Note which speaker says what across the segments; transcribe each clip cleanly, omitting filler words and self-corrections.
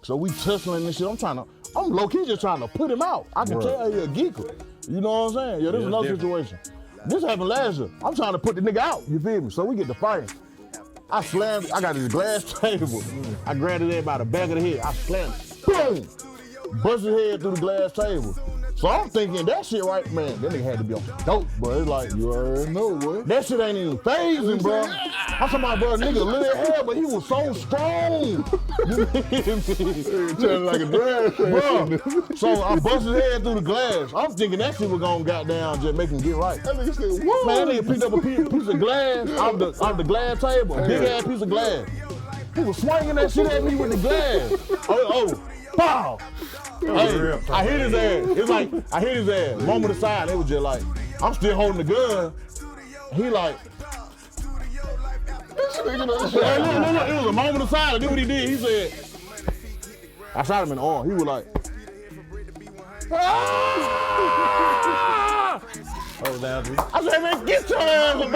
Speaker 1: So we tussling and shit. I'm low-key just trying to put him out. I can tell he a geeker. You know what I'm saying? Yeah, this is another situation. This happened last year. I'm trying to put the nigga out, you feel me? So we get to fighting. I got this glass table. I grabbed his head by the back of the head. I slammed it. Boom! Bust his head through the glass table. So I'm thinking that shit right, man, that nigga had to be on some dope, bro. It's like, you already know, boy. That shit ain't even phasing, bro. I'm talking about, bro, nigga little hair, but he was so strong.
Speaker 2: Turning like a drag,
Speaker 1: bro. So I bust his head through the glass. I'm thinking that shit was gonna goddamn just make him get right.
Speaker 2: That nigga said, whoa.
Speaker 1: Man, that nigga picked up a piece of glass off the glass table, a big ass piece of glass. He was swinging that shit at me with the glass. Oh, pow! Hey, I hit his ass. It's like, I hit his ass. Moment of silence, it was just like, I'm still holding the gun. He like, look, it was a moment of silence. That's what he did. He said, I shot him in the arm. He was like, ah!
Speaker 3: Oh, down to me.
Speaker 1: I said, man, get your ass up.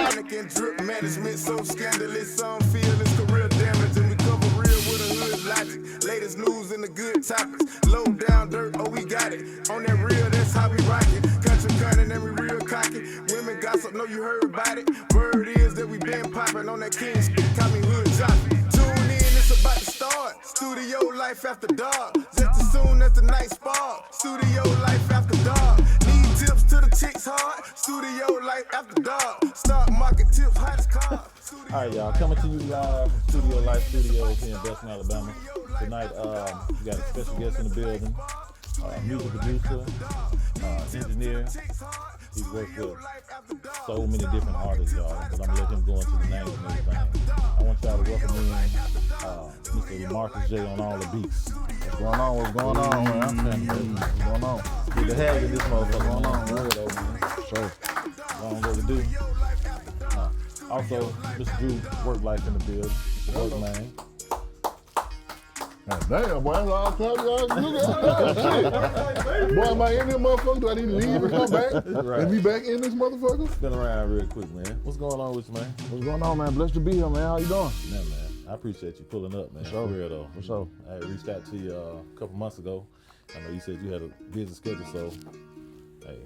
Speaker 4: Drip management so scandalous, some feel it's career damage, and we cover real with a hood logic. Latest news and the good topics. Low down dirt, oh we got it. On that real, that's how we rock it. Country cunning and we real cocky. Women gossip, know you heard about it. Word is that we been popping on that king shit, call me hood jockey. Tune in, it's about to start. Studio life after dark. Just as soon as the night spark. Studio life after dark. Need tips to the chicks hard. Studio life after dark. Stock market tips, hottest car.
Speaker 3: All right, y'all, coming to you live from Studio Life Studios here in Belton, Alabama. Tonight, we got a special guest in the building, music producer, engineer. He's worked with so many different artists, y'all, but I'm gonna let him go into the names and everything. I want y'all to welcome in Mr. LaMarcus J on all the beats.
Speaker 1: What's going on? What's going on, man? What's going on?
Speaker 3: Good to have you, this motherfucker.
Speaker 1: What's going on,
Speaker 3: Real though, man.
Speaker 1: Sure.
Speaker 3: Long way to do. Also, Mr. Drew, work life in the building. Work, man.
Speaker 2: God damn, boy, that's all I tell you. Look at shit. Boy, am I in this motherfucker? Do I need to leave and come back and be back in this motherfucker?
Speaker 3: Been around real quick, man. What's going on with you, man?
Speaker 1: What's going on, man? Blessed to be here, man. How you doing?
Speaker 3: Yeah, man. I appreciate you pulling up, man.
Speaker 1: Sure.
Speaker 3: For real, though.
Speaker 1: For sure.
Speaker 3: I had reached out to you a couple months ago. I know you said you had a busy schedule, so, hey,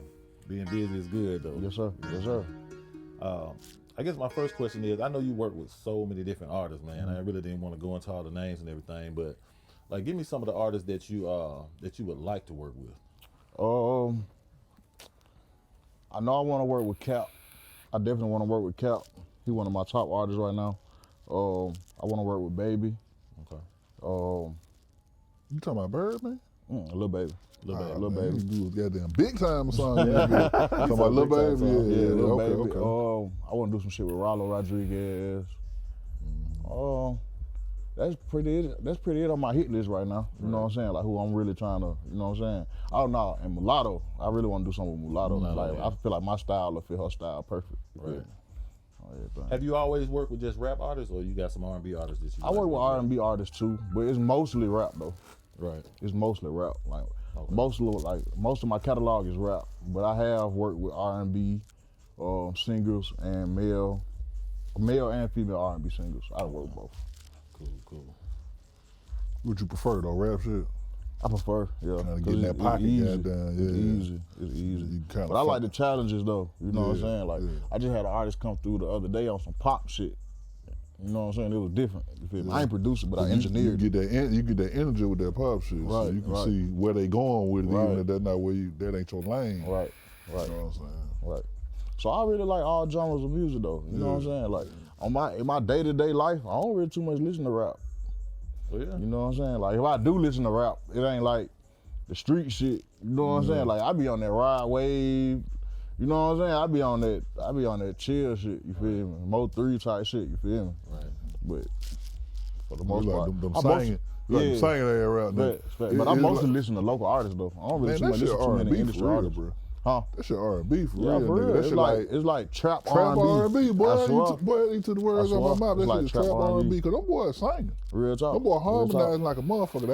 Speaker 3: being busy is good, though.
Speaker 1: Yes, sir. Yes, sir.
Speaker 3: I guess my first question is, I know you work with so many different artists, man. I really didn't want to go into all the names and everything, but like, give me some of the artists that you would like to work with.
Speaker 1: I know I want to work with Cap. I definitely want to work with Cap. He's one of my top artists right now. I want to work with Baby.
Speaker 3: Okay.
Speaker 2: You talking about Bird, man?
Speaker 1: Lil Baby.
Speaker 2: Lil Baby. You do goddamn big time or something. Talking about Lil Baby, yeah,
Speaker 1: Lil
Speaker 2: okay,
Speaker 1: Baby.
Speaker 2: okay.
Speaker 1: I want to do some shit with Rollo Rodriguez. That's pretty it on my hit list right now. You know what I'm saying? Like who I'm really trying to, you know what I'm saying? Oh no, and Mulatto, I really want to do something with Mulatto. Like I feel like my style will fit her style perfect.
Speaker 3: Right.
Speaker 1: Yeah.
Speaker 3: Have you always worked with just rap artists, or you got some R&B artists that you?
Speaker 1: I work with R&B artists too, but it's mostly rap though.
Speaker 3: Right.
Speaker 1: It's mostly rap. Like most of my catalog is rap, but I have worked with R&B singers and male and female R&B singers. I work with both.
Speaker 3: Cool.
Speaker 2: What you prefer though, rap shit?
Speaker 1: I prefer, yeah.
Speaker 2: Getting that pocket,
Speaker 1: easy.
Speaker 2: goddamn,
Speaker 1: It's easy.
Speaker 2: But
Speaker 1: I like the challenges though. You know what I'm saying? Like I just had an artist come through the other day on some pop shit. You know what I'm saying? It was different. You feel me? I ain't produced it, but I engineered
Speaker 2: you get that energy with that pop shit,
Speaker 1: right,
Speaker 2: so you can see where they going with it, even if that's not where that ain't your lane.
Speaker 1: Right.
Speaker 2: You know what I'm saying?
Speaker 1: Right. So I really like all genres of music though. You know what I'm saying? Like in my day-to-day life, I don't really too much listen to rap.
Speaker 3: Oh yeah.
Speaker 1: You know what I'm saying? Like if I do listen to rap, it ain't like the street shit. You know what I'm saying? Like I be on that ride wave. You know what I'm saying? I be on that chill shit. You feel me? Mo 3 type shit. You feel me?
Speaker 3: Right.
Speaker 1: But for the most part,
Speaker 2: them singing. Them singing that rap.
Speaker 1: But I mostly listen to local artists though. I don't really too much listen to too many industry artists,
Speaker 2: bro.
Speaker 1: Huh?
Speaker 2: That shit R&B for real.
Speaker 1: Yeah, for real.
Speaker 2: That
Speaker 1: It's like trap
Speaker 2: R&B, boy.
Speaker 1: Boy,
Speaker 2: You took the words out of my mouth. That
Speaker 1: like
Speaker 2: shit is trap R&B, because them boys singing.
Speaker 1: Real talk.
Speaker 2: Them boys harmonizing like a motherfucker.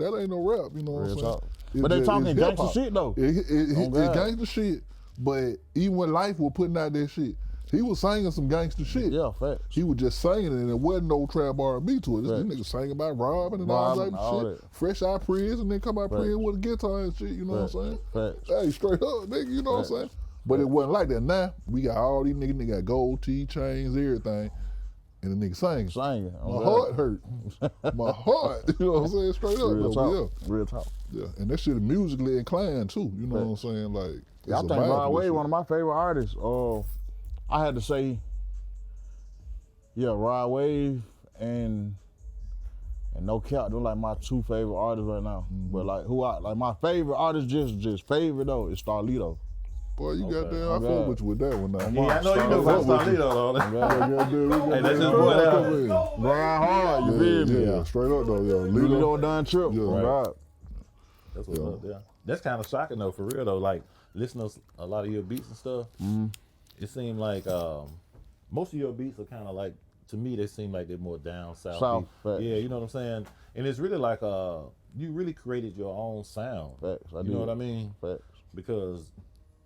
Speaker 2: That ain't no rap, you know what I'm saying?
Speaker 1: But they talking gangster shit though.
Speaker 2: It's gangster shit, but even when Life was putting out that shit, He was singing some gangster shit.
Speaker 1: Yeah, facts.
Speaker 2: He was just singing it, and there wasn't no trap R&B to it. This nigga singing about robbing and all that shit. Fresh out of prison, and then come out prison with a guitar and shit, you know what I'm saying?
Speaker 1: Facts.
Speaker 2: Hey, straight up, nigga, you know what I'm saying? But it wasn't like that. Now, we got all these niggas got gold teeth, chains, everything, and the nigga singing. My heart hurt. My heart, you know what I'm saying? Straight up,
Speaker 1: Real talk. Real talk.
Speaker 2: Yeah, and that shit is musically inclined too, you know what I'm saying? Like,
Speaker 1: I think Rod Wave one of my favorite artists. I had to say, Rod Wave and No Cap, they're like my two favorite artists right now. But like my favorite artist, just favorite though, is Starlito.
Speaker 2: Boy, you goddamn, I fuck with you with that one now.
Speaker 3: Yeah, I know you know about Starlito though. Hey, that's just boy that.
Speaker 1: Grind hard, you feel me?
Speaker 2: Yeah, straight up though, yo.
Speaker 1: Lito done trip.
Speaker 2: Yeah.
Speaker 1: Right.
Speaker 3: That's what's up there. That's kind of shocking though, for real though. Like, listening to a lot of your beats and stuff, it seemed like most of your beats are kind of like, to me, they seem like they're more down south.
Speaker 1: Facts.
Speaker 3: Yeah, you know what I'm saying? And it's really like you really created your own sound.
Speaker 1: Facts.
Speaker 3: You know what I mean?
Speaker 1: Facts.
Speaker 3: Because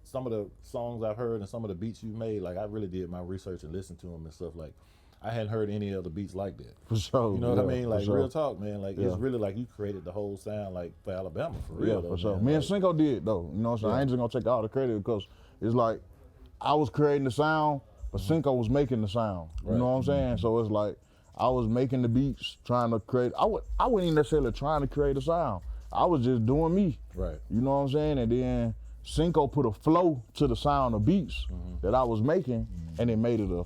Speaker 3: some of the songs I've heard and some of the beats you made, like I really did my research and listened to them and stuff. Like, I hadn't heard any other beats like that.
Speaker 1: For sure.
Speaker 3: You know what I mean? Like, real talk, man. Like, it's really like you created the whole sound, like, for Alabama, for real.
Speaker 1: Yeah,
Speaker 3: though,
Speaker 1: for sure.
Speaker 3: man.
Speaker 1: Me and Cinco did, though. You know what I'm saying? I ain't just gonna take all the credit because it's like I was creating the sound, but Cinco was making the sound. You know what I'm saying? So it's like I was making the beats, trying to create. I wasn't even necessarily trying to create a sound. I was just doing me.
Speaker 3: Right.
Speaker 1: You know what I'm saying? And then Cinco put a flow to the sound of beats that I was making, and it made it a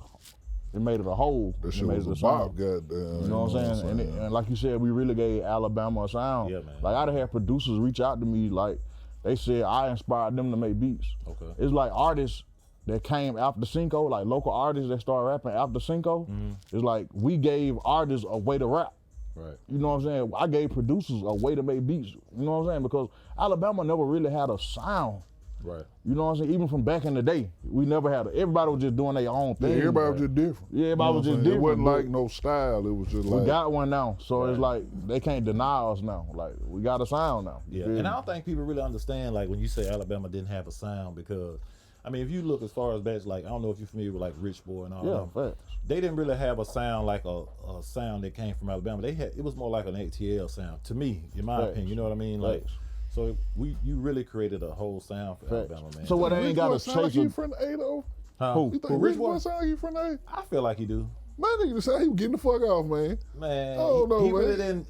Speaker 1: whole.
Speaker 2: That shit was a bop, goddamn.
Speaker 1: You know what I'm saying? And like you said, we really gave Alabama a sound.
Speaker 3: Yeah, man.
Speaker 1: Like, I'd have had producers reach out to me, like, they said I inspired them to make beats.
Speaker 3: Okay.
Speaker 1: It's like artists that came after Cinco, like local artists that started rapping after Cinco. It's like we gave artists a way to rap.
Speaker 3: Right.
Speaker 1: You know what I'm saying? I gave producers a way to make beats. You know what I'm saying? Because Alabama never really had a sound.
Speaker 3: Right.
Speaker 1: You know what I'm saying? Even from back in the day, we never had everybody was just doing their own thing.
Speaker 2: Yeah, everybody was just different.
Speaker 1: Yeah, everybody was just different.
Speaker 2: It wasn't like no style, it was just like.
Speaker 1: We got one now, so it's like they can't deny us now. Like, we got a sound now.
Speaker 3: Yeah, and I don't think people really understand, like, when you say Alabama didn't have a sound, because, I mean, if you look as far as back, like, I don't know if you're familiar with, like, Rich Boy and all that.
Speaker 1: Yeah, facts.
Speaker 3: They didn't really have a sound like a sound that came from Alabama. It was more like an ATL sound, to me, in my opinion. You know what I mean? Like, so you really created a whole sound for Alabama, man.
Speaker 1: So what, they ain't got to chase
Speaker 2: He from the A though?
Speaker 3: Who?
Speaker 2: You think Rich Boy sound like he from the A?
Speaker 3: I feel like he do.
Speaker 2: Man, nigga just said he was getting the fuck off, man.
Speaker 3: Man,
Speaker 2: I don't know,
Speaker 3: he
Speaker 2: man.
Speaker 3: really didn't.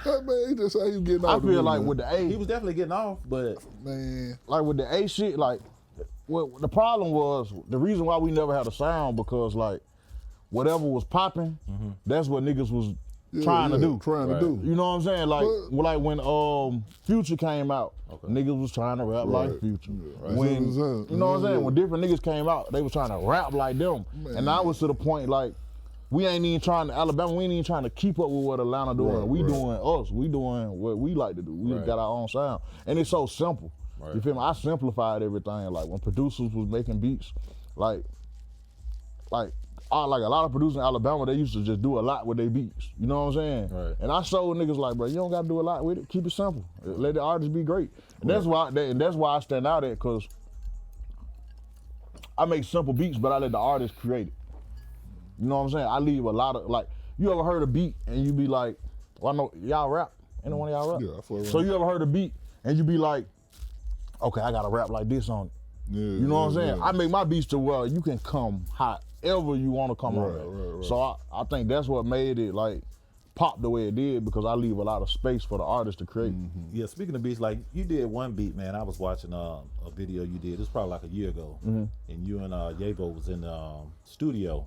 Speaker 2: That man, he just said he was getting off.
Speaker 1: I feel like with the A,
Speaker 3: He was definitely getting off, but
Speaker 2: man,
Speaker 1: like with the A shit, like, well, the problem was, the reason why we never had a sound, because like whatever was popping, that's what niggas was trying to do. You know what I'm saying? Like, when Future came out, niggas was trying to rap like Future. When you know what I'm saying? When different niggas came out, they was trying to rap like them. Man. And I was to the point, like, we ain't even trying to, Alabama, we ain't even trying to keep up with what Atlanta doing. We doing us. We doing what we like to do. We got our own sound. And it's so simple. You feel me? I simplified everything. Like, when producers was making beats, like a lot of producers in Alabama, they used to just do a lot with their beats. You know what I'm saying?
Speaker 3: Right.
Speaker 1: And I showed niggas like, bro, you don't gotta do a lot with it. Keep it simple. Let the artist be great. And that's why I stand out at, cause I make simple beats, but I let the artist create it. You know what I'm saying? I leave a lot of, like, you ever heard a beat and you be like, well, I know y'all rap. Any one of y'all rap?
Speaker 2: Yeah, I feel
Speaker 1: So you ever heard a beat and you be like, okay, I gotta rap like this on it.
Speaker 2: Yeah,
Speaker 1: you know what I'm saying? I make my beats to where you can come however you want to come on it. So I think that's what made it like pop the way it did, because I leave a lot of space for the artist to create.
Speaker 3: Yeah, speaking of beats, like, you did one beat, man. I was watching a video you did. It was probably like a year ago, and you and Yavo was in the studio,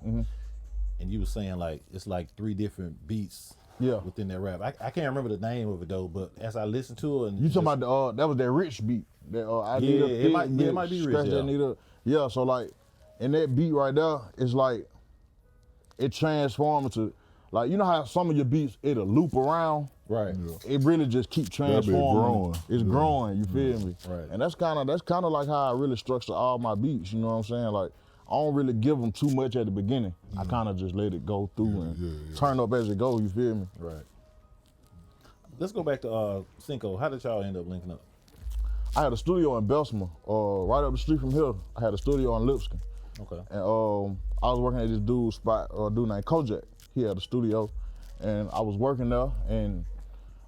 Speaker 3: and you was saying like it's like 3 different beats. Yeah, within that rap. I can't remember the name of it though, but as I listened to it, and
Speaker 1: you talking about that was that Rich beat. That
Speaker 3: it might be Rich.
Speaker 1: Yeah, so like in that beat right there, it's like it transformed to, like, you know how some of your beats it'll loop around.
Speaker 3: Right.
Speaker 1: Yeah. It really just keep transforming. It's growing. You feel me?
Speaker 3: Right.
Speaker 1: And that's kind of like how I really structure all my beats. You know what I'm saying? Like, I don't really give them too much at the beginning. I kind of just let it go through and turn up as it goes. You feel me?
Speaker 3: Right. Let's go back to Cinco. How did y'all end up linking up?
Speaker 1: I had a studio in Bessemer, right up the street from here. I had a studio in Lipscomb.
Speaker 3: Okay.
Speaker 1: And I was working at this dude's spot, dude named Kojak. He had a studio, and I was working there, and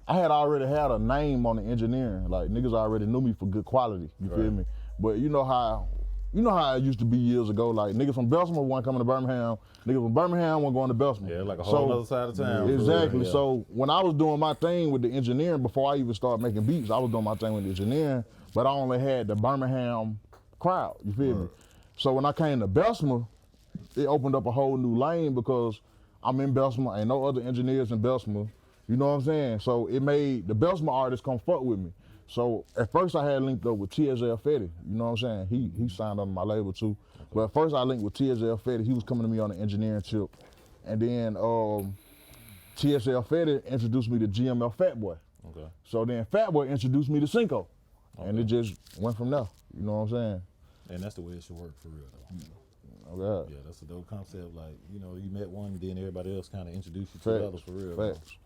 Speaker 1: I had already had a name on the engineering. Like niggas already knew me for good quality. You feel me? But you know how it used to be years ago. Like niggas from Bessemer weren't coming to Birmingham. Niggas from Birmingham weren't going to Bessemer.
Speaker 3: Yeah, like a whole other side of town.
Speaker 1: Exactly.
Speaker 3: Yeah.
Speaker 1: So when I was doing my thing with the engineering, before I even started making beats, I was doing my thing with the engineering, but I only had the Birmingham crowd. You feel me? So when I came to Bessemer, it opened up a whole new lane because I'm in Bessemer. Ain't no other engineers in Bessemer. You know what I'm saying? So it made the Bessemer artists come fuck with me. So at first I had linked up with TLE. You know what I'm saying? He signed under my label too. But at first I linked with TLE. He was coming to me on the engineering tip. And then TLE introduced me to GML Fatboy.
Speaker 3: Okay.
Speaker 1: So then Fatboy introduced me to Cinco. Okay. And it just went from there. You know what I'm saying?
Speaker 3: And that's the way it should work for real though.
Speaker 1: Okay.
Speaker 3: Yeah, that's a dope concept. Like, you know, you met one, then everybody else kind of introduced you to the other for real.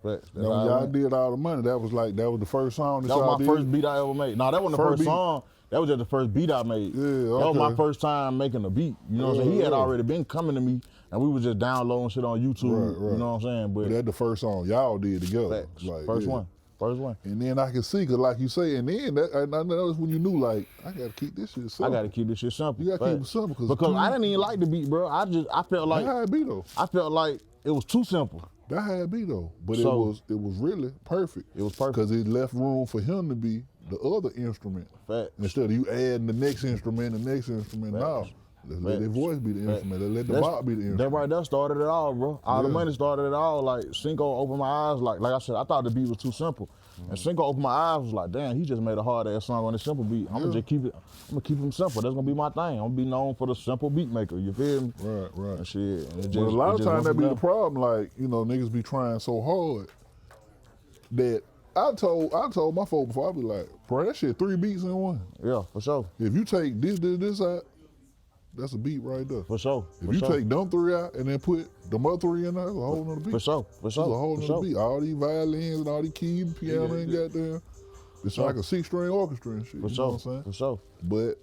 Speaker 1: Facts.
Speaker 2: Now, when y'all did All the Money, that was the first song that
Speaker 1: was my first beat I ever made. No, that wasn't the first song. That was just the first beat I made.
Speaker 2: Yeah, okay.
Speaker 1: That was my first time making a beat. You know what I'm saying? He had already been coming to me, and we was just downloading shit on YouTube. Right. You know what I'm saying? But
Speaker 2: that's the first song y'all did together.
Speaker 1: Facts. Like, first one.
Speaker 2: And then I can see, cause like you say, and then I noticed when you knew, like, I gotta keep this shit simple.
Speaker 1: I gotta keep this shit simple.
Speaker 2: You gotta keep it simple,
Speaker 1: because I didn't even like the beat, bro. I felt like
Speaker 2: that how it be though.
Speaker 1: I felt like it was too simple.
Speaker 2: That how it be though, but it was really perfect.
Speaker 1: It was perfect
Speaker 2: because it left room for him to be the other instrument.
Speaker 1: Facts.
Speaker 2: Instead of you adding the next instrument. Now, let their voice be the instrument. Let the bop be the instrument.
Speaker 1: That right there started it all, bro. All the money started it all. Like Cinco opened my eyes. Like I said, I thought the beat was too simple. And Cinco opened my eyes, was like, damn, he just made a hard ass song on a simple beat. I'm gonna just keep it. I'm gonna keep him simple. That's gonna be my thing. I'm gonna be known for the simple beat maker. You feel me?
Speaker 2: Right.
Speaker 1: And shit. And
Speaker 2: but a lot of times that be the problem. Like, you know, niggas be trying so hard that I told my folk before, I be like, bro, that shit 3 beats in one.
Speaker 1: Yeah, for sure.
Speaker 2: If you take this out, that's a beat right there.
Speaker 1: For sure.
Speaker 2: If you take them 3 out and then put them other 3 in there, it's a whole nother beat.
Speaker 1: For sure.
Speaker 2: It's a whole nother beat. All these violins and all these keys and piano and goddamn. It's like a 6-string orchestra and shit.
Speaker 1: For
Speaker 2: you
Speaker 1: sure.
Speaker 2: know what I'm saying?
Speaker 1: For sure.
Speaker 2: But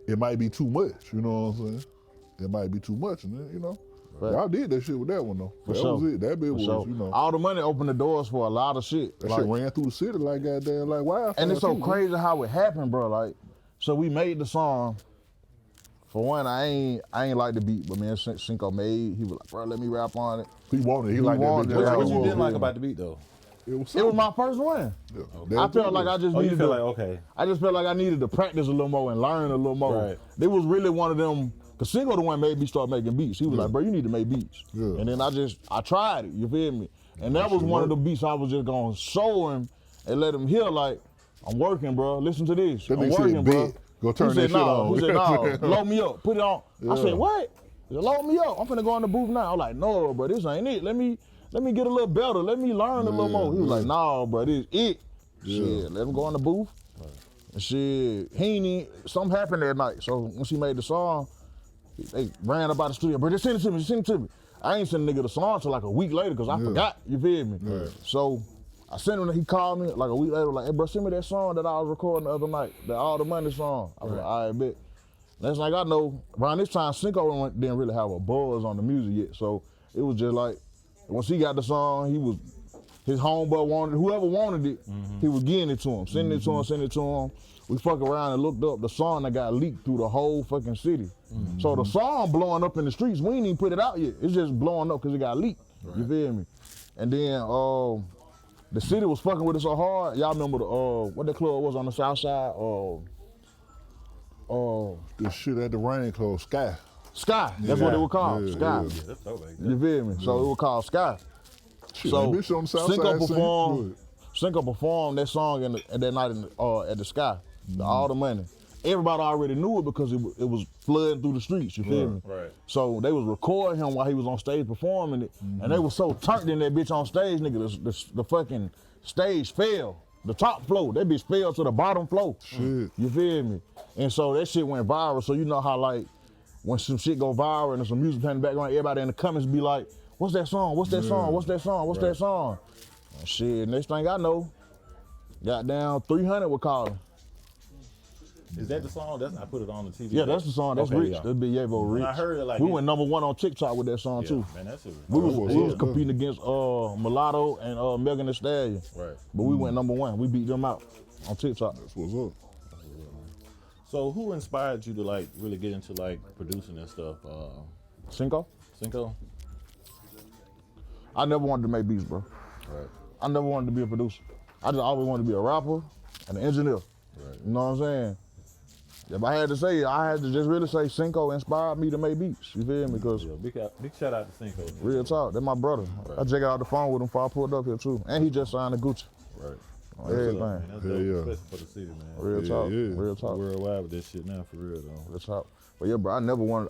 Speaker 2: it might be too much, you know what I'm saying? It might be too much, and then, you know. Right. Y'all did that shit with that one though. That was it. That bit was, you know.
Speaker 1: All the money opened the doors for a lot of shit.
Speaker 2: That shit ran through the city like goddamn, like wildfire.
Speaker 1: And it's so crazy how it happened, bro. Like, so we made the song. For one, I ain't like the beat, but man, Cinco made. He was like, bro, let me rap on it.
Speaker 2: He wanted. He liked that beat.
Speaker 3: What you didn't like about the beat though?
Speaker 2: It was
Speaker 1: my first one.
Speaker 2: Yeah.
Speaker 1: I felt like I just needed. I just felt like I needed to practice a little more and learn a little more.
Speaker 3: Right.
Speaker 1: It was really one of them. Cause Cinco the one made me start making beats. He was like, bro, you need to make beats.
Speaker 2: Yeah.
Speaker 1: And then I tried it, you feel me? And that was one of the beats I was just gonna show him and let him hear, like, I'm working, bro. Listen to this. I'm working, bro.
Speaker 2: Go turn that shit on.
Speaker 1: He said, no, load me up, put it on. Yeah. I said, what? He said, load me up. I'm finna go in the booth now. I'm like, no, bro, this ain't it. Let me get a little better. Let me learn a little more. He was like, no, bro, this it. Shit, let him go in the booth. And shit, something happened that night. So once he made the song, they ran up out the studio, bro, just send it to me. I ain't send a nigga the song till like a week later because I forgot, you feel me?
Speaker 2: Yeah.
Speaker 1: So I sent him, he called me like a week later, like, hey bro, send me that song that I was recording the other night, the All the Money song. I was like, all right, bet. Next thing I know, around this time, Cinco didn't really have a buzz on the music yet. So it was just like, once he got the song, his homeboy wanted it, whoever wanted it, he was getting it to him, sending it to him. We fuck around and looked up the song that got leaked through the whole fucking city. So the song blowing up in the streets, we ain't even put it out yet. It's just blowing up because it got leaked. Right. You feel me? And then the city was fucking with it so hard. Y'all remember what that club was on the south side?
Speaker 2: This shit at the Rain Club, Sky.
Speaker 1: Sky, that's what it was called, Sky.
Speaker 3: Yeah.
Speaker 1: You feel me? So it was called Sky.
Speaker 2: Shit,
Speaker 1: so
Speaker 2: bitch on the south
Speaker 1: Cinco performed that song that night at the Sky, All the Money. Everybody already knew it because it was flooding through the streets, you feel me?
Speaker 3: Right.
Speaker 1: So they was recording him while he was on stage performing it, and they was so turned in that bitch on stage, nigga, the fucking stage fell. The top floor, that bitch fell to the bottom floor.
Speaker 2: Shit.
Speaker 1: You feel me? And so that shit went viral, so you know how like, when some shit go viral and there's some music playing in the background, everybody in the comments be like, what's that song? What's that song? What's that song? What's that song? And shit, next thing I know, goddamn 300 were calling.
Speaker 3: Is that the song? I put it on the TV.
Speaker 1: Yeah, that's the song. That's
Speaker 3: Okay,
Speaker 1: Rich.
Speaker 3: yeah.
Speaker 1: That'd be Yavo Rich.
Speaker 3: When I heard it, like
Speaker 1: we went #1 on TikTok with that song too.
Speaker 3: Man, that's it.
Speaker 1: We was competing against Mulatto and Megan Thee Stallion.
Speaker 3: Right.
Speaker 1: But we went #1. We beat them out on TikTok.
Speaker 2: That's what's up.
Speaker 3: So who inspired you to like really get into like producing and stuff?
Speaker 1: Cinco?
Speaker 3: Cinco?
Speaker 1: I never wanted to make beats, bro.
Speaker 3: Right.
Speaker 1: I never wanted to be a producer. I just always wanted to be a rapper and an engineer.
Speaker 3: Right.
Speaker 1: You know what I'm saying? If I had to say it, I had to just really say Cinco inspired me to make beats. You feel me? Because
Speaker 3: Yeah, big shout out to Cinco.
Speaker 1: real talk, that's my brother.
Speaker 3: Right.
Speaker 1: I just got out the phone with him before I pulled up here too. And he just signed a Gucci.
Speaker 3: Right.
Speaker 1: On everything.
Speaker 3: Man, that's dope, especially for the city, man.
Speaker 1: Real talk.
Speaker 2: yeah.
Speaker 1: Real talk.
Speaker 3: Worldwide with this shit now, for real though.
Speaker 1: Real talk. But yeah, bro,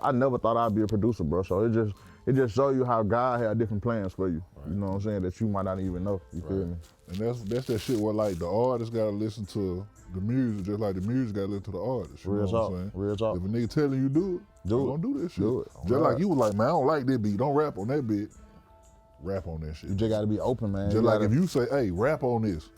Speaker 1: I never thought I'd be a producer, bro. So it just show you how God had different plans for you. Right. You know what I'm saying? That you might not even know. You feel me?
Speaker 2: And that's that shit where like the artist gotta listen to the music, just like the music gotta listen to the artist. You
Speaker 1: Real
Speaker 2: know
Speaker 1: talk.
Speaker 2: what I'm saying?
Speaker 1: Real talk.
Speaker 2: If a nigga telling you do it,
Speaker 1: Do it.
Speaker 2: don't do that shit.
Speaker 1: Do it.
Speaker 2: Just like you was like, man, I don't like that beat. Don't rap on that beat. Rap on that shit.
Speaker 1: You just gotta be open, man.
Speaker 2: Just like if you say, hey, rap on this.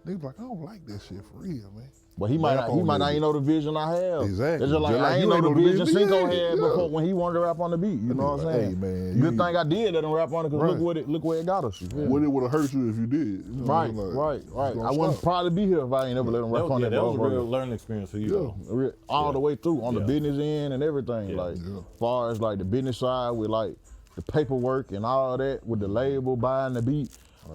Speaker 2: Niggas like, I don't like that shit for real, man.
Speaker 1: But he might not even know the vision I have.
Speaker 2: Exactly.
Speaker 1: It's just like,
Speaker 2: Just like
Speaker 1: I ain't
Speaker 2: you
Speaker 1: know
Speaker 2: ain't
Speaker 1: the
Speaker 2: know the
Speaker 1: vision
Speaker 2: vision.
Speaker 1: Cinco
Speaker 2: Yeah,
Speaker 1: had
Speaker 2: yeah.
Speaker 1: before when he wanted to rap on the beat. You know what I'm
Speaker 2: Like,
Speaker 1: saying?
Speaker 2: hey, man,
Speaker 1: Good thing I did let him rap on it because
Speaker 2: Right.
Speaker 1: look where it got us. You feel me?
Speaker 2: What it would have hurt you if you did. You know what I'm saying?
Speaker 1: Right.
Speaker 2: it's gonna
Speaker 1: I wouldn't
Speaker 2: stop.
Speaker 1: probably be here if I ain't ever let him rap on that.
Speaker 3: That was a
Speaker 1: motherfucker.
Speaker 3: real learning experience for you though.
Speaker 1: All the way through on the
Speaker 3: Yeah.
Speaker 1: business end and everything.
Speaker 3: Yeah.
Speaker 1: Like, far as like the business side with like the paperwork and all that with the label buying the beat,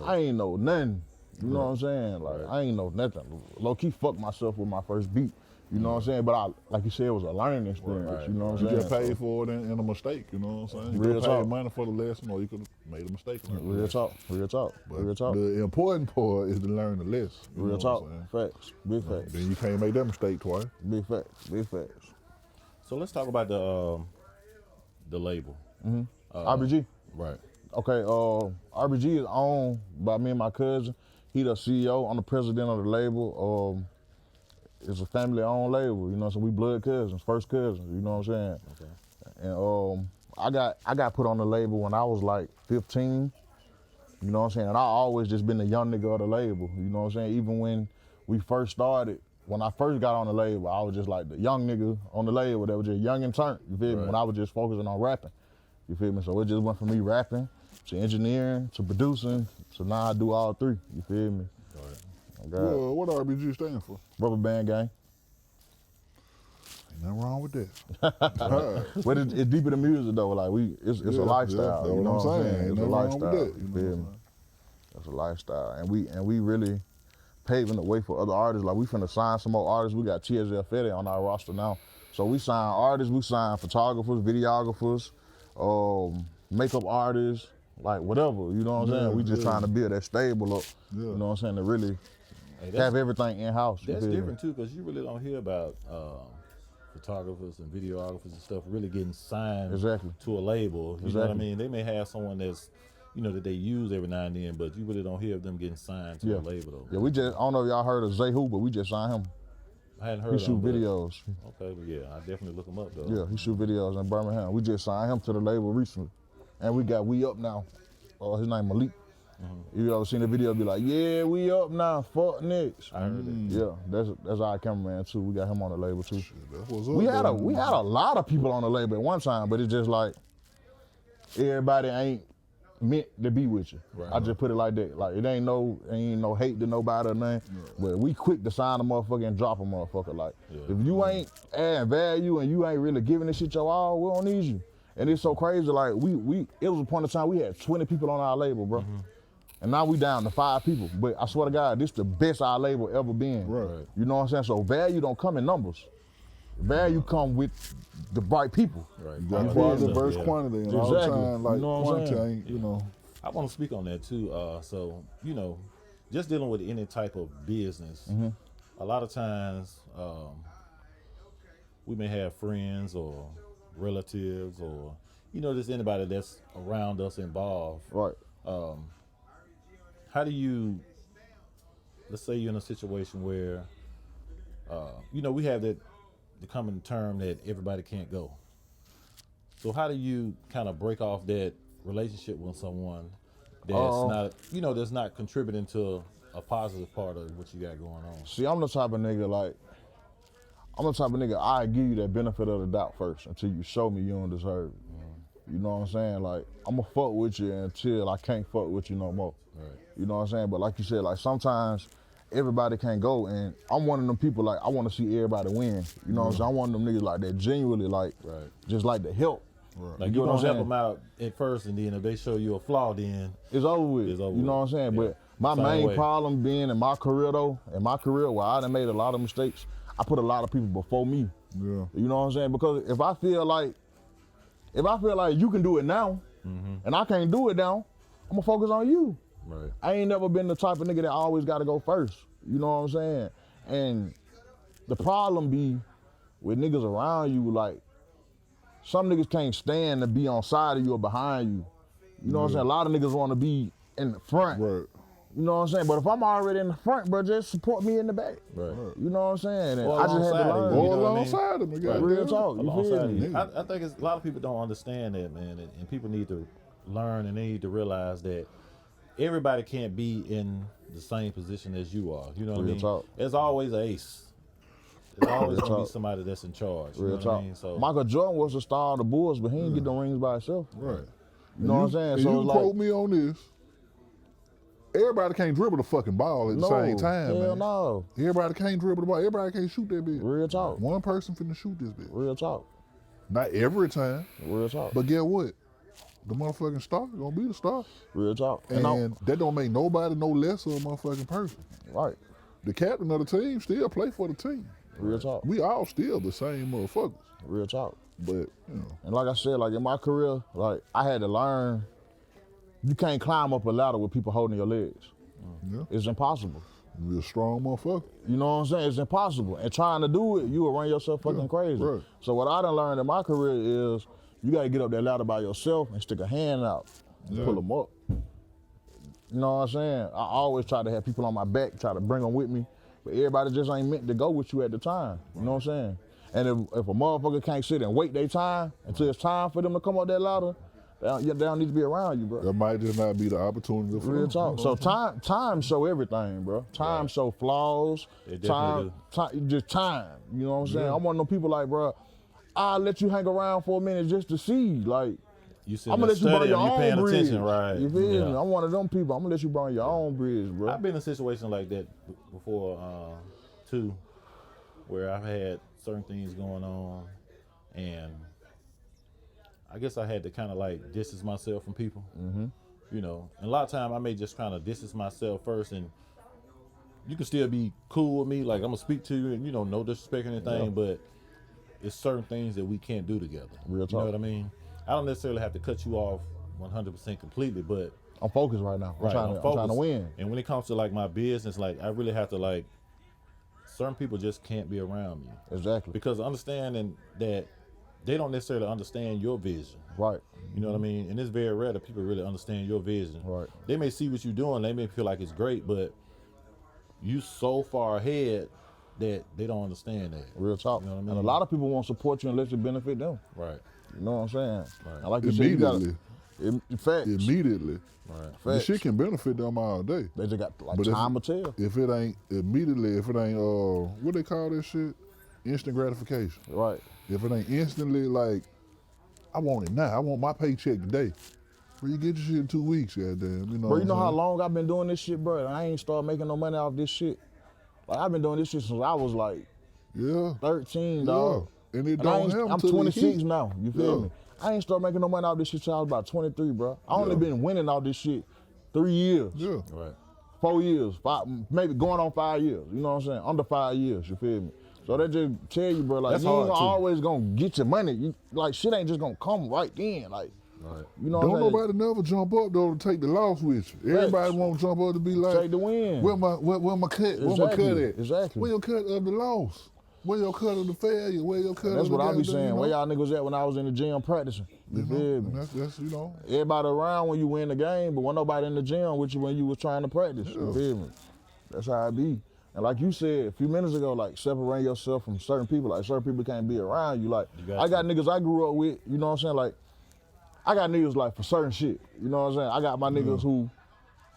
Speaker 1: I ain't know nothing. You know what I'm saying? Like, I ain't know nothing. Low key fucked myself with my first beat. You know what I'm saying? But like you said, it was a learning experience. You know what I'm
Speaker 2: You
Speaker 1: saying?
Speaker 2: just paid for it in a mistake, you know what I'm saying? You
Speaker 1: Real
Speaker 2: could have
Speaker 1: talk.
Speaker 2: paid money for the lesson or you could have made a mistake.
Speaker 1: Real talk.
Speaker 2: But
Speaker 1: Real talk.
Speaker 2: the important part is to learn the lesson. you know
Speaker 1: Real
Speaker 2: what
Speaker 1: talk.
Speaker 2: I'm saying?
Speaker 1: Facts. Big facts.
Speaker 2: Then you can't make that mistake twice.
Speaker 1: Big facts. Big facts.
Speaker 3: So let's talk about the label.
Speaker 1: RBG.
Speaker 3: Right.
Speaker 1: Okay, RBG is owned by me and my cousin. He the CEO. I'm the president of the label. It's a family-owned label, you know, so we blood cousins, first cousins, you know what I'm saying? Okay. And I got put on the label when I was like 15, you know what I'm saying? And I always just been the young nigga of the label, you know what I'm saying? Even when we first started, when I first got on the label, I was just like the young nigga on the label that was just young and turned, you feel me? When I was just focusing on rapping, you feel me? So it just went from me rapping to engineering to producing, so now I do all three, you feel me?
Speaker 2: Well, what RBG stand for?
Speaker 1: Rubber Band Gang.
Speaker 2: Ain't nothing wrong with that.
Speaker 1: But it's deeper than music though. Like it's a lifestyle.
Speaker 2: that's
Speaker 1: you know
Speaker 2: what I'm saying.
Speaker 1: It's
Speaker 2: Ain't
Speaker 1: a
Speaker 2: nothing wrong with
Speaker 1: lifestyle.
Speaker 2: that,
Speaker 1: You
Speaker 2: you know
Speaker 1: feel
Speaker 2: what I'm
Speaker 1: me?
Speaker 2: saying?
Speaker 1: It's a lifestyle, and we really paving the way for other artists. Like we finna sign some more artists. We got TLE Fede on our roster now. So we sign artists. We sign photographers, videographers, makeup artists, like whatever. You know what I'm saying? We just trying to build that stable up. You know what I'm saying? To really have everything in house.
Speaker 3: That's different too, because you really don't hear about photographers and videographers and stuff really getting signed to a label. You know what I mean? They may have someone that's, you know, that they use every now and then, but you really don't hear of them getting signed to a label though.
Speaker 1: Yeah, we just, I don't know if y'all heard of Zehu, but we just signed him.
Speaker 3: I hadn't heard
Speaker 1: He
Speaker 3: of
Speaker 1: shoot
Speaker 3: him, but-
Speaker 1: videos.
Speaker 3: Okay, but yeah, I definitely look him up though.
Speaker 1: Yeah, he shoot videos in Birmingham. We just signed him to the label recently. And we got We Up now. His name Malik. You ever seen the video be like, yeah, we up now, fuck next.
Speaker 3: I heard it.
Speaker 1: Yeah, that's our cameraman too. We got him on the label too.
Speaker 2: That's what's up,
Speaker 1: We had
Speaker 2: though.
Speaker 1: a lot of people on the label at one time, but it's just like everybody ain't meant to be with you. I just put it like that. Like it ain't no hate to nobody or nothing. But we quick to sign a motherfucker and drop a motherfucker. Like if you ain't adding value and you ain't really giving this shit your all, we don't need you. And it's so crazy. Like it was a point in time we had 20 people on our label, bro. And now we down to 5 people. But I swear to God, this the best our label ever been.
Speaker 2: Right.
Speaker 1: You know what I'm saying? So value don't come in numbers. Value come with the right people.
Speaker 3: Right.
Speaker 2: You got quality versus quantity, and all the time, like
Speaker 1: You know what I'm
Speaker 2: quantity
Speaker 1: saying?
Speaker 2: ain't, you know.
Speaker 3: I want to speak on that too. So, you know, just dealing with any type of business, a lot of times we may have friends or relatives or, you know, just anybody that's around us involved.
Speaker 1: Right.
Speaker 3: How do you, let's say you're in a situation where, you know, we have the common term that everybody can't go. So how do you kind of break off that relationship with someone that's not, you know, that's not contributing to a positive part of what you got going on?
Speaker 1: See, I'm the type of nigga like, I'm the type of nigga, I give you that benefit of the doubt first until you show me you don't deserve it. You know what I'm saying? Like, I'ma fuck with you until I can't fuck with you no more.
Speaker 3: Right.
Speaker 1: You know what I'm saying? But like you said, like sometimes everybody can't go, and I'm one of them people, like, I wanna see everybody win. You know what I'm saying? I'm one of them niggas like that genuinely like, just like to help.
Speaker 3: Right. Like, you gonna help them out at first, and then if they show you a flaw, then
Speaker 1: it's over with. You know what I'm saying? But my main problem being in my career though, where I done made a lot of mistakes, I put a lot of people before me.
Speaker 2: Yeah.
Speaker 1: You know what I'm saying? Because if I feel like you can do it now, and I can't do it now, I'm gonna focus on you.
Speaker 3: Right.
Speaker 1: I ain't never been the type of nigga that always gotta go first. You know what I'm saying? And the problem be with niggas around you, like, some niggas can't stand to be on side of you or behind you. You know what I'm saying? A lot of niggas wanna be in the front.
Speaker 2: Right.
Speaker 1: You know what I'm saying? But if I'm already in the front, bro, just support me in the back.
Speaker 3: Right.
Speaker 1: You know what I'm saying? And
Speaker 3: Or
Speaker 1: I just had to learn.
Speaker 2: Or alongside them.
Speaker 1: Real talk. You feel me?
Speaker 3: I think a lot of people don't understand that, man, and people need to learn, and they need to realize that everybody can't be in the same position as you are. You know what I mean?
Speaker 1: Talk.
Speaker 3: There's always an ace. There's always gonna be somebody that's in charge. You know what I mean? So
Speaker 1: Michael Jordan was the star of the Bulls, but he didn't get the rings by himself.
Speaker 2: Right.
Speaker 1: You know what I'm saying?
Speaker 2: And
Speaker 1: So
Speaker 2: you
Speaker 1: it's like,
Speaker 2: quote me on this. Everybody can't dribble the fucking ball at the same time,
Speaker 1: hell
Speaker 2: man.
Speaker 1: no.
Speaker 2: Everybody can't dribble the ball. Everybody can't shoot that bitch.
Speaker 1: Real talk.
Speaker 2: One person finna shoot this bitch.
Speaker 1: Real talk.
Speaker 2: Not every time.
Speaker 1: Real talk.
Speaker 2: But get what? The motherfucking star gonna be the star.
Speaker 1: Real talk.
Speaker 2: And that don't make nobody no less of a motherfucking person.
Speaker 1: Right.
Speaker 2: The captain of the team still play for the team.
Speaker 1: Real talk.
Speaker 2: We all still the same motherfuckers.
Speaker 1: Real talk.
Speaker 2: But, you know.
Speaker 1: And like I said, like in my career, like I had to learn, you can't climb up a ladder with people holding your legs.
Speaker 2: Yeah.
Speaker 1: It's impossible.
Speaker 2: You're a strong motherfucker.
Speaker 1: You know what I'm saying? It's impossible. And trying to do it, you will run yourself fucking crazy.
Speaker 2: Right.
Speaker 1: So what I done learned in my career is you gotta get up that ladder by yourself and stick a hand out and pull them up. You know what I'm saying? I always try to have people on my back, try to bring them with me, but everybody just ain't meant to go with you at the time. You know what I'm saying? And if a motherfucker can't sit and wait their time until it's time for them to come up that ladder, they don't need to be around you, bro.
Speaker 2: That might just not be the opportunity for
Speaker 1: Real
Speaker 2: them.
Speaker 1: talk. So time show everything, bro. Time show flaws. Time, just time. You know what I'm saying? I'm one of them people like, bro, I'll let you hang around for a minute just to see. Like,
Speaker 3: I'm gonna
Speaker 1: let you burn your own bridge.
Speaker 3: Right.
Speaker 1: You feel me? I'm one of them people. I'm gonna let you burn your own bridge, bro.
Speaker 3: I've been in a situation like that before, too, where I've had certain things going on, and I guess I had to kind of like distance myself from people. You know, and a lot of time I may just kind of distance myself first, and you can still be cool with me. Like, I'm gonna speak to you, and you know, no disrespect or anything, but it's certain things that we can't do together.
Speaker 1: Real talk.
Speaker 3: You know what I mean? I don't necessarily have to cut you off 100% completely, but
Speaker 1: I'm focused right now. I'm trying to win.
Speaker 3: And when it comes to like my business, like I really have to like, certain people just can't be around me.
Speaker 1: Exactly.
Speaker 3: Because understanding that they don't necessarily understand your vision.
Speaker 1: Right.
Speaker 3: You know what I mean? And it's very rare that people really understand your vision.
Speaker 1: Right.
Speaker 3: They may see what you're doing, they may feel like it's great, but you so far ahead that they don't understand that.
Speaker 1: Real talk.
Speaker 3: You know what I mean?
Speaker 1: And a lot of people won't support you unless it benefit them.
Speaker 3: Right.
Speaker 1: You know what I'm saying?
Speaker 3: Right.
Speaker 1: And like you said, you gotta, facts.
Speaker 2: Immediately.
Speaker 3: Right.
Speaker 2: The
Speaker 1: Facts.
Speaker 2: shit can benefit them all day.
Speaker 1: They just got like
Speaker 2: But
Speaker 1: time will tell.
Speaker 2: If it ain't immediately, if it ain't what they call that shit? Instant gratification.
Speaker 1: Right.
Speaker 2: If it ain't instantly like, I want it now. I want my paycheck today. Where you get your shit in 2 weeks, goddamn. You know.
Speaker 1: Bro, you know how long I've been doing this shit, bro? And I ain't started making no money off this shit. Like, I've been doing this shit since I was like 13, dog.
Speaker 2: And it
Speaker 1: And
Speaker 2: don't happen
Speaker 1: I'm
Speaker 2: till
Speaker 1: 26 now. You feel
Speaker 2: Yeah.
Speaker 1: me? I ain't started making no money off this shit till I was about 23, bro. I only been winning off this shit 3 years.
Speaker 2: Yeah.
Speaker 3: Right.
Speaker 1: 4 years, 5, maybe going on 5 years. You know what I'm saying? Under 5 years, you feel me? So that just tell you, bro, like,
Speaker 3: That's
Speaker 1: you ain't
Speaker 3: hard, too.
Speaker 1: always gonna get your money. Like, shit ain't just gonna come right then. Like,
Speaker 3: Right.
Speaker 1: you know
Speaker 2: Don't
Speaker 1: what I'm saying?
Speaker 2: nobody never jump up though to take the loss with you. Everybody want to jump up to be like,
Speaker 1: Take the win.
Speaker 2: Where my cut? Where my
Speaker 1: Exactly,
Speaker 2: cut at?
Speaker 1: exactly.
Speaker 2: Where your cut of the loss? Where your cut of the failure? Where your cut
Speaker 1: That's
Speaker 2: of the
Speaker 1: what I be
Speaker 2: goddamn,
Speaker 1: saying.
Speaker 2: you know?
Speaker 1: Where y'all niggas at when I was in the gym practicing? You
Speaker 2: You know?
Speaker 1: feel me?
Speaker 2: And that's you know.
Speaker 1: Everybody around when you win the game, but wasn't nobody in the gym with you when you was trying to practice. You feel me? That's how it be. And like you said a few minutes ago, like separating yourself from certain people. Like certain people can't be around you. Like I got niggas I grew up with, you know what I'm saying? Like I got niggas like for certain shit. You know what I'm saying? I got my niggas who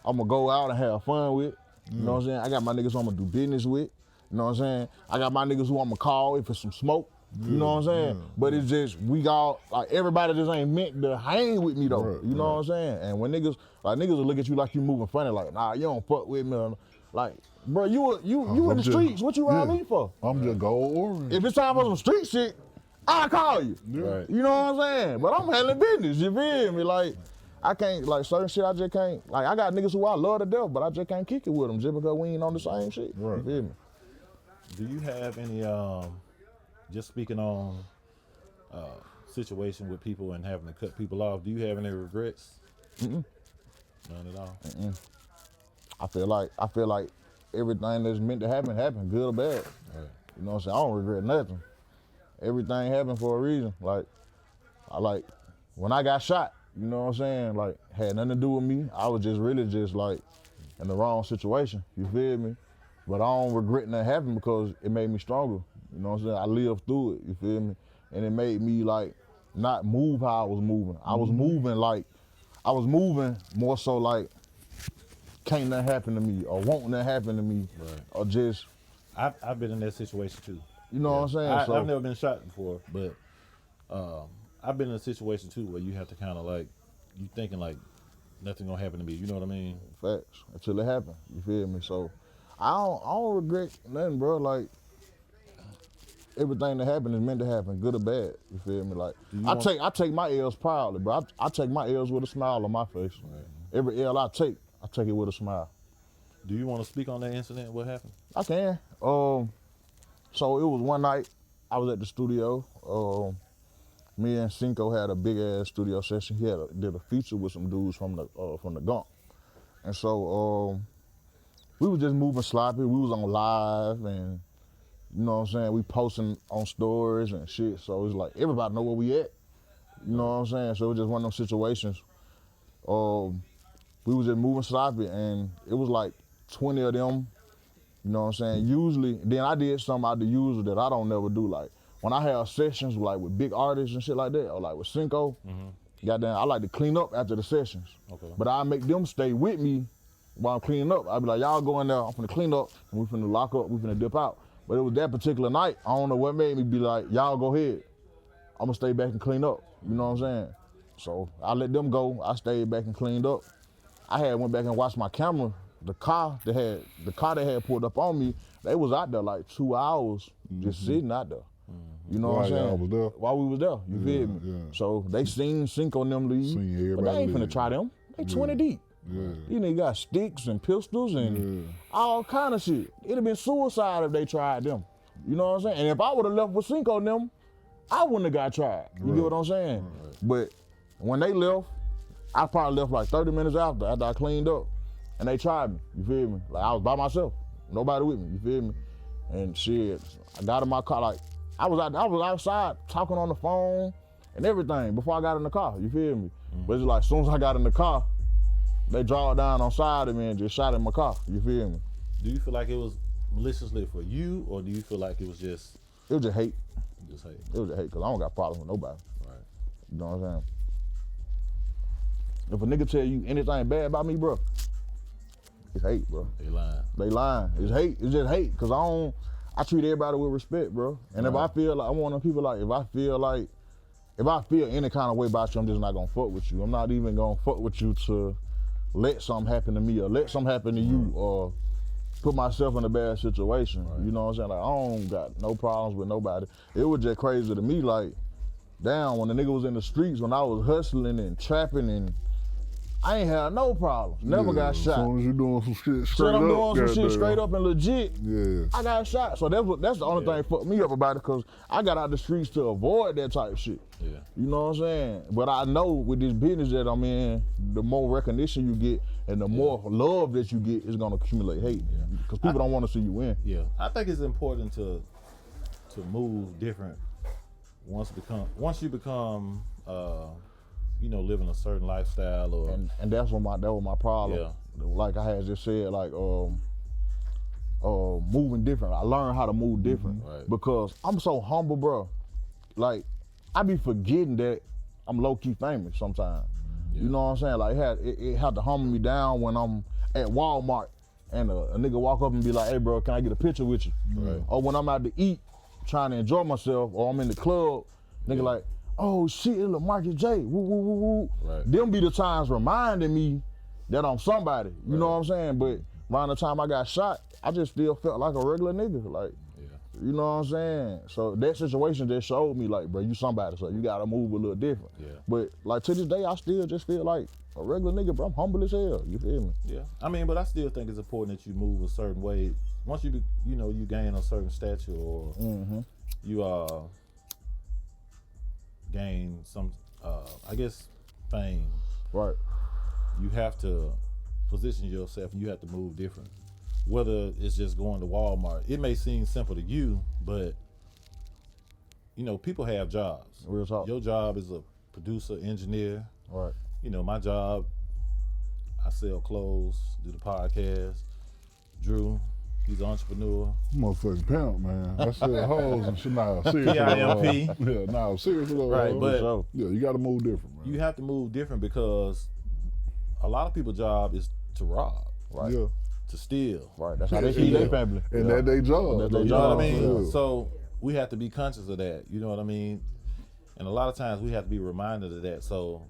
Speaker 1: I'm gonna go out and have fun with. You know what I'm saying? I got my niggas I'm gonna do business with. You know what I'm saying? I got my niggas who I'ma call if it's some smoke. You know what I'm saying? But it's just, we all, like, everybody just ain't meant to hang with me though.
Speaker 2: Right,
Speaker 1: you know what I'm saying? And when niggas will look at you like you moving funny, like, nah, you don't fuck with me. Like, bro, you in the streets. What you around me for?
Speaker 2: I'm just gold orange.
Speaker 1: If it's time for some street shit, I'll call you.
Speaker 3: Right.
Speaker 1: You know what I'm saying? But I'm handling business, you feel me? Like, I can't, like, certain shit I just can't, like, I got niggas who I love to death, but I just can't kick it with them just because we ain't on the same shit.
Speaker 2: Right.
Speaker 1: You feel me?
Speaker 3: Do you have any, just speaking on situation with people and having to cut people off, do you have any regrets?
Speaker 1: Mm-mm.
Speaker 3: None at all?
Speaker 1: Mm-mm. I feel like everything that's meant to happen, good or bad.
Speaker 3: Right.
Speaker 1: You know what I'm saying? I don't regret nothing. Everything happened for a reason. Like, when I got shot, you know what I'm saying? Like, had nothing to do with me. I was just really just like in the wrong situation. You feel me? But I don't regret that happened because it made me stronger. You know what I'm saying? I lived through it. You feel me? And it made me like not move how I was moving. I was moving more so like can't nothing happen to me or won't nothing happen to me,
Speaker 3: Right.
Speaker 1: or just.
Speaker 3: I've been in that situation too.
Speaker 1: You know what I'm saying?
Speaker 3: I've never been shot before, but I've been in a situation too where you have to kind of like, you thinking like nothing gonna happen to me. You know what I mean?
Speaker 1: Facts. Until it happened. You feel me? So I don't regret nothing, bro. Like, everything that happened is meant to happen, good or bad. You feel me? Like, I take my L's proudly, bro. I take my L's with a smile on my face.
Speaker 3: Right.
Speaker 1: Every L I take it with a smile.
Speaker 3: Do you want to speak on that incident? What happened?
Speaker 1: I can. So it was one night I was at the studio. Me and Cinco had a big ass studio session. He did a feature with some dudes from the Gump, and so we was just moving sloppy. We was on live, and you know what I'm saying. We posting on stories and shit. So it's like everybody know where we at. You know what I'm saying. So it was just one of those situations. We was just moving sloppy, and it was like 20 of them. You know what I'm saying? Usually, then I did something out the usual that I don't never do. Like, when I have sessions like with big artists and shit like that, or like with Cinco, goddamn, I like to clean up after the sessions.
Speaker 3: Okay.
Speaker 1: But I make them stay with me while I'm cleaning up. I be like, y'all go in there, I'm finna clean up, and we finna lock up, we finna dip out. But it was that particular night, I don't know what made me be like, y'all go ahead. I'm gonna stay back and clean up. You know what I'm saying? So I let them go, I stayed back and cleaned up. I went back and watched my camera. The car they had pulled up on me, they was out there like 2 hours, just sitting out there. You know what I'm saying?
Speaker 2: While y'all was there?
Speaker 1: While we was there, you feel me?
Speaker 2: Yeah.
Speaker 1: So they seen Cinco and them leave,
Speaker 2: Seen
Speaker 1: but they
Speaker 2: everybody
Speaker 1: ain't finna
Speaker 2: leave.
Speaker 1: try them. They 20 deep.
Speaker 2: Yeah.
Speaker 1: These niggas got sticks and pistols and all kind of shit. It'd have been suicide if they tried them. You know what I'm saying? And if I would have left with Cinco and them, I wouldn't have got tried. You get what I'm saying?
Speaker 2: Right.
Speaker 1: But when they left, I probably left like 30 minutes after I cleaned up. And they tried me, you feel me? Like, I was by myself, nobody with me, you feel me? And shit, I got in my car, like, I was outside talking on the phone and everything before I got in the car, you feel me? But it's like, as soon as I got in the car, they draw down on side of me and just shot in my car, you feel me?
Speaker 3: Do you feel like it was maliciously for you, or do you feel like it was just?
Speaker 1: It was just hate.
Speaker 3: Just hate.
Speaker 1: It was just hate, because I don't got problems with nobody.
Speaker 3: Right.
Speaker 1: You know what I'm saying? If a nigga tell you anything bad about me, bro, it's hate, bro.
Speaker 3: They lying.
Speaker 1: It's hate. It's just hate. Cause I treat everybody with respect, bro. And if I feel like, I'm one of the people like, if I feel any kind of way about you, I'm just not gonna fuck with you. I'm not even gonna fuck with you to let something happen to me or let something happen to you or put myself in a bad situation. Right. You know what I'm saying? Like, I don't got no problems with nobody. It was just crazy to me, like, damn, when the nigga was in the streets, when I was hustling and trapping and I ain't had no problems. Never got shot.
Speaker 2: As soon as you doing some shit straight
Speaker 1: So I'm
Speaker 2: up.
Speaker 1: doing some shit straight up and legit.
Speaker 2: Yeah.
Speaker 1: I got shot. So that's the only thing fucked me up about it, because I got out the streets to avoid that type of shit.
Speaker 3: Yeah.
Speaker 1: You know what I'm saying? But I know with this business that I'm in, the more recognition you get and the more love that you get is gonna accumulate hate. Because people don't want to see you win.
Speaker 3: Yeah. I think it's important to move different once you become you know, living a certain lifestyle, or
Speaker 1: and that was my problem.
Speaker 3: Yeah.
Speaker 1: Like I had just said, like moving different. I learned how to move different because I'm so humble, bro. Like, I be forgetting that I'm low key famous sometimes. You know what I'm saying? Like, it had to humble me down when I'm at Walmart and a nigga walk up and be like, hey bro, can I get a picture with you?
Speaker 2: Right.
Speaker 1: Or when I'm out to eat, trying to enjoy myself, or I'm in the club, nigga like, oh shit, it's LaMarcus J, woo woo woo woo.
Speaker 2: Right.
Speaker 1: Them be the times reminding me that I'm somebody, you know what I'm saying? But around the time I got shot, I just still felt like a regular nigga, like, you know what I'm saying? So that situation just showed me like, bro, you somebody, so you gotta move a little different.
Speaker 3: Yeah.
Speaker 1: But like to this day, I still just feel like a regular nigga, bro. I'm humble as hell, you feel me?
Speaker 3: Yeah. I mean, but I still think it's important that you move a certain way. Once you you gain a certain stature or you gain some, I guess, fame.
Speaker 1: Right.
Speaker 3: You have to position yourself and you have to move different. Whether it's just going to Walmart, it may seem simple to you, but people have jobs.
Speaker 1: Real talk.
Speaker 3: Your job is a producer, engineer.
Speaker 1: Right.
Speaker 3: My job, I sell clothes, do the podcast. Drew, he's an entrepreneur.
Speaker 2: Motherfucking pimp, man. I sell hoes and shit. Nah, seriously.
Speaker 3: P-I-M-P.
Speaker 2: Yeah, nah, seriously though.
Speaker 3: Right, but
Speaker 2: yeah, you gotta move different, man.
Speaker 3: you have to move different because a lot of people's job is to rob,
Speaker 1: Right.
Speaker 2: Yeah.
Speaker 3: to steal.
Speaker 1: Right. That's how they feed their family.
Speaker 2: And that they job.
Speaker 1: That's their
Speaker 3: You know what I
Speaker 1: job.
Speaker 3: mean?
Speaker 2: Yeah.
Speaker 3: So we have to be conscious of that. You know what I mean? And a lot of times we have to be reminded of that. So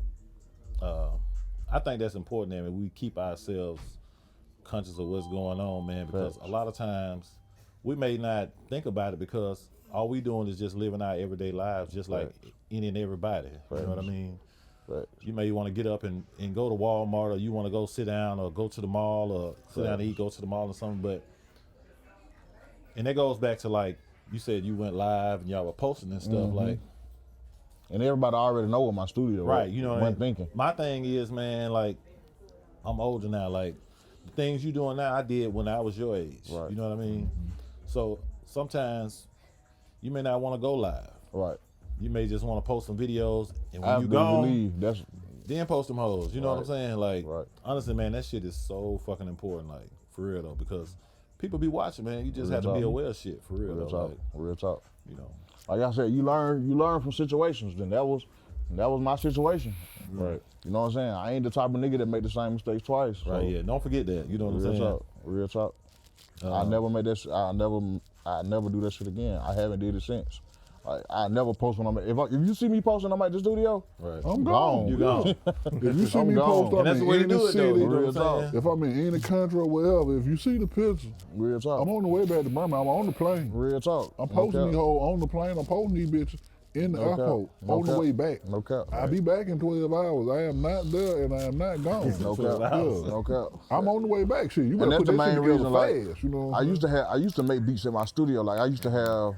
Speaker 3: I think that's important, man. We keep ourselves conscious of what's going on, man, because a lot of times we may not think about it because all we doing is just living our everyday lives just like any and everybody. You know what I mean?
Speaker 1: Right.
Speaker 3: You may want to get up and go to Walmart, or you want to go sit down or go to the mall or sit down and eat, go to the mall or something. And that goes back to like you said, you went live and y'all were posting and stuff like.
Speaker 1: And everybody already know what my studio
Speaker 3: Right,
Speaker 1: was.
Speaker 3: you know what I mean?
Speaker 1: Thinking.
Speaker 3: My thing is, man, like, I'm older now. Like, the things you doing now, I did when I was your age.
Speaker 1: Right.
Speaker 3: You know what I mean? So sometimes you may not want to go live.
Speaker 1: Right.
Speaker 3: You may just want to post some videos, and when
Speaker 1: I
Speaker 3: you
Speaker 1: do
Speaker 3: gone,
Speaker 1: believe that's
Speaker 3: then post them hoes. You know what I'm saying? Like,
Speaker 1: Right.
Speaker 3: honestly, man, that shit is so fucking important. Like, for real though, because people be watching, man. You just
Speaker 1: Real
Speaker 3: have to be
Speaker 1: talk.
Speaker 3: aware of shit, for real,
Speaker 1: real
Speaker 3: though.
Speaker 1: talk. Real talk.
Speaker 3: Like,
Speaker 1: Like I said, you learn from situations. Then that was my situation.
Speaker 2: Right.
Speaker 1: You know what I'm saying? I ain't the type of nigga that make the same mistake twice. So
Speaker 3: right, yeah. Don't forget that. You know what I'm
Speaker 1: Real
Speaker 3: saying?
Speaker 1: talk. Real talk. I never made that. I never do that shit again. I haven't did it since. Like, I never post when I'm at. If you see me posting, I'm at the studio.
Speaker 3: Right.
Speaker 2: I'm gone.
Speaker 3: You gone.
Speaker 2: If you see
Speaker 1: I'm
Speaker 2: me
Speaker 1: gone.
Speaker 2: post
Speaker 3: And
Speaker 2: up
Speaker 3: that's the
Speaker 2: in
Speaker 3: way to
Speaker 2: any
Speaker 3: do it, though.
Speaker 2: city,
Speaker 3: You know
Speaker 1: Real
Speaker 3: what I'm
Speaker 1: talk.
Speaker 3: saying?
Speaker 2: if I'm in any country or wherever, if you see the picture,
Speaker 1: Real talk.
Speaker 2: I'm on the way back to Birmingham. I'm on the plane.
Speaker 1: Real talk.
Speaker 2: I'm posting
Speaker 1: no
Speaker 2: these
Speaker 1: cap.
Speaker 2: hoes on the plane. I'm posting these bitches in the
Speaker 1: No cap.
Speaker 2: airport
Speaker 1: No
Speaker 2: on the
Speaker 1: cap.
Speaker 2: way back.
Speaker 1: No cap.
Speaker 2: I'll be back in 12 hours. I am not there and I am not gone.
Speaker 1: No cap.
Speaker 2: Yeah.
Speaker 1: No cap.
Speaker 2: I'm on the way back. Shit, you
Speaker 1: And
Speaker 2: better
Speaker 1: that's
Speaker 2: put
Speaker 1: the
Speaker 2: that shit
Speaker 1: main
Speaker 2: together
Speaker 1: reason. Like,
Speaker 2: fast. You know what I'm
Speaker 1: I used to make beats in my studio. Like I used to have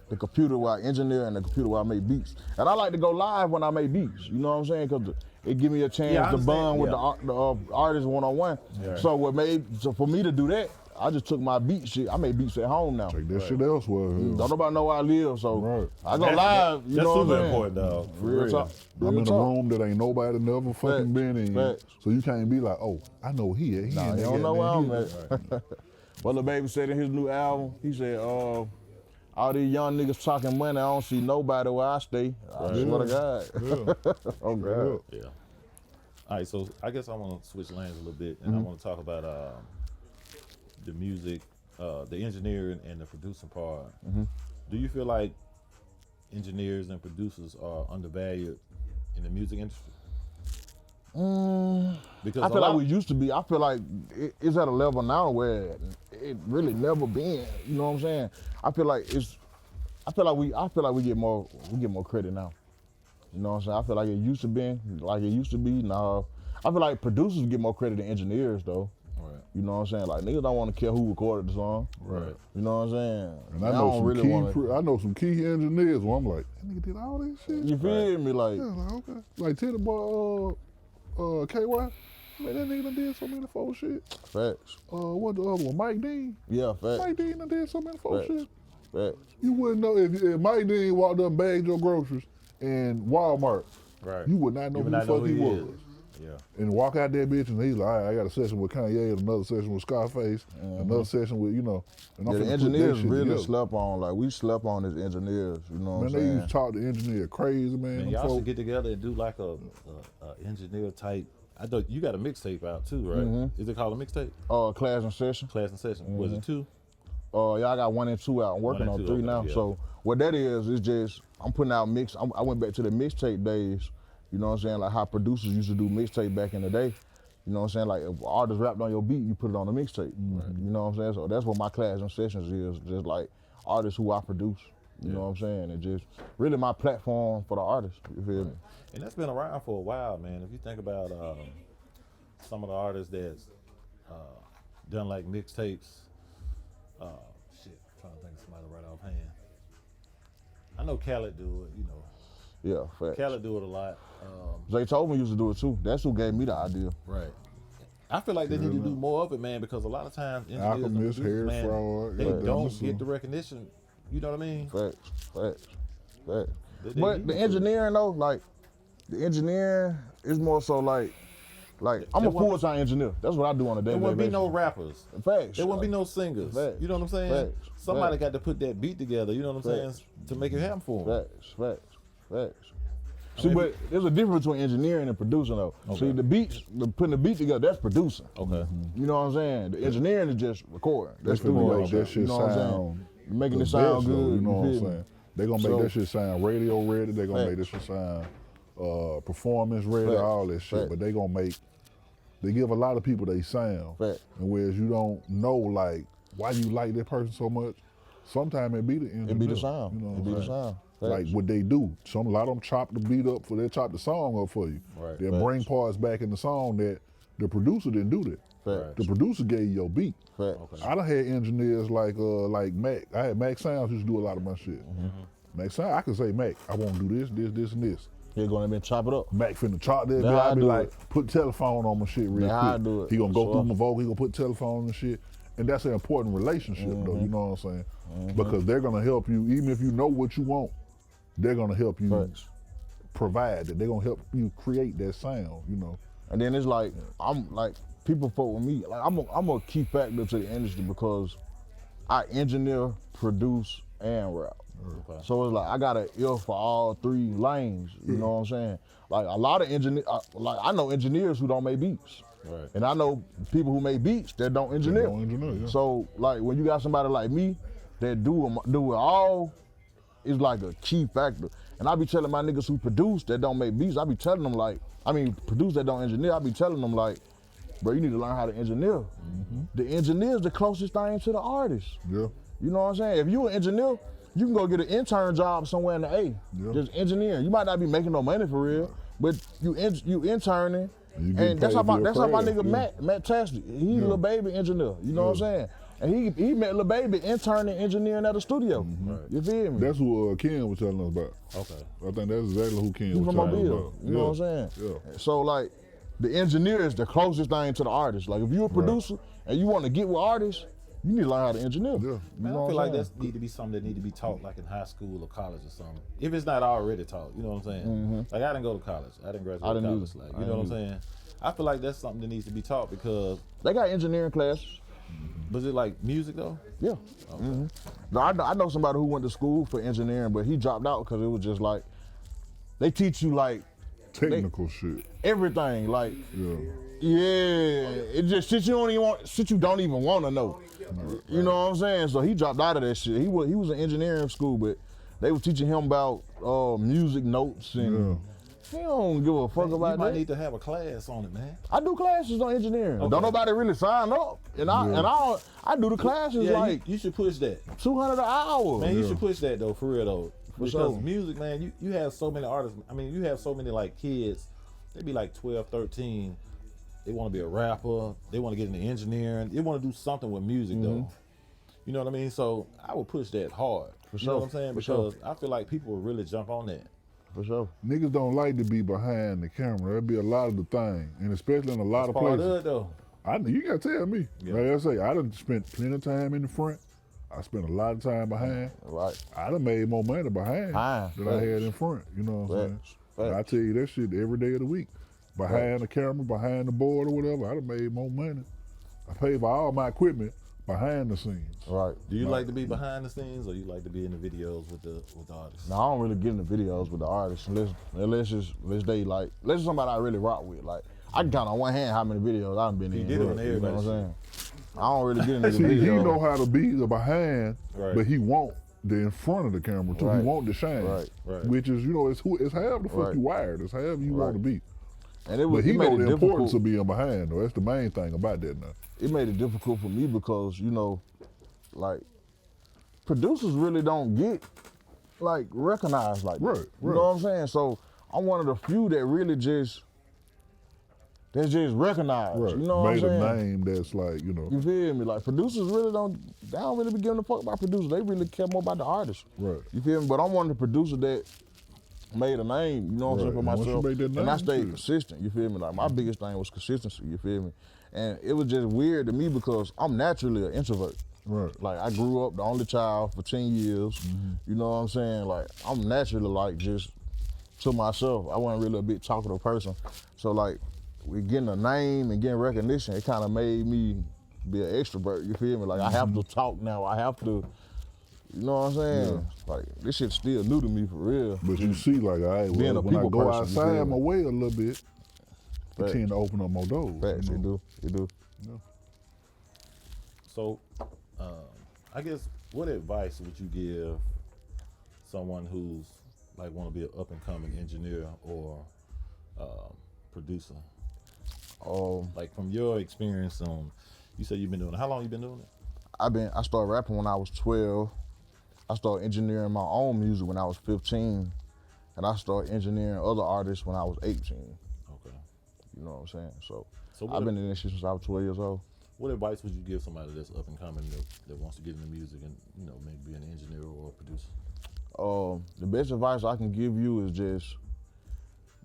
Speaker 1: the computer where I engineer and the computer where I make beats. And I like to go live when I make beats. You know what I'm saying? Because it give me a chance
Speaker 3: Yeah, I
Speaker 1: to bond with
Speaker 3: understand.
Speaker 1: the artist one-on-one.
Speaker 3: Yeah.
Speaker 1: So for me to do that, I just took my beat shit. I make beats at home now.
Speaker 2: Take that shit elsewhere.
Speaker 1: Don't nobody know where I live, so
Speaker 2: Right.
Speaker 1: I go live. You
Speaker 3: That's
Speaker 1: know what
Speaker 3: super
Speaker 1: I'm saying?
Speaker 3: important, dog. For
Speaker 1: Real
Speaker 3: real.
Speaker 1: talk.
Speaker 2: I'm
Speaker 1: Real
Speaker 2: in a
Speaker 1: talk.
Speaker 2: room that ain't nobody never fucking
Speaker 1: Facts.
Speaker 2: been in.
Speaker 1: Facts.
Speaker 2: So you can't be like, oh, I know he at. He
Speaker 1: Nah,
Speaker 2: in
Speaker 1: you
Speaker 2: that
Speaker 1: don't know where I'm
Speaker 2: goddamn
Speaker 1: at. Well, the baby said in his new album, he said, all these young niggas talking money, I don't see nobody where I stay. I swear to God.
Speaker 2: Yeah.
Speaker 1: Oh, God.
Speaker 3: Yeah. All right, so I guess I want to switch lanes a little bit, and I want to talk about the music, the engineering and the producing part. Do you feel like engineers and producers are undervalued in the music industry? Because
Speaker 1: I feel like we used to be. I feel like it's at a level now where it really never been. You know what I'm saying? I feel like we get more credit now. You know what I'm saying? I feel like it used to be. Now I feel like producers get more credit than engineers though.
Speaker 3: Right.
Speaker 1: You know what I'm saying? Like niggas don't want to care who recorded the song.
Speaker 3: Right.
Speaker 1: You know what I'm saying?
Speaker 2: And I know some key engineers where I'm like, that nigga did all this shit.
Speaker 1: You feel me? Like,
Speaker 2: Yeah, like, okay. Like Teddy Boy, KY, man, that nigga done did so many folk shit.
Speaker 1: facts.
Speaker 2: What the other one, Mike Dean?
Speaker 1: Yeah, facts.
Speaker 2: Mike Dean done did so many folk
Speaker 1: Facts.
Speaker 2: shit.
Speaker 1: Facts.
Speaker 2: You wouldn't know if Mike Dean walked up and bagged your groceries in Walmart.
Speaker 3: Right.
Speaker 2: You would not know
Speaker 3: You
Speaker 2: who
Speaker 3: would
Speaker 2: the
Speaker 3: not know
Speaker 2: fuck
Speaker 3: who
Speaker 2: he
Speaker 3: he
Speaker 2: was.
Speaker 3: is. Yeah.
Speaker 2: And walk out that bitch and he's like, all right, I got a session with Kanye and another session with Scarface, another session with, and I'm
Speaker 1: Yeah,
Speaker 2: finna
Speaker 1: the
Speaker 2: put that
Speaker 1: engineers
Speaker 2: shit
Speaker 1: really
Speaker 2: together.
Speaker 1: slept on. Like we slept on as engineers. You know what
Speaker 2: Man,
Speaker 1: I'm
Speaker 2: they
Speaker 1: saying?
Speaker 2: used to talk to engineer crazy, man.
Speaker 3: Man,
Speaker 2: Them
Speaker 3: y'all
Speaker 2: folk-
Speaker 3: should get together and do like a engineer type I thought you got a mixtape out too, right? Is it called a mixtape?
Speaker 1: Class and Session.
Speaker 3: Class and Session. Was it 2?
Speaker 1: Yeah, I got 1 and 2 out. I'm working on 3 now.
Speaker 3: Yeah.
Speaker 1: So what that is just I'm putting out mix. I went back to the mixtape days. You know what I'm saying? Like how producers used to do mixtape back in the day. You know what I'm saying? Like if artists rapped on your beat, you put it on the mixtape. Right. You know what I'm saying? So that's what my Class and Sessions is. Just like artists who I produce. You know what I'm saying? And just really my platform for the artists. You feel me?
Speaker 3: And that's been around for a while, man. If you think about some of the artists that's done like mixtapes. Shit, I'm trying to think of somebody right offhand. I know Khaled do it, you know.
Speaker 1: Yeah, facts.
Speaker 3: Khaled do it a lot.
Speaker 1: Zaytoven used to do it too. That's who gave me the idea.
Speaker 3: Right. I feel like they need to do more of it, man, because a lot of times engineers and
Speaker 2: Alchemist,
Speaker 3: producers, man,
Speaker 2: Fraud,
Speaker 3: they
Speaker 2: yeah,
Speaker 3: don't get the recognition. You know what I mean?
Speaker 1: Facts.
Speaker 3: They
Speaker 1: But the engineering though, like the engineering is more so like I'm a full-time engineer. That's what I do on a daily basis.
Speaker 3: There wouldn't be no rappers.
Speaker 1: Facts.
Speaker 3: There wouldn't be no singers.
Speaker 1: Facts.
Speaker 3: You know what I'm saying?
Speaker 1: Facts.
Speaker 3: Somebody got to put that beat together, you know what I'm saying, to make it happen for them.
Speaker 1: Facts. See, but there's a difference between engineering and producing though.
Speaker 3: Okay.
Speaker 1: See, putting the beat together, that's producing.
Speaker 3: Okay.
Speaker 1: You know what I'm saying? The engineering is just recording.
Speaker 2: That's
Speaker 1: That's studio.
Speaker 2: make that shit
Speaker 1: You know what I'm
Speaker 2: sound
Speaker 1: saying? Making
Speaker 2: the
Speaker 1: it sound
Speaker 2: best,
Speaker 1: good.
Speaker 2: though, you know what I'm
Speaker 1: feel me?
Speaker 2: saying? They're gonna make that shit sound radio ready. They're gonna make this shit sound performance ready,
Speaker 1: Facts.
Speaker 2: all that shit.
Speaker 1: Facts.
Speaker 2: But they give a lot of people they sound.
Speaker 1: Facts.
Speaker 2: And whereas you don't know like why you like that person so much, sometimes it be the engineer.
Speaker 1: It be the sound.
Speaker 2: You know
Speaker 1: It
Speaker 2: what
Speaker 1: be
Speaker 2: I'm
Speaker 1: the
Speaker 2: saying?
Speaker 1: sound.
Speaker 2: Like
Speaker 1: Facts.
Speaker 2: what they do. A lot of them chop the beat up chop the song up for you.
Speaker 3: Right.
Speaker 2: They'll
Speaker 1: Facts.
Speaker 2: bring parts back in the song that the producer didn't do that.
Speaker 1: Facts.
Speaker 2: The producer gave you your beat.
Speaker 1: Facts.
Speaker 2: I done had engineers like Mac. I had Mac Sounds used to do a lot of my shit. Mac Sounds, I could say Mac, I want to do this, and this.
Speaker 1: You're gonna chop it up.
Speaker 2: Mac finna chop that.
Speaker 1: That's how I
Speaker 2: I be
Speaker 1: do
Speaker 2: like,
Speaker 1: it.
Speaker 2: put telephone on my shit real
Speaker 1: That's
Speaker 2: quick.
Speaker 1: how I do it,
Speaker 2: He gonna
Speaker 1: for
Speaker 2: go through
Speaker 1: sure.
Speaker 2: my vocal. He gonna put telephone and shit. And that's an important relationship though. You know what I'm saying? Because they're gonna help you, even if you know what you want. They're gonna help you
Speaker 1: Facts.
Speaker 2: provide that. They're gonna help you create that sound. You know.
Speaker 1: And then it's like I'm like people fuck with me. Like I'm a key factor to the industry because I engineer, produce, and rap.
Speaker 3: Okay.
Speaker 1: So it's like I got an ear for all 3 lanes. You know what I'm saying? Like a lot of engineers, like I know engineers who don't make beats,
Speaker 3: Right.
Speaker 1: and I know people who make beats that don't engineer.
Speaker 2: don't engineer, yeah.
Speaker 1: So like when you got somebody like me that do it all, it's like a key factor. And I be telling my niggas who produce that don't make beats, I be telling them like, produce that don't engineer, I be telling them like, bro, you need to learn how to engineer. The engineer's the closest thing to the artist.
Speaker 2: Yeah.
Speaker 1: You know what I'm saying? If you an engineer, you can go get an intern job somewhere in the A.
Speaker 2: Yeah.
Speaker 1: Just engineering. You might not be making no money for real, but you interning.
Speaker 2: You getting
Speaker 1: And that's
Speaker 2: paid
Speaker 1: how
Speaker 2: for
Speaker 1: my
Speaker 2: your craft,
Speaker 1: nigga
Speaker 2: yeah.
Speaker 1: Matt Tashley. He Lil Baby engineer. You know what I'm saying? And he met Lil Baby interning engineering at the studio. You feel me?
Speaker 2: That's what Ken was telling us about.
Speaker 3: Okay.
Speaker 2: I think that's exactly who Ken
Speaker 1: He
Speaker 2: was
Speaker 1: from
Speaker 2: telling us
Speaker 1: Mobile.
Speaker 2: about.
Speaker 1: You know what I'm saying?
Speaker 2: Yeah.
Speaker 1: So like, the engineer is the closest thing to the artist. Like if you're a producer and you want to get with artists, you need to learn how to engineer.
Speaker 2: Yeah.
Speaker 1: You
Speaker 3: Man,
Speaker 1: know
Speaker 3: I feel
Speaker 1: what
Speaker 3: like
Speaker 1: I'm
Speaker 3: that need to be something that need to be taught like in high school or college or something. If it's not already taught, you know what I'm saying? Like I didn't go to college. I didn't graduate
Speaker 1: I didn't
Speaker 3: college.
Speaker 1: either.
Speaker 3: Like,
Speaker 1: I
Speaker 3: you know what I'm
Speaker 1: didn't
Speaker 3: saying? I feel like that's something that needs to be taught because
Speaker 1: They got engineering classes.
Speaker 3: was it like music though?
Speaker 1: Yeah. No, I know somebody who went to school for engineering, but he dropped out because it was just like, they teach you like
Speaker 2: Technical shit.
Speaker 1: everything. Like,
Speaker 2: Yeah.
Speaker 1: yeah, it just shit you don't even want to know. You know what I'm saying? So he dropped out of that shit. He was in engineering school, but they were teaching him about music notes and he don't give a fuck
Speaker 3: You
Speaker 1: about
Speaker 3: might
Speaker 1: that.
Speaker 3: need to have a class on it, man.
Speaker 1: I do classes on engineering.
Speaker 3: Okay.
Speaker 1: Don't nobody really sign up, and I do the classes
Speaker 3: Yeah,
Speaker 1: like
Speaker 3: you should push that.
Speaker 1: $200 an hour.
Speaker 3: Man, you should push that though, for real though. Because
Speaker 1: sure.
Speaker 3: music, man, you have so many artists. I mean, you have so many like kids. They be like 12, 13. They want to be a rapper. They want to get into engineering. They want to do something with music though. You know what I mean? So I would push that hard. You know what I'm saying?
Speaker 1: For sure.
Speaker 3: Because I feel like people will really jump on that.
Speaker 1: For sure.
Speaker 2: Niggas don't like to be behind the camera. That'd be a lot of the thing. And especially in a lot of
Speaker 3: Part
Speaker 2: places.
Speaker 3: of it though.
Speaker 2: You gotta tell me.
Speaker 3: Yeah.
Speaker 2: Like I say, I done spent plenty of time in the front. I spent a lot of time behind.
Speaker 1: Right.
Speaker 2: I done made more money behind than I had in front. You know what I'm saying? And I tell you that shit every day of the week. Behind the camera, behind the board or whatever, I done made more money. I paid for all my equipment behind the scenes.
Speaker 1: Right.
Speaker 3: Do you like to be behind the scenes or you like to be in the videos with the artists?
Speaker 1: No, I don't really get in the videos with the artists unless somebody I really rock with. Like I can count on one hand how many videos I've been in.
Speaker 3: did it on
Speaker 1: You know what I'm
Speaker 3: everybody's
Speaker 1: saying? I don't really get into the
Speaker 2: See, he
Speaker 1: video.
Speaker 2: know how to be the behind,
Speaker 3: Right.
Speaker 2: but he want the in front of the camera too.
Speaker 1: Right.
Speaker 2: He want the shine,
Speaker 1: Right.
Speaker 2: which is, you know, it's however the fuck
Speaker 1: Right.
Speaker 2: you wired. It's however you want to be.
Speaker 1: And it
Speaker 2: But he
Speaker 1: made
Speaker 2: know
Speaker 1: it
Speaker 2: the importance
Speaker 1: difficult.
Speaker 2: of being behind, though. That's the main thing about that now.
Speaker 1: It made it difficult for me because, you know, like, producers really don't get, like, recognized like that.
Speaker 2: Right,
Speaker 1: You
Speaker 2: right.
Speaker 1: know what I'm saying? So I'm one of the few that really just recognized.
Speaker 2: Right.
Speaker 1: You know what I'm
Speaker 2: Made a
Speaker 1: saying?
Speaker 2: name that's like, you know.
Speaker 1: You feel me? Like, producers really they don't really be giving a fuck about producers. They really care more about the artist.
Speaker 2: Right.
Speaker 1: You feel me? But I'm one of the producers that made a name, you know what I'm saying, for
Speaker 2: Right. Once you
Speaker 1: myself.
Speaker 2: make that
Speaker 1: And I
Speaker 2: name,
Speaker 1: stayed
Speaker 2: shit.
Speaker 1: consistent, you feel me? Like, my biggest thing was consistency, you feel me? And it was just weird to me because I'm naturally an introvert.
Speaker 2: Right.
Speaker 1: Like, I grew up the only child for 10 years. You know what I'm saying? Like, I'm naturally, like, just to myself. I wasn't really a big talkative person. So, like, with getting a name and getting recognition, it kind of made me be an extrovert, you feel me? Like, I have to talk now. I have to, you know what I'm saying? Like, this shit's still new to me for real.
Speaker 2: But you see, like, all right,
Speaker 1: Being
Speaker 2: well,
Speaker 1: a
Speaker 2: when I
Speaker 1: people
Speaker 2: go
Speaker 1: person, you feel
Speaker 2: outside
Speaker 1: me?
Speaker 2: my way a little bit, it
Speaker 1: Facts.
Speaker 2: tend to open up more doors.
Speaker 1: Facts,
Speaker 2: you
Speaker 1: you
Speaker 2: know?
Speaker 1: do, you do.
Speaker 3: So, I guess, what advice would you give someone who's like want to be an up and coming engineer or producer? Like from your experience on, you said you've been doing it. How long you been doing it?
Speaker 1: I started rapping when I was 12. I started engineering my own music when I was 15. And I started engineering other artists when I was 18.
Speaker 3: Okay.
Speaker 1: You know what I'm saying? So
Speaker 3: what
Speaker 1: I've been in this shit since I was 12 years old.
Speaker 3: What advice would you give somebody that's up and coming that wants to get into music and, you know, maybe be an engineer or a producer?
Speaker 1: The best advice I can give you is just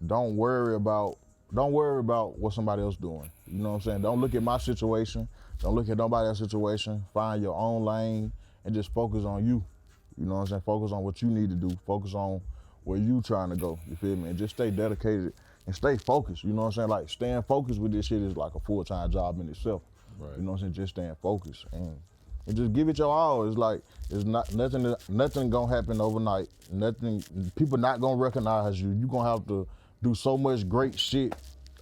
Speaker 1: don't worry about what somebody else doing. You know what I'm saying? Don't look at my situation. Don't look at nobody else's situation. Find your own lane and just focus on you. You know what I'm saying? Focus on what you need to do. Focus on where you trying to go. You feel me? And just stay dedicated and stay focused. You know what I'm saying? Like, staying focused with this shit is like a full-time job in itself.
Speaker 3: Right.
Speaker 1: You know what I'm saying? Just staying focused and just give it your all. It's like, it's not nothing gonna happen overnight. People not gonna recognize you. You gonna have to do so much great shit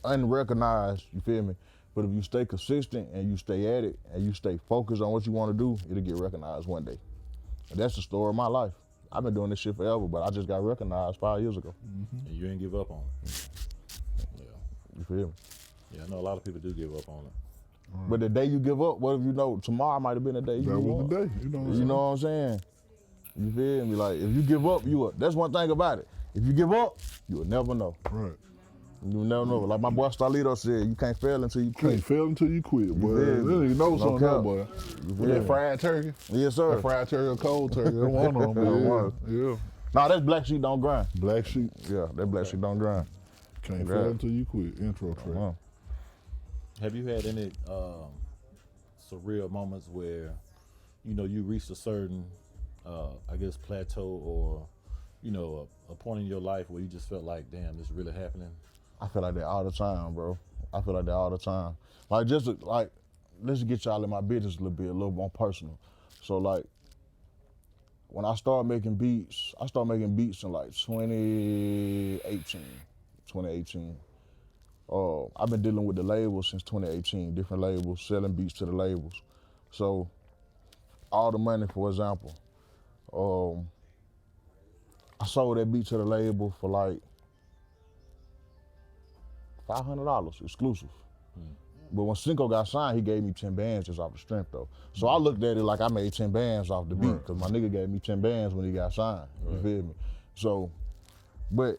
Speaker 1: unrecognized, you feel me? But if you stay consistent and you stay at it and you stay focused on what you wanna do, it'll get recognized one day. And that's the story of my life. I've been doing this shit forever, but I just got recognized 5 years ago.
Speaker 3: And you ain't give up on it. Yeah.
Speaker 1: You feel me?
Speaker 3: Yeah, I know a lot of people do give up on it.
Speaker 1: But the day you give up, what if you know tomorrow might have been the day you
Speaker 2: That
Speaker 1: give
Speaker 2: was
Speaker 1: up?
Speaker 2: the day. You know what I'm
Speaker 1: You
Speaker 2: saying?
Speaker 1: know what I'm saying? You feel me? Like, if you give up, you up. That's one thing about it. If you give up, you will never know.
Speaker 2: Right.
Speaker 1: You will never know. Like my boy Starlito said, you can't fail until you
Speaker 2: Can't
Speaker 1: quit.
Speaker 2: fail until you quit, boy.
Speaker 1: feel me?
Speaker 2: Really know
Speaker 1: No
Speaker 2: something,
Speaker 1: cap.
Speaker 2: though, boy.
Speaker 1: You
Speaker 2: With
Speaker 1: feel
Speaker 2: that
Speaker 1: me?
Speaker 2: fried turkey.
Speaker 1: Yes, sir.
Speaker 2: That fried turkey or cold turkey. That's one of them. Yeah.
Speaker 1: Nah, that's Black Sheep Don't Grind.
Speaker 2: Black sheep.
Speaker 1: Yeah, that Black Sheep Don't Grind.
Speaker 2: Can't
Speaker 1: Yeah.
Speaker 2: fail until you quit. Intro track.
Speaker 1: Uh-huh.
Speaker 3: Have you had any surreal moments where, you know, you reached a certain, I guess, plateau or, you know, a point in your life where you just felt like, damn, this is really happening?
Speaker 1: I feel like that all the time, bro. I feel like that all the time. Like, just like, let's get y'all in my business a little more personal. So, like, when I started making beats in like 2018. I've been dealing with the labels since 2018, different labels, selling beats to the labels. So, all the money, for example, I sold that beat to the label for like $500 exclusive. But when Cinco got signed, he gave me 10 bands just off the strength though. So I looked at it like I made 10 bands off the beat because my nigga gave me 10 bands when he got signed, you feel me? So, but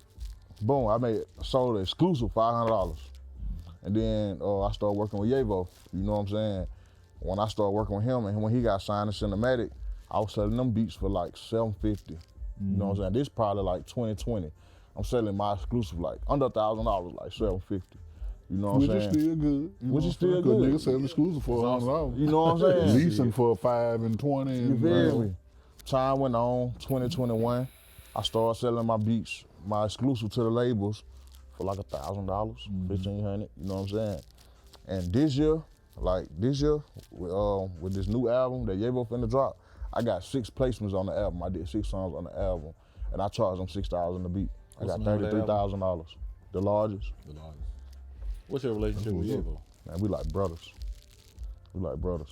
Speaker 1: boom, I sold an exclusive $500. And then I started working with Yavo, you know what I'm saying? When I started working with him and when he got signed to Cinematic, I was selling them beats for like $750. You know what I'm saying? This probably like 2020. I'm selling my exclusive like under $1,000, like $750. You know what
Speaker 2: Which
Speaker 1: I'm
Speaker 2: is
Speaker 1: saying?
Speaker 2: still good.
Speaker 1: Which is still good.
Speaker 2: Niggas sell exclusive for $100.
Speaker 1: You know what I'm saying?
Speaker 2: Leasing for $5 and $20.
Speaker 1: You feel me? Time went on, 2021. I started selling my beats, my exclusive to the labels for like $1,000, $1,500, you know what I'm saying? And this year, with this new album that Yavo finna drop, I got 6 placements on the album. I did 6 songs on the album, and I charged them $6,000 a beat. I
Speaker 3: What's
Speaker 1: got
Speaker 3: the name of the
Speaker 1: $33,000. The largest.
Speaker 3: The largest. What's your relationship with Yavo?
Speaker 1: Man, we like brothers. We like brothers.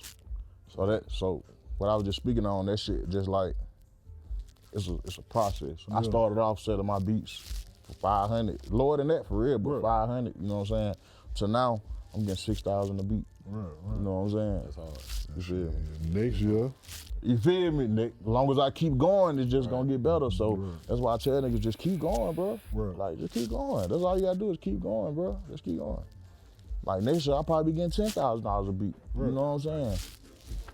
Speaker 1: So what I was just speaking on, that shit just like, it's a process. I started off selling my beats for 500. Lower than that for real, but 500, you know what I'm saying? So now I'm getting 6,000 a beat.
Speaker 2: Right.
Speaker 1: You know what I'm saying?
Speaker 3: That's hard.
Speaker 1: You feel me?
Speaker 2: Next year.
Speaker 1: You feel me, Nick? As long as I keep going, it's just gonna get better. So that's why I tell niggas, just keep going, bro.
Speaker 2: Right.
Speaker 1: Like, just keep going. That's all you gotta do is keep going, bro. Just keep going. Like next year, I'll probably be getting $10,000 a beat. You know what I'm saying?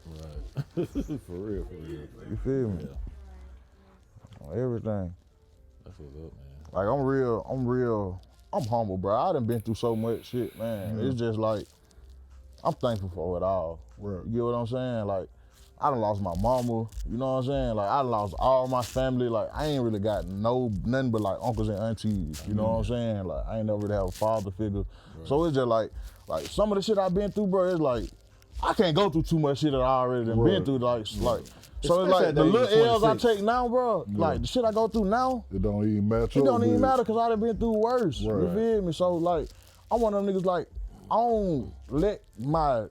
Speaker 3: Right. For real.
Speaker 1: You feel me?
Speaker 3: Yeah.
Speaker 1: On everything.
Speaker 3: That's what's up, man.
Speaker 1: Like I'm humble, bro. I done been through so much shit, man. It's just like, I'm thankful for it all.
Speaker 2: Right.
Speaker 1: You get what I'm saying? Like, I done lost my mama, you know what I'm saying? Like, I done lost all my family. Like, I ain't really got nothing but like uncles and aunties, you know what I'm saying? Like, I ain't never really have a father figure. So it's just like some of the shit I've been through, bro, it's like, I can't go through too much shit that I already done been through, like. So it's like the little L's I take now, bro, like the shit I go through now,
Speaker 2: it don't even matter.
Speaker 1: it don't even matter because I done been through worse, you feel me? So like, I'm one of them niggas like, I don't let my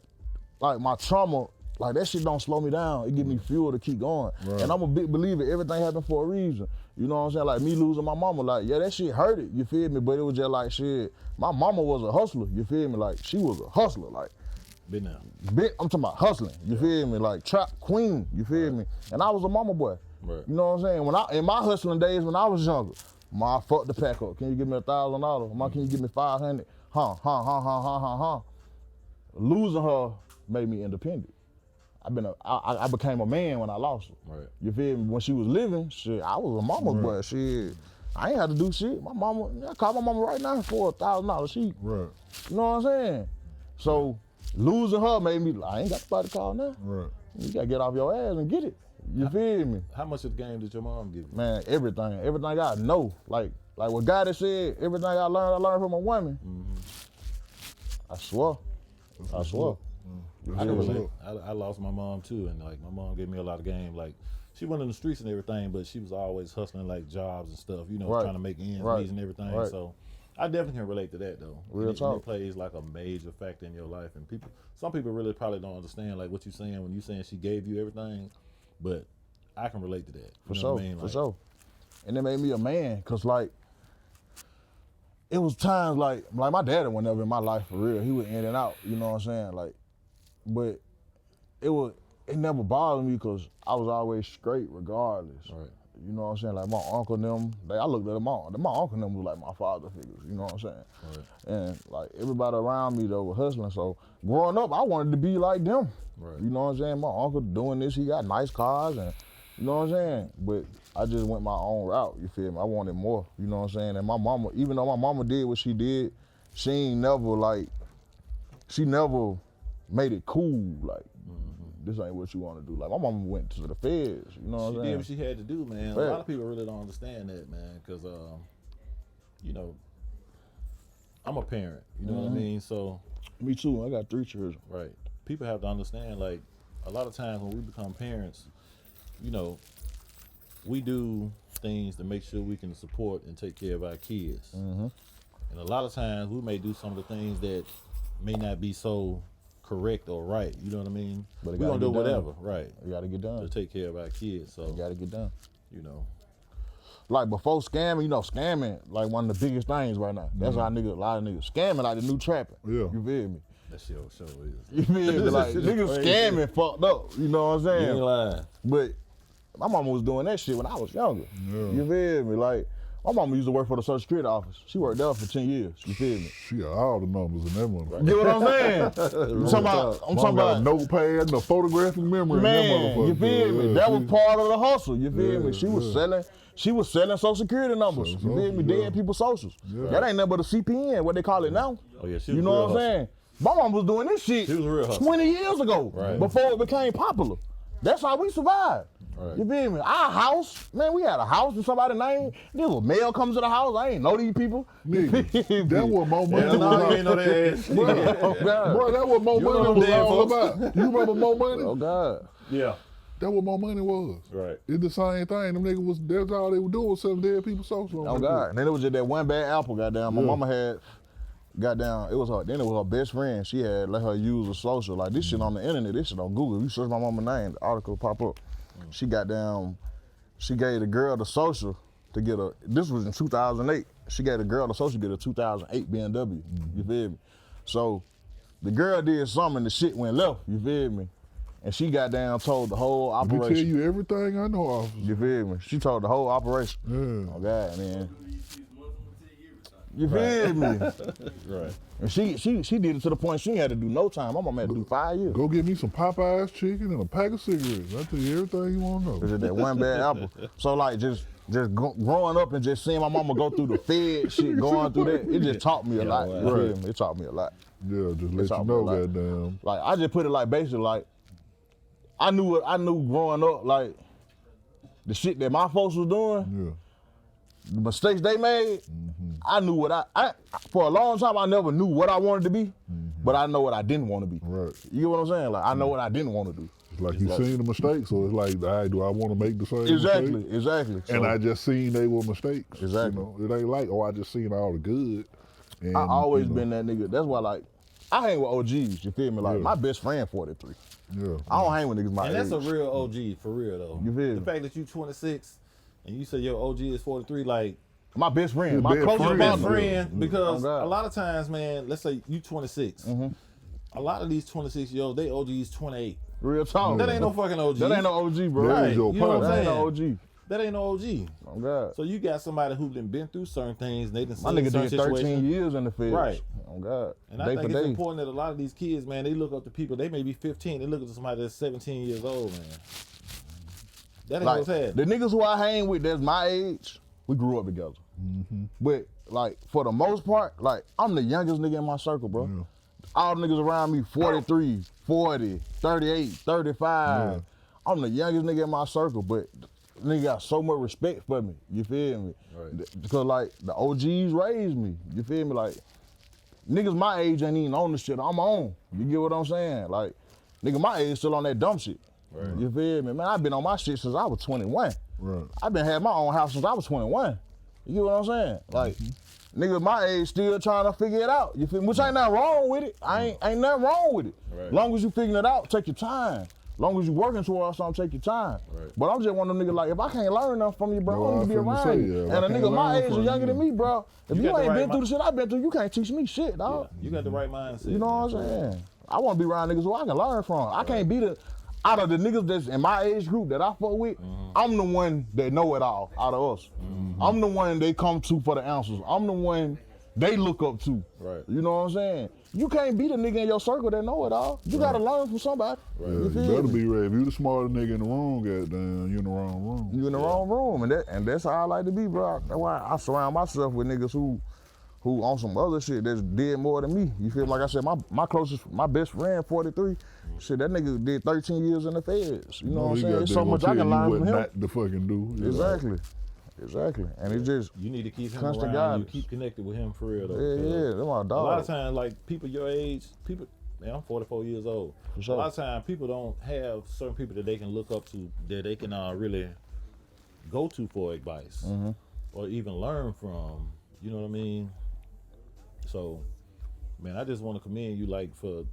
Speaker 1: trauma, like that shit don't slow me down. It give me fuel to keep going. And I'm a big believer, everything happened for a reason. You know what I'm saying? Like me losing my mama, like, yeah, that shit hurt it, you feel me? But it was just like, shit, my mama was a hustler, you feel me? Like, she was a hustler, like.
Speaker 3: Been now.
Speaker 1: I'm talking about hustling, you feel me? Like trap queen, you feel me? And I was a mama boy.
Speaker 3: Right.
Speaker 1: You know what I'm saying? In my hustling days when I was younger, ma, fuck the pack up. Can you give me $1,000? Ma, can you give me 500? Losing her made me independent. I became a man when I lost her.
Speaker 3: Right.
Speaker 1: You feel me? When she was living, shit, I was a mama boy. Shit, I ain't had to do shit. My mama, I call my mama right now for $1,000. She,
Speaker 2: Right.
Speaker 1: you know what I'm saying? So losing her made me, I ain't got nobody to call now.
Speaker 2: Right.
Speaker 1: You gotta get off your ass and get it. You feel me?
Speaker 3: How much of the game did your mom give you?
Speaker 1: Man, everything I know. Like what God has said, everything I learned from a woman. I swear.
Speaker 3: I can relate. I lost my mom too, and like my mom gave me a lot of game. Like she went in the streets and everything, but she was always hustling like jobs and stuff, you know, trying to make ends meet and everything.
Speaker 1: Right.
Speaker 3: So I definitely can relate to that though.
Speaker 1: Real talk.
Speaker 3: It plays like a major factor in your life, and some people really probably don't understand like what you're saying when you're saying she gave you everything, but I can relate to that.
Speaker 1: For
Speaker 3: You know
Speaker 1: sure,
Speaker 3: what I mean?
Speaker 1: for
Speaker 3: Like,
Speaker 1: sure. And it made me a man, cause like, it was times like my dad went never in my life for real. He was in and out, you know what I'm saying? Like, but it never bothered me cause I was always straight regardless.
Speaker 3: Right.
Speaker 1: You know what I'm saying? Like my uncle and them, I looked at them all. My uncle and them was like my father figures, you know what I'm saying?
Speaker 3: Right.
Speaker 1: And like everybody around me though was hustling. So growing up, I wanted to be like them.
Speaker 3: Right.
Speaker 1: You know what I'm saying? My uncle doing this, he got nice cars and you know what I'm saying? But I just went my own route, you feel me? I wanted more, you know what I'm saying? And my mama, even though my mama did what she did, she never made it cool, like, this ain't what you want to do. Like, my mama went to the feds, you know what I'm saying?
Speaker 3: She did what she had to do, man.
Speaker 1: Right.
Speaker 3: A lot of people really don't understand that, man, because, you know, I'm a parent, you know what I mean? So,
Speaker 1: Me too, I got 3 children.
Speaker 3: right. People have to understand, like, a lot of times when we become parents, you know, we do things to make sure we can support and take care of our kids. And a lot of times we may do some of the things that may not be so correct or right, you know what I mean?
Speaker 1: But
Speaker 3: we're
Speaker 1: it
Speaker 3: gonna do
Speaker 1: gotta get
Speaker 3: whatever, right,
Speaker 1: It gotta get done.
Speaker 3: to take care of our kids. So,
Speaker 1: It gotta get done.
Speaker 3: you know,
Speaker 1: Like before scamming, you know, scamming like one of the biggest things right now. That's how a lot of niggas scamming like the new trapping.
Speaker 2: Yeah.
Speaker 1: You feel me?
Speaker 3: that shit show is.
Speaker 1: You feel me? Like niggas scamming fucked up. You know what I'm
Speaker 3: You
Speaker 1: saying?
Speaker 3: ain't lying.
Speaker 1: But my mama was doing that shit when I was younger.
Speaker 2: Yeah.
Speaker 1: You feel me? Like my mama used to work for the Social Security office. She worked there for 10 years. You feel me?
Speaker 2: She got all the numbers in that motherfucker.
Speaker 1: Get what I'm saying? I'm talking
Speaker 2: Mom got a
Speaker 1: about
Speaker 2: notepad and a photographic memory in that
Speaker 1: man.
Speaker 2: motherfucker.
Speaker 1: You feel me?
Speaker 2: Yeah,
Speaker 1: That
Speaker 2: she-
Speaker 1: was part of the hustle. You feel
Speaker 2: Yeah,
Speaker 1: me? She was
Speaker 2: yeah.
Speaker 1: selling Social Security numbers. You feel me?
Speaker 2: Yeah.
Speaker 1: Dead people's socials.
Speaker 2: Yeah.
Speaker 1: That ain't nothing but a CPN, what they call it now.
Speaker 3: Oh yeah, she
Speaker 1: You
Speaker 3: was
Speaker 1: know
Speaker 3: real
Speaker 1: what I'm
Speaker 3: hustler.
Speaker 1: saying? My mom was doing this shit
Speaker 3: She was a real hustler.
Speaker 1: 20 years ago,
Speaker 3: Right.
Speaker 1: before it became popular. That's how we survived.
Speaker 3: Right.
Speaker 1: You feel me? Our house, man, we had a house in somebody's name. This was mail comes to the house. I ain't know these people.
Speaker 2: Nigga, that was more money.
Speaker 3: Yeah,
Speaker 2: was
Speaker 3: no, you
Speaker 2: all-
Speaker 3: ain't know that ass.
Speaker 1: Oh, God.
Speaker 2: Bro, that was more
Speaker 3: You
Speaker 2: money
Speaker 3: remember
Speaker 2: was
Speaker 3: them
Speaker 2: all
Speaker 3: folks?
Speaker 2: about. You remember more money?
Speaker 1: Oh, God.
Speaker 3: Yeah.
Speaker 2: That what more money was.
Speaker 3: Right.
Speaker 2: It's the same thing. Them niggas that's all they were doing was selling dead people's social.
Speaker 1: Oh, God. And then it was just that one bad apple, goddamn. My mama had goddamn, it was her best friend. She had let her use a social. Like this shit on the internet, this shit on Google. You search my mama's name, the article pop up. She gave the girl the social to get this was in 2008. She gave the girl the social to get a 2008 BMW, you feel me? So the girl did something and the shit went left, you feel me? And she got down, told the whole operation.
Speaker 2: Let me tell you everything I know, officer.
Speaker 1: You feel me? She told the whole operation.
Speaker 2: Yeah.
Speaker 1: Oh God, man. You feel me?
Speaker 3: Right.
Speaker 1: And she did it to the point she ain't had to do no time. My mama had to do 5 years.
Speaker 2: Go get me some Popeyes chicken and a pack of cigarettes. I'll tell you everything you want to know.
Speaker 1: It's just that one bad apple. So like just growing up and just seeing my mama go through the Fed shit, going through that, it just taught me a lot. You feel me? It taught me a lot.
Speaker 2: Yeah, just let you know, goddamn.
Speaker 1: Like I just put it like basically like I knew growing up, like the shit that my folks was doing, the mistakes they made. I knew what I for a long time I never knew what I wanted to be, but I know what I didn't want to be.
Speaker 2: Right.
Speaker 1: You know what I'm saying? Like I know what I didn't want to do.
Speaker 2: It's like you seen the mistakes, so it's like, all right, do I want to make the same mistake?
Speaker 1: Exactly.
Speaker 2: And I just seen they were mistakes.
Speaker 1: Exactly.
Speaker 2: You know, it ain't like, oh, I just seen all the good. And,
Speaker 1: I always been that nigga. That's why like I hang with OGs. You feel me? Like my best friend 43.
Speaker 2: Yeah.
Speaker 1: I don't hang with niggas my age.
Speaker 3: And that's a real OG for real though.
Speaker 1: You feel me?
Speaker 3: The fact that you 26 and you say your OG is 43, like
Speaker 1: my best friend,
Speaker 2: Your
Speaker 1: my
Speaker 2: best
Speaker 1: closest
Speaker 2: friend.
Speaker 3: best
Speaker 1: brother.
Speaker 3: friend, because
Speaker 1: Oh, God.
Speaker 3: a lot of times, man, let's say you 26. A lot of these 26-year-olds, they OGs 28.
Speaker 1: Real talk.
Speaker 3: That ain't no fucking OG.
Speaker 1: That ain't no OG, bro.
Speaker 2: That
Speaker 3: Right.
Speaker 2: is your
Speaker 3: You know what I'm
Speaker 1: That ain't
Speaker 3: saying?
Speaker 1: no OG.
Speaker 3: That ain't no OG.
Speaker 1: Oh God.
Speaker 3: So you got somebody who been through certain things, they done
Speaker 1: My
Speaker 3: seen
Speaker 1: nigga
Speaker 3: certain
Speaker 1: did 13
Speaker 3: situations.
Speaker 1: years in the field.
Speaker 3: Right.
Speaker 1: Oh God.
Speaker 3: And I
Speaker 1: Day
Speaker 3: think
Speaker 1: for
Speaker 3: it's
Speaker 1: day.
Speaker 3: important that a lot of these kids, man, they look up to people, they may be 15, they look up to somebody that's 17 years old, man. That ain't
Speaker 1: Like
Speaker 3: what's happening.
Speaker 1: the niggas who I hang with that's my age, we grew up together. But like for the most part, like I'm the youngest nigga in my circle, bro. All the niggas around me 43, 40, 38, 35. I'm the youngest nigga in my circle, but nigga got so much respect for me. You feel me?
Speaker 3: Right.
Speaker 1: Because like the OGs raised me. You feel me? Like niggas my age ain't even on the shit I'm on. You get what I'm saying? Like nigga my age still on that dumb shit.
Speaker 3: Right.
Speaker 1: You feel me? Man, I've been on my shit since I was 21.
Speaker 2: Right.
Speaker 1: I've been had my own house since I was 21. You get what I'm saying? Like, niggas my age still trying to figure it out. You feel me? Which ain't nothing wrong with it. Ain't nothing wrong with it.
Speaker 3: Right.
Speaker 1: Long as you figuring it out, take your time. Long as you working towards something, take your time.
Speaker 3: Right.
Speaker 1: But I'm just one of them niggas like, if I can't learn enough from you, bro,
Speaker 2: No,
Speaker 1: I don't need to be
Speaker 2: I finna
Speaker 1: around
Speaker 2: say,
Speaker 1: you.
Speaker 2: yeah, if
Speaker 1: And
Speaker 2: I
Speaker 1: a
Speaker 2: can't
Speaker 1: nigga my
Speaker 2: learn
Speaker 1: age
Speaker 2: from
Speaker 1: is younger
Speaker 2: you,
Speaker 1: than me, bro. If
Speaker 3: You
Speaker 1: you
Speaker 3: got the
Speaker 1: ain't
Speaker 3: right
Speaker 1: been through the shit I've been through, you can't teach me shit, dog.
Speaker 3: You got the right mindset.
Speaker 1: You know what I'm saying? I want to be around niggas who I can learn from. I can't be out of the niggas that's in my age group that I fuck with, I'm the one that know it all out of us. I'm the one they come to for the answers. I'm the one they look up to.
Speaker 3: Right.
Speaker 1: You know what I'm saying? You can't be the nigga in your circle that know it all. You gotta learn from somebody.
Speaker 2: Yeah,
Speaker 1: You
Speaker 2: you
Speaker 1: feel
Speaker 2: better
Speaker 1: me?
Speaker 2: be ready. If you the smartest nigga in the room, goddamn, you in the wrong room.
Speaker 1: You in the wrong room, and that's how I like to be, bro. That's why I surround myself with niggas who on some other shit that's did more than me. You feel me? Like I said, my best friend, 43, shit, that nigga did 13 years in the feds. You know what I'm
Speaker 2: he
Speaker 1: saying?
Speaker 2: got
Speaker 1: There's
Speaker 2: there
Speaker 1: so
Speaker 2: gonna
Speaker 1: much I
Speaker 2: tell
Speaker 1: can
Speaker 2: you
Speaker 1: learn
Speaker 2: what
Speaker 1: from him.
Speaker 2: not to fucking do. You know?
Speaker 1: Exactly. And it just,
Speaker 3: You need to keep him
Speaker 1: Constant
Speaker 3: around. You
Speaker 1: guidance.
Speaker 3: keep connected with him for real though.
Speaker 1: yeah,
Speaker 3: because
Speaker 1: that's my
Speaker 3: A
Speaker 1: dog.
Speaker 3: lot of times, like people your age, man, I'm 44 years old.
Speaker 1: For sure.
Speaker 3: A lot of times, people don't have certain people that they can look up to, that they can really go to for advice or even learn from. You know what I mean? So, man, I just want to commend you, like, for.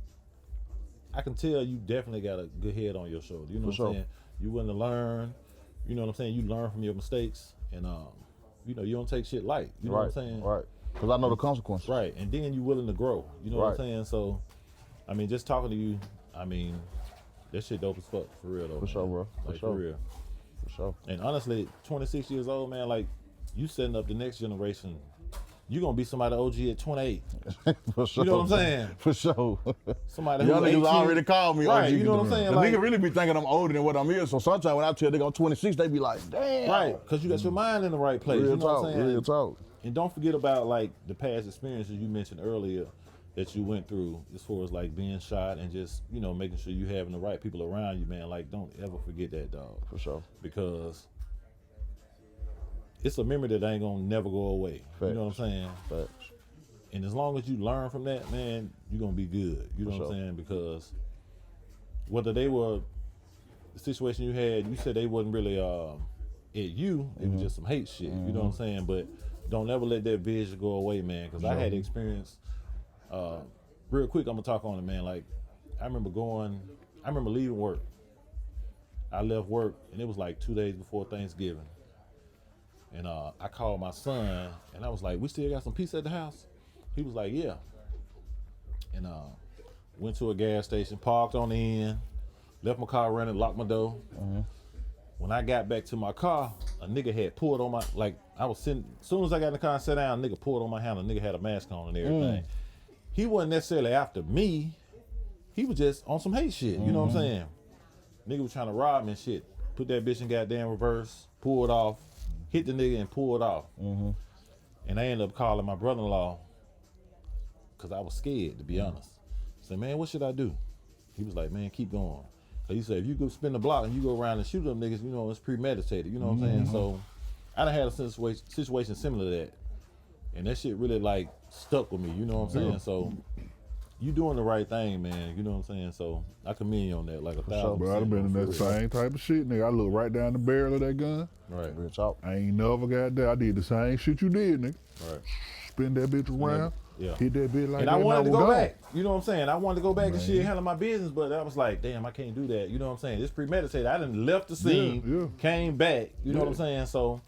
Speaker 3: I can tell you definitely got a good head on your shoulder. You know
Speaker 1: For
Speaker 3: what I'm
Speaker 1: sure.
Speaker 3: saying? You willing to learn. You know what I'm saying? You learn from your mistakes, and you know, you don't take shit light. You know what I'm saying?
Speaker 1: Right. Because I know the consequences.
Speaker 3: Right, and then you willing to grow. You know what I'm
Speaker 1: Right.
Speaker 3: saying? So, I mean, just talking to you, I mean, that shit dope as fuck, for real though.
Speaker 1: For sure,
Speaker 3: man.
Speaker 1: bro. For
Speaker 3: Like,
Speaker 1: sure.
Speaker 3: for real.
Speaker 1: For sure.
Speaker 3: And honestly, 26 years old, man, like, you setting up the next generation. You gonna be somebody OG at 28.
Speaker 1: For sure.
Speaker 3: You know what I'm saying?
Speaker 1: For sure.
Speaker 3: Somebody
Speaker 1: Y'all
Speaker 3: who
Speaker 1: niggas
Speaker 3: 18.
Speaker 1: already called me
Speaker 3: Right,
Speaker 1: OG.
Speaker 3: you know what I'm saying?
Speaker 1: The
Speaker 3: Like-
Speaker 1: nigga really be thinking I'm older than what I'm is. So sometimes when I tell they go 26, they be like, damn.
Speaker 3: Right, because you got your mind in the right place.
Speaker 1: Real
Speaker 3: you know
Speaker 1: talk.
Speaker 3: what I'm saying?
Speaker 1: Real talk.
Speaker 3: And don't forget about, like, the past experiences you mentioned earlier that you went through, as far as like being shot and just, you know, making sure you having the right people around you, man. Like, don't ever forget that, dog.
Speaker 1: For sure.
Speaker 3: Because it's a memory that ain't gonna never go away. You know what I'm saying?
Speaker 1: Facts.
Speaker 3: And as long as you learn from that, man, you're gonna be good. You know
Speaker 1: For
Speaker 3: what I'm
Speaker 1: sure.
Speaker 3: saying? Because whether they were the situation you had, you said they wasn't really at you, it was just some hate shit. You know what I'm saying? But don't ever let that vision go away, man. Because I had experience Real quick, I'm gonna talk on it, man. Like, I remember leaving work. I left work, and it was like 2 days before Thanksgiving. And I called my son, and I was like, we still got some pizza at the house? He was like, yeah. And went to a gas station, parked on the end, left my car running, locked my door. Mm-hmm. When I got back to my car, a nigga had pulled on my, like, I was sitting, as soon as I got in the car and sat down, a nigga pulled on my hand, a nigga had a mask on and everything. He wasn't necessarily after me. He was just on some hate shit, you know what I'm saying? Nigga was trying to rob me and shit. Put that bitch in goddamn reverse, pull it off, hit the nigga and pull it off. Mm-hmm. And I ended up calling my brother-in-law because I was scared, to be honest. I said, man, what should I do? He was like, man, keep going. So he said, if you go spin the block and you go around and shoot them niggas, you know, it's premeditated, you know what I'm saying? So I done had a situation similar to that. And that shit really like stuck with me, you know what I'm saying? So you doing the right thing, man, you know what I'm saying? So I commend you on that, like 1,000%.
Speaker 2: Bro, I've been in that same type of shit, nigga. I look right down the barrel of that gun.
Speaker 3: Right.
Speaker 1: Real talk.
Speaker 2: I ain't never got that. I did the same shit you did, nigga.
Speaker 3: Right.
Speaker 2: Spin that bitch around.
Speaker 3: Yeah.
Speaker 2: Hit that bitch like
Speaker 3: and
Speaker 2: that.
Speaker 3: I wanted to
Speaker 2: was
Speaker 3: go
Speaker 2: gone.
Speaker 3: back. You know what I'm saying? I wanted to go back and shit, handle my business, but I was like, damn, I can't do that. You know what I'm saying? It's premeditated. I done left the scene, came back. You know what I'm saying? So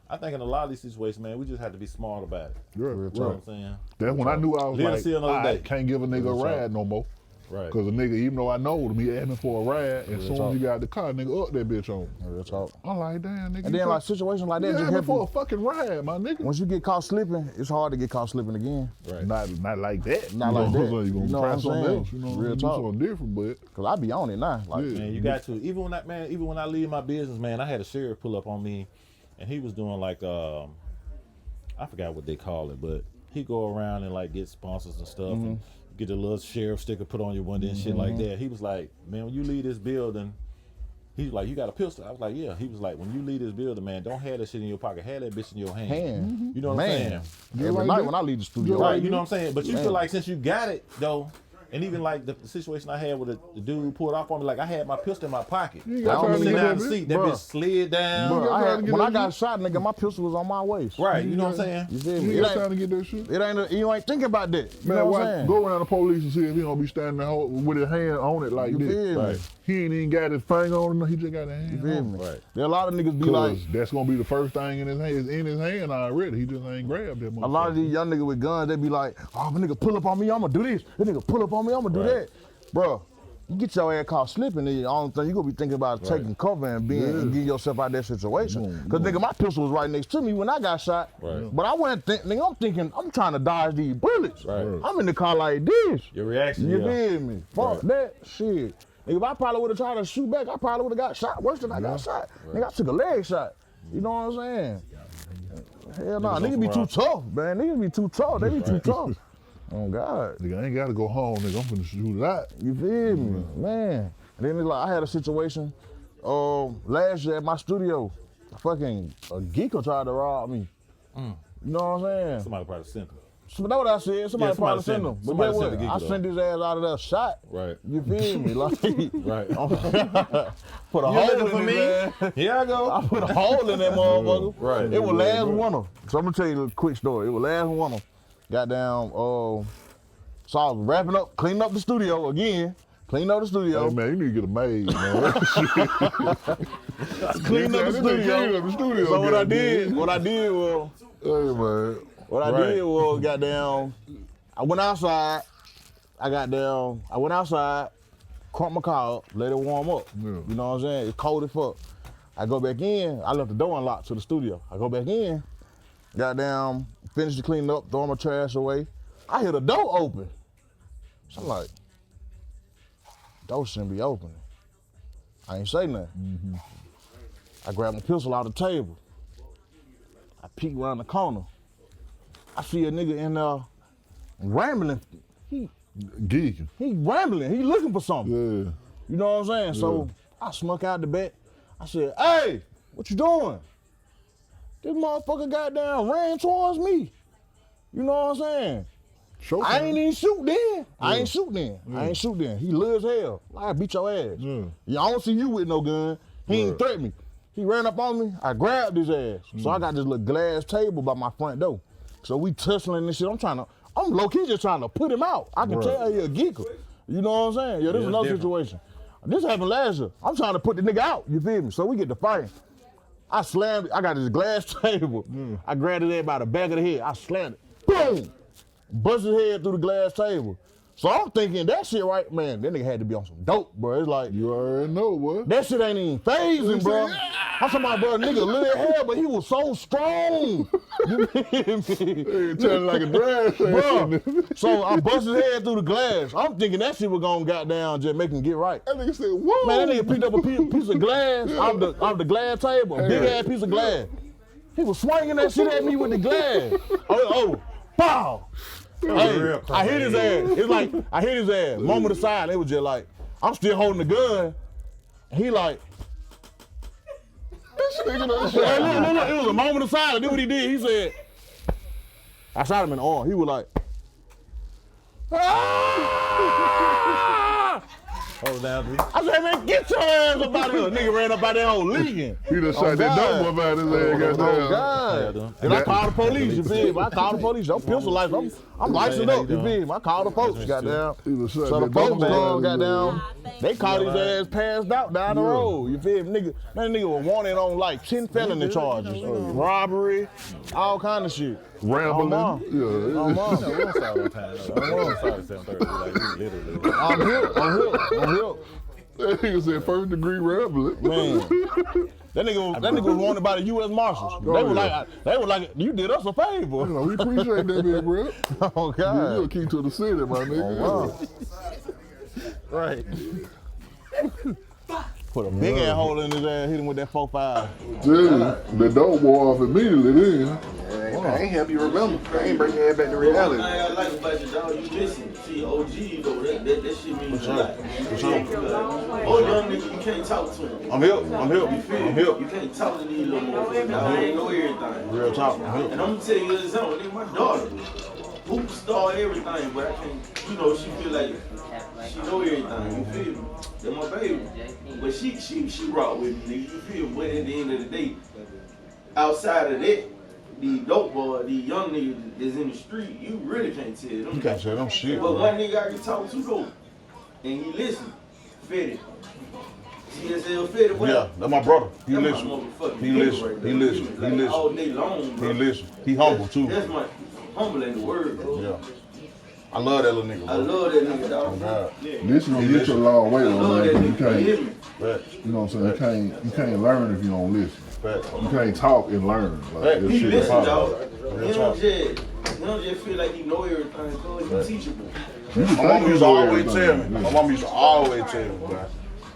Speaker 3: I think in a lot of these situations, man, we just have to be smart about it.
Speaker 2: Yeah,
Speaker 3: You know what I'm saying?
Speaker 2: That's when I knew I was
Speaker 3: Live to
Speaker 2: like,
Speaker 3: see another
Speaker 2: I
Speaker 3: day.
Speaker 2: can't give a nigga a ride no more.
Speaker 3: Right.
Speaker 2: Because a nigga, even though I know him, he asked me for a ride, and as soon as he got the car, nigga up that bitch on.
Speaker 1: Real talk.
Speaker 2: I'm like, damn, nigga.
Speaker 1: And then like situations like that,
Speaker 2: you
Speaker 1: just
Speaker 2: asked me
Speaker 1: help
Speaker 2: for
Speaker 1: you.
Speaker 2: a fucking ride, my nigga.
Speaker 1: Once you get caught slipping, it's hard to get caught slipping again.
Speaker 3: Right.
Speaker 2: Not like that.
Speaker 1: Not like that.
Speaker 2: You gonna
Speaker 1: You know
Speaker 2: try
Speaker 1: what I'm
Speaker 2: something
Speaker 1: saying?
Speaker 2: else. You know,
Speaker 1: Real
Speaker 2: do
Speaker 1: talk.
Speaker 2: something different, but
Speaker 1: Cause I be on it now. Like,
Speaker 2: Yeah.
Speaker 3: Man, you got to. Even when I leave my business, man, I had a sheriff pull up on me, and he was doing like, I forgot what they call it, but he go around and like get sponsors and stuff, and get the little sheriff sticker put on your window and shit like that. He was like, man, when you leave this building, he's like, you got a pistol? I was like, yeah. He was like, when you leave this building, man, don't have that shit in your pocket. Have that bitch in your hand. You know what I'm saying?
Speaker 1: Every
Speaker 2: like
Speaker 1: night
Speaker 2: that.
Speaker 1: when I leave the studio.
Speaker 3: Right, you know what I'm saying? But you feel like since you got it, though, and even like the situation I had with the dude who pulled off on me, like I had my pistol in my pocket.
Speaker 2: You got
Speaker 3: I
Speaker 2: time
Speaker 3: was
Speaker 2: to
Speaker 3: sitting
Speaker 2: get
Speaker 3: down
Speaker 2: that
Speaker 3: the seat,
Speaker 2: bitch?
Speaker 3: that
Speaker 1: Bruh.
Speaker 3: bitch slid down.
Speaker 1: Bro, when I
Speaker 2: that
Speaker 1: got shot, nigga, my pistol was on my waist.
Speaker 3: Right, you know what I'm saying?
Speaker 1: You feel me?
Speaker 2: you
Speaker 1: It
Speaker 2: got time
Speaker 1: ain't,
Speaker 2: to get that shit.
Speaker 1: you ain't thinking about that. You
Speaker 2: Man,
Speaker 1: know what
Speaker 2: why
Speaker 1: I'm saying?
Speaker 2: go around the police and see if he gonna be standing there with his hand on it like
Speaker 1: You
Speaker 2: this.
Speaker 1: feel me?
Speaker 2: Right. He ain't even got his finger on it, he just got his hand
Speaker 1: You feel
Speaker 2: on
Speaker 1: me?
Speaker 2: it.
Speaker 3: Right.
Speaker 1: There a lot of niggas be like,
Speaker 2: Cause that's gonna be the first thing in his hand. It's in his hand already. He just ain't grabbed that motherfucker.
Speaker 1: a lot of these young niggas with guns, they be like, oh, if a nigga pull up on me, I'ma do this. If a nigga pull up on me, I'ma do that. Bro, you get your ass caught slipping, then the only thing you gonna be thinking about is taking cover and and getting yourself out of that situation. Cause nigga, my pistol was right next to me when I got shot.
Speaker 3: Right.
Speaker 1: But I wasn't nigga, I'm thinking, I'm trying to dodge these bullets.
Speaker 3: Right.
Speaker 1: I'm in the car like this.
Speaker 3: Your reaction,
Speaker 1: You
Speaker 3: yeah.
Speaker 1: feel me? Fuck that shit. Nigga, if I probably would have tried to shoot back, I probably would have got shot worse than I got shot. Nigga, I took a leg shot. You know what I'm saying? Hell nah, niggas be too tough, man. Niggas be too tough. They be too tough. Oh God.
Speaker 2: Nigga, I ain't gotta go home, nigga. I'm finna shoot it out.
Speaker 1: You feel me? Man. And then it's like, I had a situation last year at my studio. Fucking a geeker tried to rob me. You know what I'm saying?
Speaker 3: Somebody probably sent him.
Speaker 1: So that's what I said. Somebody probably sent him. But
Speaker 3: somebody
Speaker 1: guess
Speaker 3: sent
Speaker 1: what?
Speaker 3: the geeker,
Speaker 1: I
Speaker 3: though.
Speaker 1: sent his ass out of there shot.
Speaker 3: Right.
Speaker 1: You feel me? Like,
Speaker 3: Right.
Speaker 1: put a
Speaker 3: You
Speaker 1: hole
Speaker 3: looking
Speaker 1: in
Speaker 3: for
Speaker 1: his
Speaker 3: me?
Speaker 1: ass.
Speaker 3: Here I go.
Speaker 1: I put a hole in that motherfucker.
Speaker 3: Right.
Speaker 1: It was last winter. So I'm gonna tell you a quick story. It was last winter. Goddamn, so I was wrapping up, cleaning up the studio again. Cleaning up the studio.
Speaker 2: Hey man, you need to get a maid, man.
Speaker 1: Cleaning up the studio. So what I did was,
Speaker 2: Hey man.
Speaker 1: what I did was, goddamn, I went outside, cranked my car up, let it warm up.
Speaker 2: Yeah.
Speaker 1: You know what I'm saying? It's cold as fuck. I go back in, I left the door unlocked to the studio. I go back in, goddamn, finish the cleaning up, throw my trash away. I hear the door open. So I'm like, door shouldn't be opening. I ain't say nothing. I grabbed my pistol out the table. I peek around the corner. I see a nigga in there rambling.
Speaker 2: Geeking.
Speaker 1: He rambling. He looking for something.
Speaker 2: Yeah.
Speaker 1: You know what I'm saying? So I snuck out the back. I said, hey, what you doing? This motherfucker goddamn ran towards me. You know what I'm saying? I ain't even shoot then. I ain't shoot then. He little as hell. I beat your ass. Yeah, I don't see you with no gun. He ain't threaten me. He ran up on me. I grabbed his ass. So I got this little glass table by my front door. So we tussling and shit. I'm trying to I'm low-key just trying to put him out. I can tell he a geeker. You know what I'm saying? Yeah, this is another situation. This happened last year. I'm trying to put the nigga out, you feel me? So we get to fighting. I slammed it. I got this glass table. I grabbed his head by the back of the head. I slammed it. Boom! Bust his head through the glass table. So I'm thinking that shit right, man, that nigga had to be on some dope, bro. It's like,
Speaker 2: you already know, boy.
Speaker 1: That shit ain't even phasing, bro. I'm talking about, bro, nigga little hair, but he was so strong. You feel me?
Speaker 2: Turning like a drag
Speaker 1: bro. So I bust his head through the glass. I'm thinking that shit was gonna goddamn just make him get right.
Speaker 2: That nigga said, whoa.
Speaker 1: Man, that nigga picked up a piece of glass off the glass table, a big ass piece of glass. He was swinging that shit at me with the glass. Pow! Hey, I hit his ass. It's like, I hit his ass. Moment of silence, it was just like, I'm still holding the gun. He like,
Speaker 2: this nigga done shot.
Speaker 1: Look, it was a moment of silence. Then what he did, he said, I shot him in the arm. He was like, ah!
Speaker 3: Hold down, dude.
Speaker 1: I said, man, get your ass up out of here. Nigga ran up out that whole leaking.
Speaker 2: He done shot that dope boy out his ass.
Speaker 1: Oh, God. And I called the police, you feel me? I called the police. I'm pistol license. I'm licensed up, you feel me? I called the folks, goddamn. So the folks goddamn, they caught his ass passed out down the road, you feel me? Nigga, that nigga was wanted on like 10 felony charges. Robbery, all kind of shit.
Speaker 2: Rambling.
Speaker 3: We don't start on time. We don't start at 7:30. Like, literally.
Speaker 1: I'm here.
Speaker 2: That nigga said first degree rambling.
Speaker 1: Man. That nigga was wanted by the U.S. Marshals. They were like, you did us a favor.
Speaker 2: You know, we appreciate that, big bro.
Speaker 1: Oh, God.
Speaker 2: You're a key to the city, my nigga.
Speaker 1: Oh, wow. Right. Put a big ass hole in his ass, hit him with that 4.5.
Speaker 2: Dude, the dope boy off immediately then.
Speaker 5: I ain't help you remember. I ain't bring that back to reality.
Speaker 6: I like about your dog, you listen. See, OG though, that shit means a lot.
Speaker 1: For sure.
Speaker 6: Old young nigga, you can't talk to him.
Speaker 1: I'm here.
Speaker 6: You feel me? You can't talk to these little motherfuckers. I ain't know everything.
Speaker 1: Real talk. I'm here.
Speaker 6: And I'm gonna tell you this example, nigga, my daughter, hoop star, everything, but I can't, you know, she feel like she know everything, you feel me? That's my baby. But she rock with me, nigga, you feel me? But at the end of the day, outside of that, these dope boys, these young niggas that's in the street, you really can't tell them.
Speaker 1: You can't tell them shit.
Speaker 6: But one nigga I can talk to though, and he listen, Fetty. CSL Fetty, what?
Speaker 1: Yeah, that's my brother. He
Speaker 6: That's
Speaker 1: listen.
Speaker 6: my motherfucking
Speaker 1: He
Speaker 6: nigga
Speaker 1: listen.
Speaker 6: right
Speaker 1: He
Speaker 6: there.
Speaker 1: listen. He
Speaker 6: Like,
Speaker 1: listen.
Speaker 6: all day long, bro.
Speaker 1: He listen. He humble too.
Speaker 6: That's my humble ain't the word, bro.
Speaker 1: Yeah. I love that little nigga, bro.
Speaker 6: I love that nigga, dog.
Speaker 1: Oh, God.
Speaker 6: Yeah.
Speaker 2: This gonna get you a long way
Speaker 6: I
Speaker 2: though,
Speaker 6: love that
Speaker 2: man. You
Speaker 6: nigga. You hear
Speaker 2: can't,
Speaker 6: me?
Speaker 1: Facts.
Speaker 2: you know what I'm saying? You can't learn if you don't listen.
Speaker 1: Facts.
Speaker 2: You can't talk and learn. Like, this
Speaker 6: He
Speaker 2: shit is
Speaker 6: listen,
Speaker 2: hard.
Speaker 6: dog. He don't just feel like he know everything, cause he teachable.
Speaker 1: My mom used to always tell me. My mom used to always tell me, bro.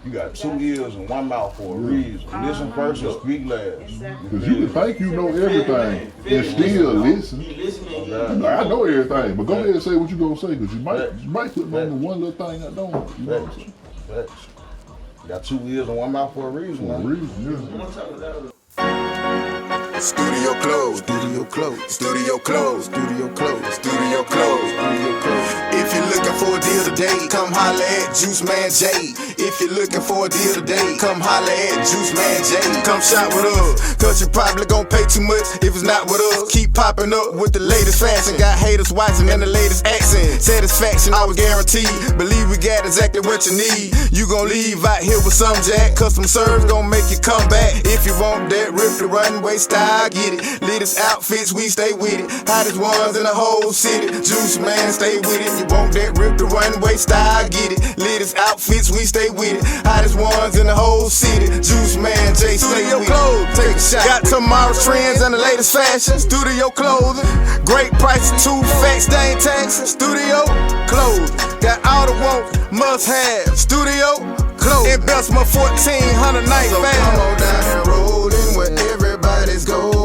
Speaker 1: You got 2 ears and 1 mouth for a reason. Listen first and speak last.
Speaker 2: Because you can think you know everything and still listen.
Speaker 6: He listening.
Speaker 2: Like, I know everything, but go ahead and say what you gonna say, because you might put me on the one little thing I don't. You know what I'm saying?
Speaker 1: Facts. You got 2 ears and 1 mouth for a reason,
Speaker 2: For a
Speaker 1: man.
Speaker 2: reason, yeah.
Speaker 4: Studio closed, studio closed, studio closed, studio closed, studio closed, studio closed. If you're looking for a deal today, come holla at Juice Man J. If you're looking for a deal today, come holla at Juice Man J. Come shop with us, cause you probably gon' pay too much if it's not with us. Keep popping up with the latest fashion, got haters watching and the latest accent. Satisfaction, I was guaranteed, believe we got exactly what you need. You gon' leave out here with some jack, custom service gon' make you come back. If you want that, rip the runway style, get it. Latest outfits, we stay with it. Hottest ones in the whole city. Juice Man, stay with it. You want that, rip the runway style, get it. Latest outfits, we stay with it. Hottest ones in the whole city. Juice Man, J, stay with it. Take a shot. Got tomorrow's trends and the latest fashion. Studio clothing. Great prices, 2 facts, they ain't taxing. Studio clothing. Got all the wants, must have. Studio clothing. Investment 1,400 night so fast. Come on down and rollin' where everybody's going.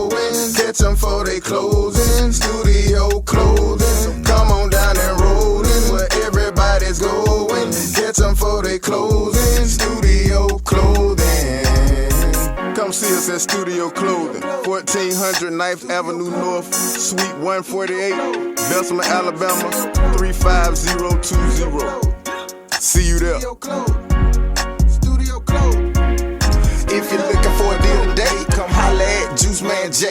Speaker 4: Catch them for they closing. Studio clothing. Come on down and rollin' where everybody's going. Catch them for they closing. Studio clothing. Come see us at Studio Clothing, 1400 9th Avenue North, Suite 148, Bessemer, Alabama, 35020. See you there. Studio Clothing. If you're looking for a deal today, come holla at Juice Man J.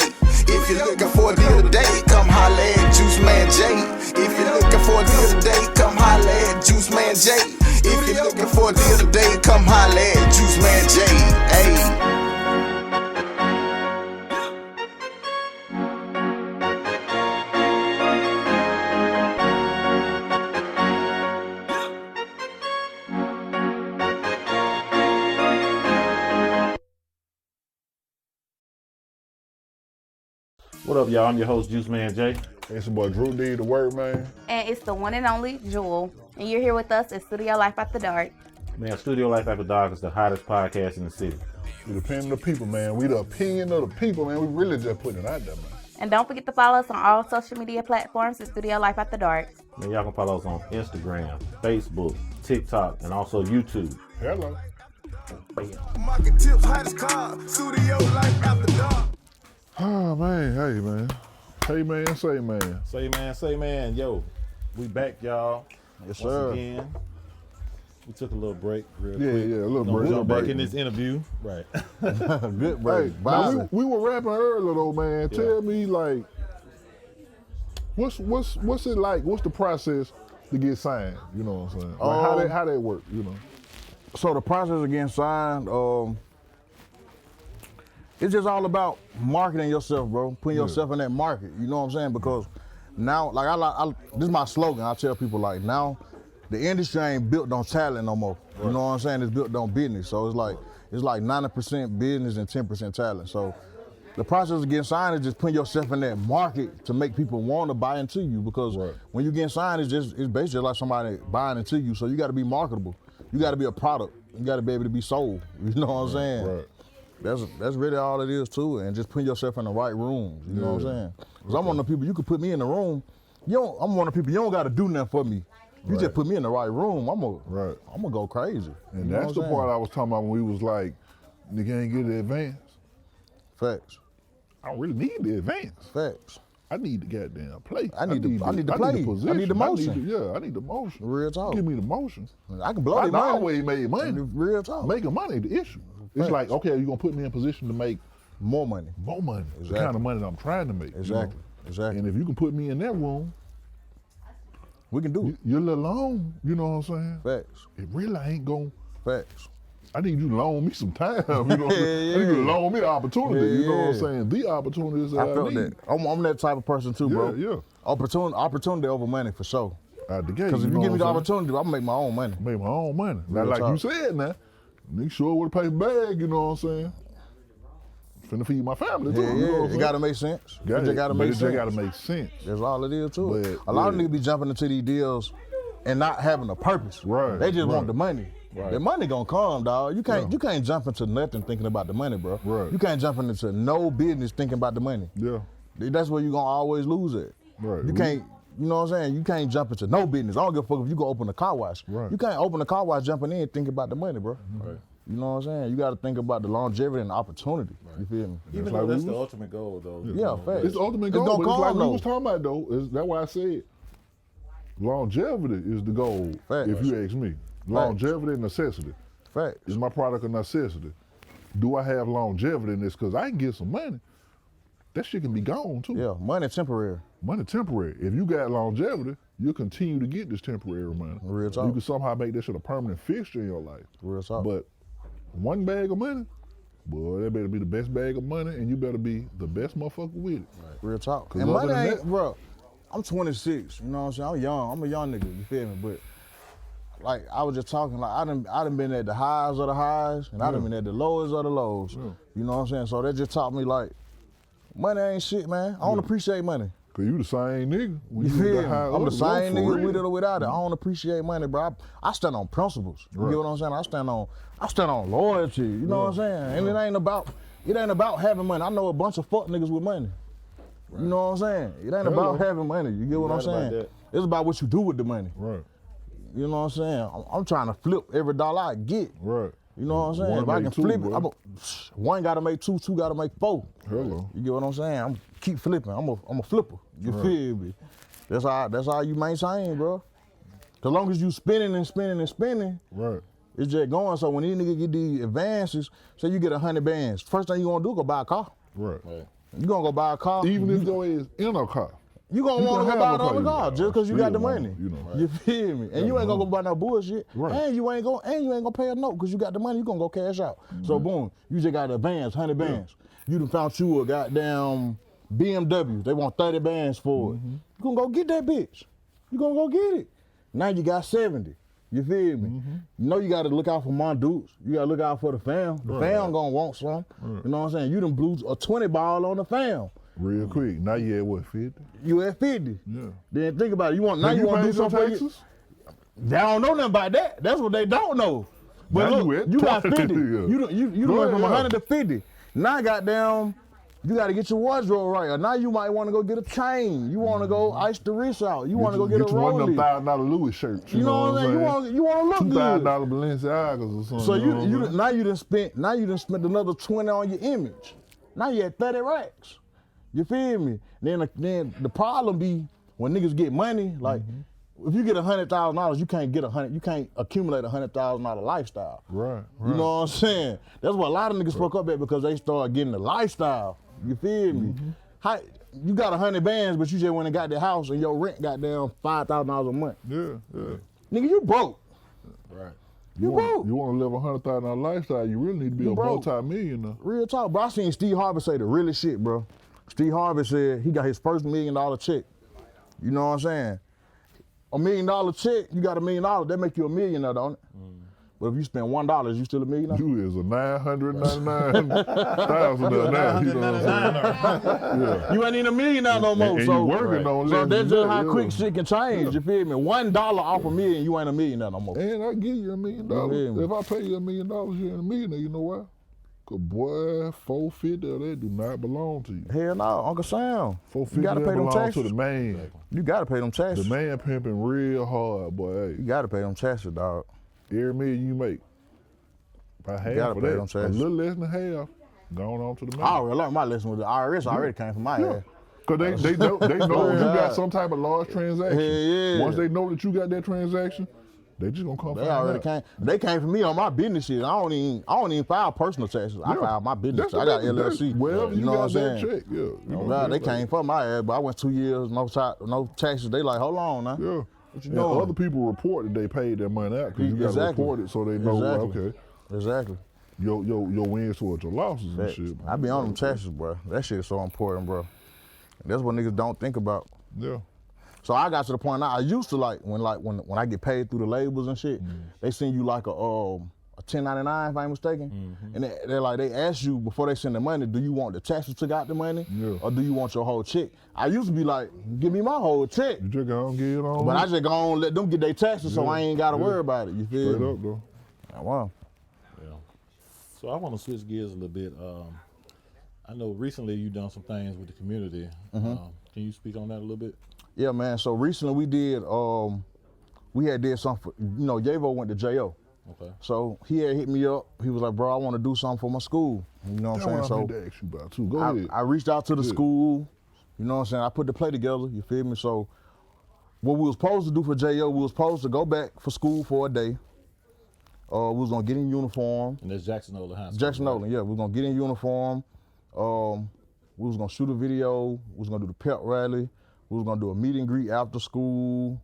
Speaker 4: If you're looking for a deal today, come holla at Juice Man J. If you're looking for a deal today, come holla at Juice Man J. If you're looking for a deal today, come holla at Juice Man J. Ayy.
Speaker 3: What up, y'all? I'm your host, Juice Man J.
Speaker 2: It's your boy Drew D, the word man.
Speaker 7: And it's the one and only Jewel. And you're here with us at Studio Life After Dark.
Speaker 3: Man, Studio Life After Dark is the hottest podcast in the city.
Speaker 2: We the opinion of the people, man. We the opinion of the people, man. We really just putting it out there, man.
Speaker 7: And don't forget to follow us on all social media platforms at Studio Life After Dark.
Speaker 3: Man, y'all can follow us on Instagram, Facebook, TikTok, and also YouTube.
Speaker 2: Hello.
Speaker 4: Market tips, hottest car, Studio Life After Dark.
Speaker 2: Oh, man. Hey, man. Hey, man. Say, man.
Speaker 3: Say man. Yo, we back, y'all.
Speaker 1: Yes,
Speaker 3: Once
Speaker 1: sir.
Speaker 3: again. We took a little break real quick.
Speaker 2: Yeah, a little
Speaker 3: We'll
Speaker 2: break.
Speaker 3: jump back in this interview. Right.
Speaker 1: Good
Speaker 2: Hey,
Speaker 1: break.
Speaker 2: now we were rapping earlier, though, man.
Speaker 3: Yeah.
Speaker 2: Tell me, like, what's it like? What's the process to get signed? You know what I'm saying? Like, how that work, you know?
Speaker 1: So the process of getting signed, it's just all about marketing yourself, bro. Putting yourself in that market. You know what I'm saying? Because now, like this is my slogan. I tell people, like, now the industry ain't built on talent no more. Right. You know what I'm saying? It's built on business. So it's like 90% business and 10% talent. So the process of getting signed is just putting yourself in that market to make people want to buy into you. Because when you get signed, it's basically like somebody buying into you. So you got to be marketable. You got to be a product. You got to be able to be sold. You know what I'm saying?
Speaker 2: Right.
Speaker 1: That's really all it is too, and just putting yourself in the right rooms. You know what I'm saying? Because I'm one of the people, you could put me in the room. I'm one of the people, you don't got to do nothing for me. You just put me in the right room, I'm gonna go crazy.
Speaker 2: And that's the part I was talking about when we was like, nigga ain't get the advance.
Speaker 1: Facts.
Speaker 2: I don't really need the advance.
Speaker 1: Facts.
Speaker 2: I need the goddamn play.
Speaker 1: I need the play.
Speaker 2: I need the position.
Speaker 1: I need the motion.
Speaker 2: I need the motion.
Speaker 1: Real talk.
Speaker 2: Give me the motion.
Speaker 1: I can blow
Speaker 2: I
Speaker 1: the money.
Speaker 2: always made money.
Speaker 1: Real talk.
Speaker 2: Making money, the issue. It's like, okay, you're gonna put me in position to make
Speaker 1: more money.
Speaker 2: More money.
Speaker 1: Exactly.
Speaker 2: The kind of money that I'm trying to make.
Speaker 1: Exactly.
Speaker 2: You know?
Speaker 1: Exactly.
Speaker 2: And if you can put me in that room,
Speaker 1: we can do it.
Speaker 2: You're a little long, you know what I'm saying?
Speaker 1: Facts.
Speaker 2: It really ain't going.
Speaker 1: Facts.
Speaker 2: I need you to loan me some time, you know what I'm saying? I need you to loan me the opportunity, you know what I'm saying? The opportunities that I
Speaker 1: felt
Speaker 2: need.
Speaker 1: that. I'm that type of person too, bro.
Speaker 2: Yeah.
Speaker 1: Opportunity over money for sure.
Speaker 2: Out the gate.
Speaker 1: Because if you
Speaker 2: know
Speaker 1: give me the
Speaker 2: what I'm
Speaker 1: opportunity, I'm gonna make my own money.
Speaker 2: Make my own money. Now,
Speaker 1: Real
Speaker 2: like
Speaker 1: talk.
Speaker 2: you said now, nigga sure with a paper bag, you know what I'm saying? Finna feed my family too, you know what I'm
Speaker 1: it
Speaker 2: saying?
Speaker 1: gotta make sense. It just gotta make sense.
Speaker 2: It gotta make sense.
Speaker 1: That's all it is to it.
Speaker 2: But,
Speaker 1: A lot of niggas be jumping into these deals and not having a purpose.
Speaker 2: Right.
Speaker 1: They just
Speaker 2: right.
Speaker 1: want the money.
Speaker 2: Right.
Speaker 1: The money gonna come, dog. You can't jump into nothing thinking about the money, bro.
Speaker 2: Right.
Speaker 1: You can't jump into no business thinking about the money.
Speaker 2: Yeah.
Speaker 1: That's where you gonna always lose at.
Speaker 2: Right.
Speaker 1: You can't, you know what I'm saying? You can't jump into no business. I don't give a fuck if you go open a car wash.
Speaker 2: Right.
Speaker 1: You can't open a car wash jumping in thinking about the money, bro.
Speaker 3: Right.
Speaker 1: You know what I'm saying? You gotta think about the longevity and the opportunity. Right. You feel me?
Speaker 3: Even
Speaker 2: like
Speaker 3: though that's
Speaker 2: we
Speaker 3: the
Speaker 2: was-
Speaker 3: ultimate goal, though.
Speaker 1: Yeah, facts.
Speaker 2: It's the ultimate
Speaker 1: It's
Speaker 2: goal,
Speaker 1: gonna
Speaker 2: but it's like
Speaker 1: come,
Speaker 2: we
Speaker 1: though.
Speaker 2: was talking about though. That's why I said longevity is the goal,
Speaker 1: Facts.
Speaker 2: if you ask me. Longevity and necessity.
Speaker 1: Facts.
Speaker 2: Is my product a necessity? Do I have longevity in this? Because I can get some money. That shit can be gone too.
Speaker 1: Yeah, money temporary.
Speaker 2: Money temporary. If you got longevity, you'll continue to get this temporary money.
Speaker 1: Real talk.
Speaker 2: You can somehow make that shit a permanent fixture in your life.
Speaker 1: Real talk.
Speaker 2: But one bag of money, boy, that better be the best bag of money, and you better be the best motherfucker with it.
Speaker 1: Right. Real talk.
Speaker 2: 'Cause
Speaker 1: And
Speaker 2: other
Speaker 1: money
Speaker 2: than
Speaker 1: ain't,
Speaker 2: that-
Speaker 1: bro, I'm 26, you know what I'm saying? I'm young. I'm a young nigga, you feel me? But like I was just talking, like I done been at the highs of the highs, and I done been at the lowest of the lows.
Speaker 2: Yeah.
Speaker 1: You know what I'm saying? So that just taught me like, money ain't shit, man. I don't appreciate money.
Speaker 2: Cause you the same nigga. When
Speaker 1: You
Speaker 2: at
Speaker 1: feel
Speaker 2: the
Speaker 1: me?
Speaker 2: high
Speaker 1: I'm the
Speaker 2: of low,
Speaker 1: same
Speaker 2: for
Speaker 1: nigga
Speaker 2: real.
Speaker 1: with it or without it. I don't appreciate money, bro. I stand on principles. You
Speaker 2: Right.
Speaker 1: get what I'm saying? I stand on loyalty. You know what I'm saying? And it ain't about having money. I know a bunch of fuck niggas with money. You know what I'm saying? It ain't about having money. You get what I'm
Speaker 3: right about
Speaker 1: saying?
Speaker 3: that.
Speaker 1: It's about what you do with the money.
Speaker 2: Right,
Speaker 1: You know what I'm saying? I'm trying to flip every dollar I get.
Speaker 2: right.
Speaker 1: You know what I'm saying?
Speaker 2: One
Speaker 1: If I
Speaker 2: make
Speaker 1: can
Speaker 2: two,
Speaker 1: flip
Speaker 2: bro.
Speaker 1: it, one gotta make two, two gotta make four.
Speaker 2: Hello.
Speaker 1: You get what I'm saying? I'm keep flipping. I'm a flipper. You feel me? That's how you maintain, bro. As long as you spinning and spinning and spinning,
Speaker 2: Right.
Speaker 1: it's just going. So when these niggas get these advances, say you get 100 bands, first thing you gonna do go buy a car.
Speaker 2: Right.
Speaker 1: You gonna go buy a car.
Speaker 2: Even if your ass in a car.
Speaker 1: You gonna want to go buy another car just because you got the
Speaker 2: Still
Speaker 1: money.
Speaker 2: You know,
Speaker 1: You feel me? And you ain't gonna go buy no bullshit.
Speaker 2: Right.
Speaker 1: And you ain't gonna pay a note because you got the money. You gonna go cash out. So boom, you just got advance, 100 bands. You done found you a goddamn BMW. They want 30 bands for it. You gonna go get that bitch. You gonna go get it. Now you got 70. You feel me? You know you gotta look out for my dudes. You gotta look out for the fam. The fam gonna want some. You know what I'm saying? You done blew a 20 ball on the fam.
Speaker 2: Real quick. Now you at what, 50?
Speaker 1: You at 50.
Speaker 2: Yeah.
Speaker 1: Then think about it. You want
Speaker 2: Have you
Speaker 1: to do
Speaker 2: paid your
Speaker 1: something for you.
Speaker 2: taxes?
Speaker 1: They don't know nothing about that. That's what they don't know. But
Speaker 2: Now
Speaker 1: look,
Speaker 2: you
Speaker 1: got
Speaker 2: 20.
Speaker 1: 50.
Speaker 2: Yeah.
Speaker 1: You
Speaker 2: Go
Speaker 1: went from
Speaker 2: ahead,
Speaker 1: 100 to 50. Now goddamn, you got to get your wardrobe right. Or now you might want to go get a chain. You want to go ice the wrist out. You want to go get a
Speaker 2: you one of them
Speaker 1: rollie.
Speaker 2: $1,000 Louis shirts.
Speaker 1: You know what I'm saying? You want to look good.
Speaker 2: $2,000 Balenciagas or something.
Speaker 1: So
Speaker 2: you know what I'm saying?
Speaker 1: now you done spent another 20 on your image. Now you at 30 racks. You feel me? Then the problem be when niggas get money, like if you get $100,000, you can't accumulate $100,000 lifestyle.
Speaker 2: Right.
Speaker 1: You know what I'm saying? That's what a lot of niggas fuck up at because they start getting the lifestyle. You feel me? How, you got 100 bands, but you just went and got the house and your rent got down $5,000 a month.
Speaker 2: Yeah.
Speaker 1: Nigga, you broke.
Speaker 3: Right.
Speaker 1: You broke.
Speaker 2: You want to live a $100,000 lifestyle, you really need to be a multi-millionaire.
Speaker 1: Real talk, bro. I seen Steve Harvey say the realest shit, bro. Steve Harvey said he got his first $1 million check. You know what I'm saying? $1 million check, you got $1 million, that make you a millionaire, don't it? But if you spend $1, you still a millionaire?
Speaker 2: You is a 999,000 now. You know what I'm saying? Yeah.
Speaker 1: You ain't even a millionaire no more.
Speaker 2: And
Speaker 1: so
Speaker 2: you working on
Speaker 1: so
Speaker 2: this
Speaker 1: that's
Speaker 2: and
Speaker 1: just
Speaker 2: that,
Speaker 1: how
Speaker 2: yeah.
Speaker 1: quick shit can change. You feel me? $1 off a million, you ain't a millionaire no more.
Speaker 2: And I give you $1 million.
Speaker 1: Yeah.
Speaker 2: If I pay you $1 million, you ain't a millionaire. You know why? Cause boy, 450 of that do not belong to you.
Speaker 1: Hell no, Uncle Sam.
Speaker 2: 450
Speaker 1: You gotta pay them
Speaker 2: belong
Speaker 1: taxes.
Speaker 2: to the man.
Speaker 1: You gotta pay them taxes.
Speaker 2: The man pimping real hard, boy. Hey,
Speaker 1: You gotta pay them taxes, dog.
Speaker 2: every million you make, by half
Speaker 1: gotta
Speaker 2: of
Speaker 1: pay
Speaker 2: that,
Speaker 1: them
Speaker 2: a
Speaker 1: taxes.
Speaker 2: little less than half, going on to the man.
Speaker 1: I already learned my lesson with the IRS. Already came from my ass.
Speaker 2: Cause they know you got some type of large transaction.
Speaker 1: Yeah.
Speaker 2: Once they know that you got that transaction, they just gonna come.
Speaker 1: They already came. They came for me on my business shit. I don't even file personal taxes. I file my business. I got LLC.
Speaker 2: Well,
Speaker 1: you know what I'm saying?
Speaker 2: Check, yeah. You know,
Speaker 1: God, they came for my ass, but I went 2 years, no taxes. They like, hold on now.
Speaker 2: Yeah.
Speaker 1: What you
Speaker 2: And
Speaker 1: doing?
Speaker 2: other people report that they paid their money out because you got to report it so they know. Well, okay,
Speaker 1: Exactly.
Speaker 2: your wins towards your losses and shit.
Speaker 1: I be on them taxes, bro. That shit is so important, bro. That's what niggas don't think about.
Speaker 2: Yeah.
Speaker 1: So I got to the point now. I used to when I get paid through the labels and shit, they send you like a 1099 if I ain't mistaken, and they ask you before they send the money, do you want the taxes took out the money, or do you want your whole check? I used to be like, give me my whole check,
Speaker 2: You just gonna get it on.
Speaker 1: but I just gonna let them get their taxes, so I ain't gotta worry about it. You feel
Speaker 2: straight
Speaker 1: me?
Speaker 2: up though.
Speaker 1: Wow.
Speaker 3: Yeah. So I want to switch gears a little bit. I know recently you done some things with the community. Can you speak on that a little bit?
Speaker 1: Yeah, man. So recently we did something for, Yavo went to JO.
Speaker 3: Okay.
Speaker 1: So he had hit me up. He was like, bro, I want to do something for my school. You know what I'm
Speaker 2: That's
Speaker 1: saying?
Speaker 2: what I meant to ask you about too. Go ahead.
Speaker 1: I reached out to the school. You know what I'm saying? I put the play together. You feel me? So what we was supposed to do for JO, we was supposed to go back for school for a day. We was gonna get in uniform.
Speaker 3: And that's Jackson Nolan High School.
Speaker 1: Jackson Nolan, yeah. We was gonna get in uniform. We was gonna shoot a video. We was gonna do the pep rally. We was gonna do a meet and greet after school,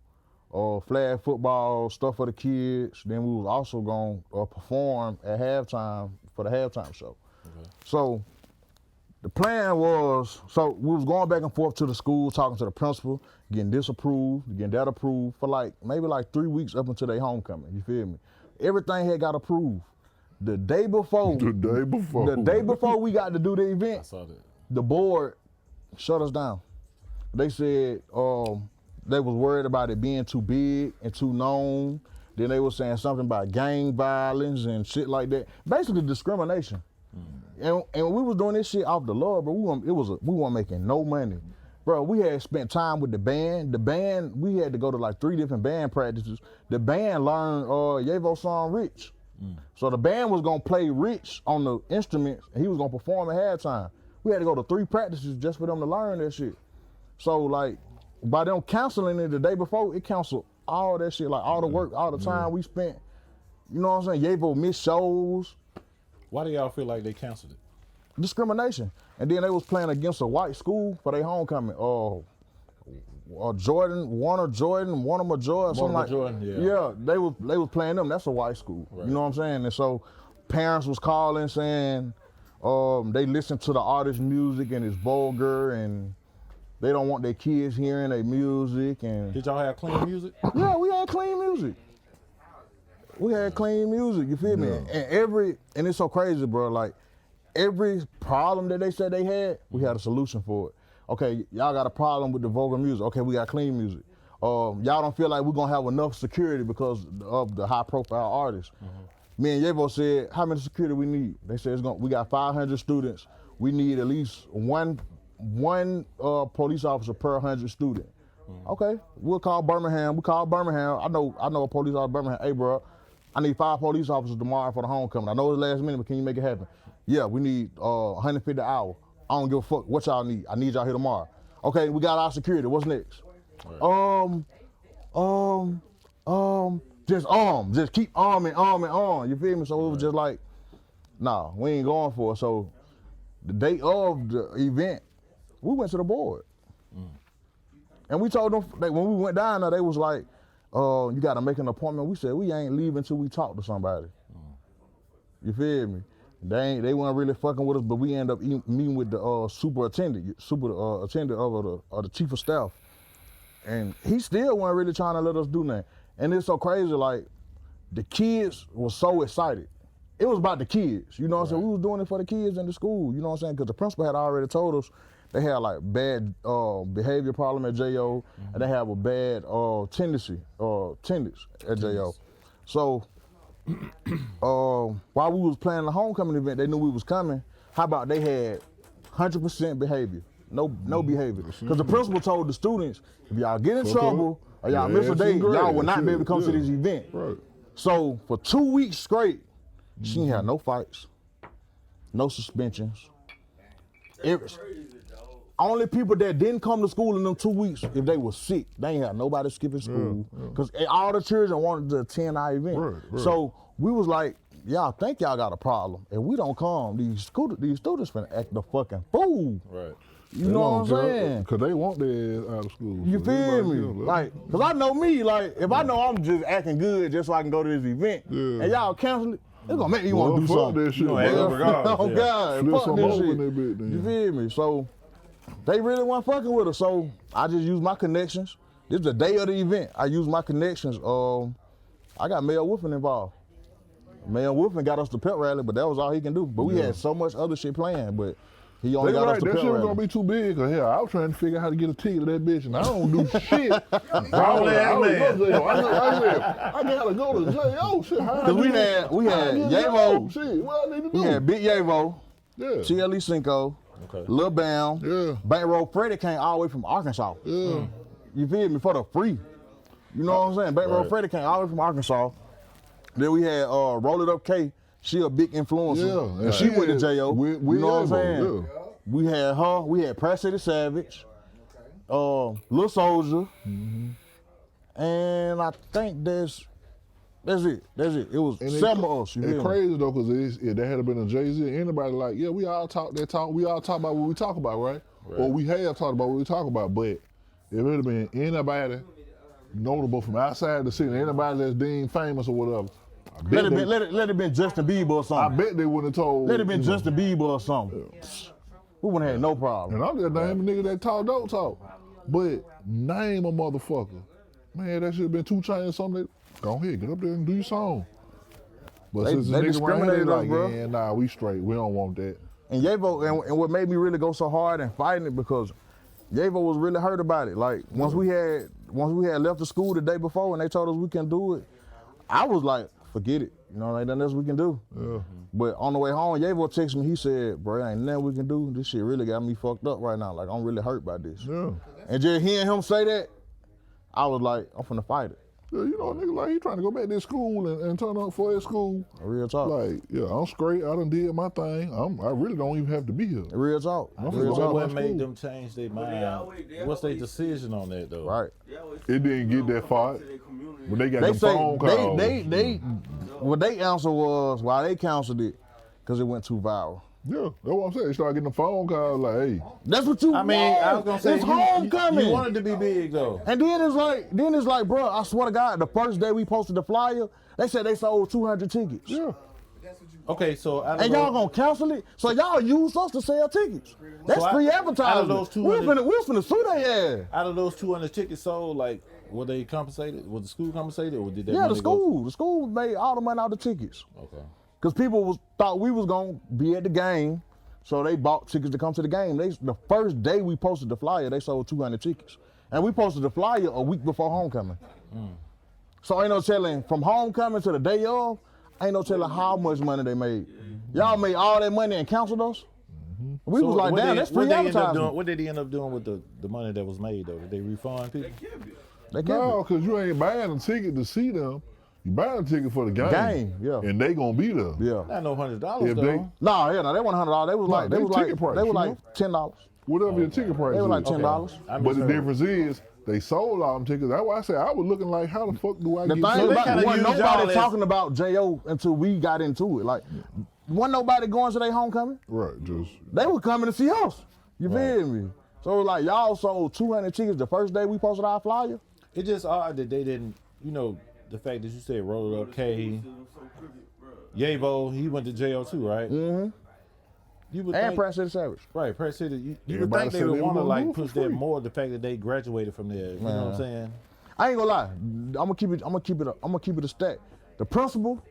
Speaker 1: flag football, stuff for the kids. Then we was also gonna perform at halftime for the halftime show. Okay. So the plan was, we was going back and forth to the school, talking to the principal, getting this approved, getting that approved for maybe 3 weeks up until their homecoming. You feel me? Everything had got approved. The day before we got to do the event,
Speaker 3: I saw that.
Speaker 1: the board shut us down. They said they was worried about it being too big and too known. Then they were saying something about gang violence and shit like that. Basically discrimination. And we was doing this shit off the love, but we weren't making no money. Bro, we had spent time with the band. The band, we had to go to 3 different band practices. The band learned Yavo's song Rich. So the band was gonna play Rich on the instruments and he was gonna perform at halftime. We had to go to 3 practices just for them to learn that shit. So by them canceling it the day before, it canceled all that shit, all the work, all the time we spent. You know what I'm saying? Yavo missed shows.
Speaker 3: Why do y'all feel like they canceled it?
Speaker 1: Discrimination. And then they was playing against a white school for their homecoming. Jordan, Warner Jordan, something like
Speaker 3: Jordan, yeah.
Speaker 1: Yeah, they was playing them. That's a white school. Right. You know what I'm saying? And so parents was calling saying they listen to the artist's music and it's vulgar and they don't want their kids hearing their music. And
Speaker 3: did y'all have clean music?
Speaker 1: Yeah, we had clean music. We had clean music, you feel me? And it's so crazy, bro. Like every problem that they said they had, we had a solution for it. Okay, y'all got a problem with the vulgar music. Okay, we got clean music. Y'all don't feel like we're gonna have enough security because of the high profile artists. Me and Yavo said, how many security we need? They said we got 500 students. We need at least one police officer per 100 students. Okay, we'll call Birmingham. We call Birmingham. I know a police officer in Birmingham. Hey, bro, I need 5 police officers tomorrow for the homecoming. I know it's last minute, but can you make it happen? Yeah, we need 150 an hour. I don't give a fuck what y'all need. I need y'all here tomorrow. Okay, we got our security. What's next? Right. Just keep arming. You feel me? So it was just like, nah, we ain't going for it. So the day of the event, we went to the board. And we told them, like, when we went down there, they was like, you gotta make an appointment. We said, we ain't leaving until we talk to somebody. You feel me? They weren't really fucking with us, but we ended up meeting with the superintendent of the chief of staff. And he still wasn't really trying to let us do nothing. And it's so crazy, like, the kids were so excited. It was about the kids, you know what I'm saying? We was doing it for the kids in the school, you know what I'm saying? Because the principal had already told us they had like bad behavior problem at JO, and they have a bad attendance at JO. So while we was planning the homecoming event, they knew we was coming. How about they had 100% behavior, no behavior? Because the principal told the students, if y'all get in trouble or y'all miss a day, y'all will not be able to come to this event. Right. So for 2 weeks straight, she ain't had no fights, no suspensions. Only people that didn't come to school in them 2 weeks, if they were sick, they ain't had nobody skipping school. Because all the children wanted to attend our event. Right. So we was like, y'all think y'all got a problem. If we don't come, these students finna act the fucking fool. Right. You know what I'm saying?
Speaker 2: Because they want their ass out of school.
Speaker 1: You feel me? Like, because I know me, like, if I know I'm just acting good just so I can go to this event, and y'all cancel it, it's gonna make me want to do something.
Speaker 2: That shit,
Speaker 1: oh God, fuck this shit. You feel me? So they really weren't fucking with us. So I just used my connections. This is the day of the event. I used my connections. I got Mayor Wolfen involved. Mayor Wolfen got us the pep rally, but that was all he can do. But we had so much other shit planned, but he only got us the pep rally.
Speaker 2: That shit was gonna be too big. Cause hell, I was trying to figure out how to get a ticket to that bitch, and I don't do shit. I gotta go to jail. Shit,
Speaker 1: cause we had Yavo.
Speaker 2: Shit, what I need to do?
Speaker 1: We had Big Yavo, TLE Cinco, Lil Bam, Bankroll Freddie came all the way from Arkansas. You feel me? For the free. You know what I'm saying? Bankroll Freddie came all the way from Arkansas. Then we had Roll It Up K. She a big influencer. And she went to JO. You know what I'm saying? We had her. We had Press City Savage, Lil Soldier, and I think that's it. It was some of us.
Speaker 2: It's crazy though, because if there had been a Jay-Z, anybody like, yeah, we all talk that talk. We all talk about what we talk about, right? Or we have talked about what we talk about. But if it would have been anybody notable from outside the city, anybody that's deemed famous or whatever,
Speaker 1: let it been Justin Bieber or something.
Speaker 2: I bet they wouldn't have told.
Speaker 1: Let it been Justin Bieber or something. We wouldn't have had no problem.
Speaker 2: And I'm just naming niggas that talk, don't talk. But name a motherfucker. Man, that should have been 2 Chainz or something. Go ahead, get up there and do your song. But
Speaker 1: they
Speaker 2: since the niggas around here, they like,
Speaker 1: bro.
Speaker 2: Yeah, nah, we straight. We don't want that.
Speaker 1: And Yavo, and what made me really go so hard and fighting it, because Yavo was really hurt about it. Like once we had left the school the day before and they told us we couldn't do it, I was like, forget it. You know, ain't nothing else we can do. Yeah. But on the way home, Yavo texted me, he said, bro, ain't nothing we can do. This shit really got me fucked up right now. Like, I'm really hurt by this. Yeah. And just hearing him say that, I was like, I'm finna fight it.
Speaker 2: Yeah, you know, a nigga like he trying to go back to school and turn up for his school.
Speaker 1: Real talk.
Speaker 2: Like, yeah, I'm straight. I done did my thing. I really don't even have to be here.
Speaker 1: Real talk.
Speaker 3: What made them change their mind? What's their decision on that though?
Speaker 1: Right.
Speaker 2: It didn't get that far. But they got them phone calls.
Speaker 1: What they answer was why they canceled it, because it went too viral.
Speaker 2: Yeah, that's what I'm saying. They start getting the phone calls like, hey.
Speaker 1: That's what you
Speaker 3: I mean,
Speaker 1: want.
Speaker 3: I was gonna say
Speaker 1: it's homecoming.
Speaker 3: You wanted to be big though.
Speaker 1: And then it's like, bro, I swear to God, the first day we posted the flyer, they said they sold 200 tickets.
Speaker 2: Yeah.
Speaker 3: Okay, so
Speaker 1: and y'all gonna cancel it? So y'all use us to sell tickets. That's free advertising.
Speaker 3: Out of those 200,
Speaker 1: we finna sue they ass.
Speaker 3: Out of those 200 tickets sold, like, were they compensated? Was the school compensated, or did that?
Speaker 1: Yeah,
Speaker 3: money
Speaker 1: the school made all the money out of the tickets.
Speaker 3: Okay.
Speaker 1: Because people thought we was gonna be at the game, so they bought tickets to come to the game. The first day we posted the flyer, they sold 200 tickets, and we posted the flyer a week before homecoming. So ain't no telling from homecoming to the day of. Ain't no telling how much money they made. Y'all made all that money and canceled us? We was like, damn, that's free advertising.
Speaker 3: What did he end up doing with the money that was made, though? Did they refund people?
Speaker 1: They kept
Speaker 2: No,
Speaker 1: it.
Speaker 2: because you ain't buying a ticket to see them. You buying a ticket for the game.
Speaker 1: Yeah.
Speaker 2: And they gonna be there.
Speaker 1: Yeah.
Speaker 3: Not no $100
Speaker 2: If
Speaker 3: though.
Speaker 2: they-
Speaker 1: No, they wasn't $100. They was like,
Speaker 2: ticket price,
Speaker 1: they were
Speaker 2: you
Speaker 1: like
Speaker 2: know?
Speaker 1: $10.
Speaker 2: Whatever your ticket price
Speaker 1: They were like
Speaker 2: is.
Speaker 1: $10.
Speaker 2: But the difference is, they sold all them tickets. That's why I said I was looking like, how the fuck do I
Speaker 1: The
Speaker 2: get
Speaker 1: thing
Speaker 2: tickets?
Speaker 1: about it, wasn't
Speaker 3: use y'all
Speaker 1: nobody
Speaker 3: as-
Speaker 1: talking about J.O. until we got into it. Like, wasn't nobody going to their homecoming?
Speaker 2: Right, just.
Speaker 1: They were coming to see us. You feel me? So it was like, y'all sold 200 tickets the first day we posted our flyer.
Speaker 3: It's just odd that they didn't, the fact that you said Roll It Up K, Yavo, he went to jail too, right?
Speaker 1: Mm-hmm.
Speaker 3: You would
Speaker 1: And
Speaker 3: think,
Speaker 1: Pratt City Savage.
Speaker 3: right, Press City. You would
Speaker 2: Everybody
Speaker 3: think they
Speaker 2: said
Speaker 3: would
Speaker 2: they
Speaker 3: want to
Speaker 2: was gonna
Speaker 3: like
Speaker 2: do it for
Speaker 3: push that
Speaker 2: free.
Speaker 3: more. The fact that they graduated from there, you know what I'm saying?
Speaker 1: I ain't gonna lie. I'm gonna keep it a stack. The principal,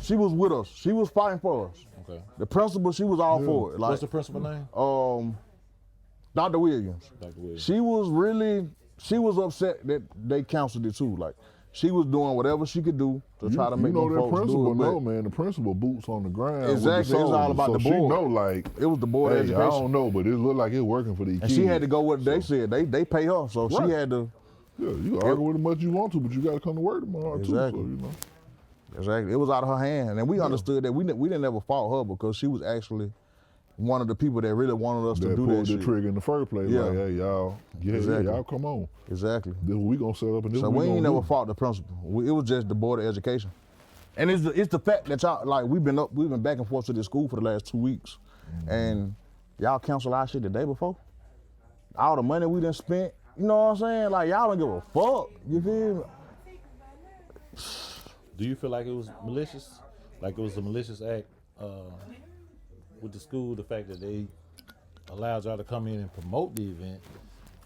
Speaker 1: she was with us. She was fighting for us.
Speaker 3: Okay.
Speaker 1: The principal, she was all for it. Like,
Speaker 3: What's the principal name?
Speaker 1: Dr. Williams.
Speaker 3: Dr. Williams.
Speaker 1: She was upset that they canceled it too. Like, she was doing whatever she could do to try to make
Speaker 2: you know
Speaker 1: them
Speaker 2: that
Speaker 1: folks
Speaker 2: principal,
Speaker 1: do it.
Speaker 2: no man. The principal boots on the ground.
Speaker 1: Exactly,
Speaker 2: With the
Speaker 1: it's all about
Speaker 2: so
Speaker 1: the
Speaker 2: she
Speaker 1: board.
Speaker 2: know like
Speaker 1: It was the board
Speaker 2: hey,
Speaker 1: of education.
Speaker 2: I don't know, but it looked like it working for these
Speaker 1: And
Speaker 2: kids.
Speaker 1: she had to go with they said. They pay her, so she
Speaker 2: Right.
Speaker 1: had to.
Speaker 2: Yeah, you can argue with as much as you want to, but you got to come to work tomorrow too. So
Speaker 1: Exactly.
Speaker 2: you know.
Speaker 1: Exactly. It was out of her hand. And we understood that we didn't ever fault her because she was actually one of the people that really wanted us to
Speaker 2: That
Speaker 1: do that
Speaker 2: pulled the
Speaker 1: shit.
Speaker 2: trigger in the first place.
Speaker 1: Yeah.
Speaker 2: Like, hey, y'all,
Speaker 1: Exactly.
Speaker 2: y'all come on.
Speaker 1: Exactly.
Speaker 2: This what we gonna set up and this
Speaker 1: So
Speaker 2: what
Speaker 1: we
Speaker 2: we
Speaker 1: ain't
Speaker 2: gonna
Speaker 1: never
Speaker 2: do.
Speaker 1: fought the principal. It was just the board of education. And it's the fact that y'all, like, we've been back and forth to this school for the last 2 weeks. And y'all canceled our shit the day before. All the money we done spent, you know what I'm saying? Like, y'all don't give a fuck. You feel me?
Speaker 3: Do you feel like it was malicious? Like it was a malicious act with the school, the fact that they allowed y'all to come in and promote the event,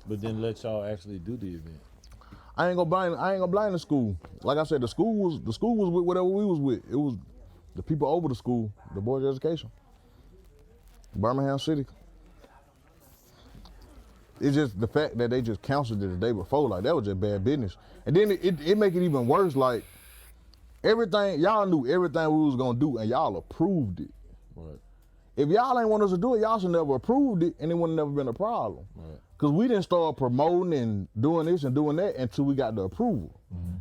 Speaker 3: but then let y'all actually do the event?
Speaker 1: I ain't gonna blame the school. Like I said, the school was with whatever we was with. It was the people over the school, the board of education, Birmingham City. It's just the fact that they just canceled it the day before. Like, that was just bad business. And then it make it even worse. Like, everything, y'all knew everything we was gonna do and y'all approved it.
Speaker 3: Right.
Speaker 1: If y'all ain't want us to do it, y'all should never approved it and it would have never been a problem.
Speaker 3: Right.
Speaker 1: Cause we didn't start promoting and doing this and doing that until we got the approval.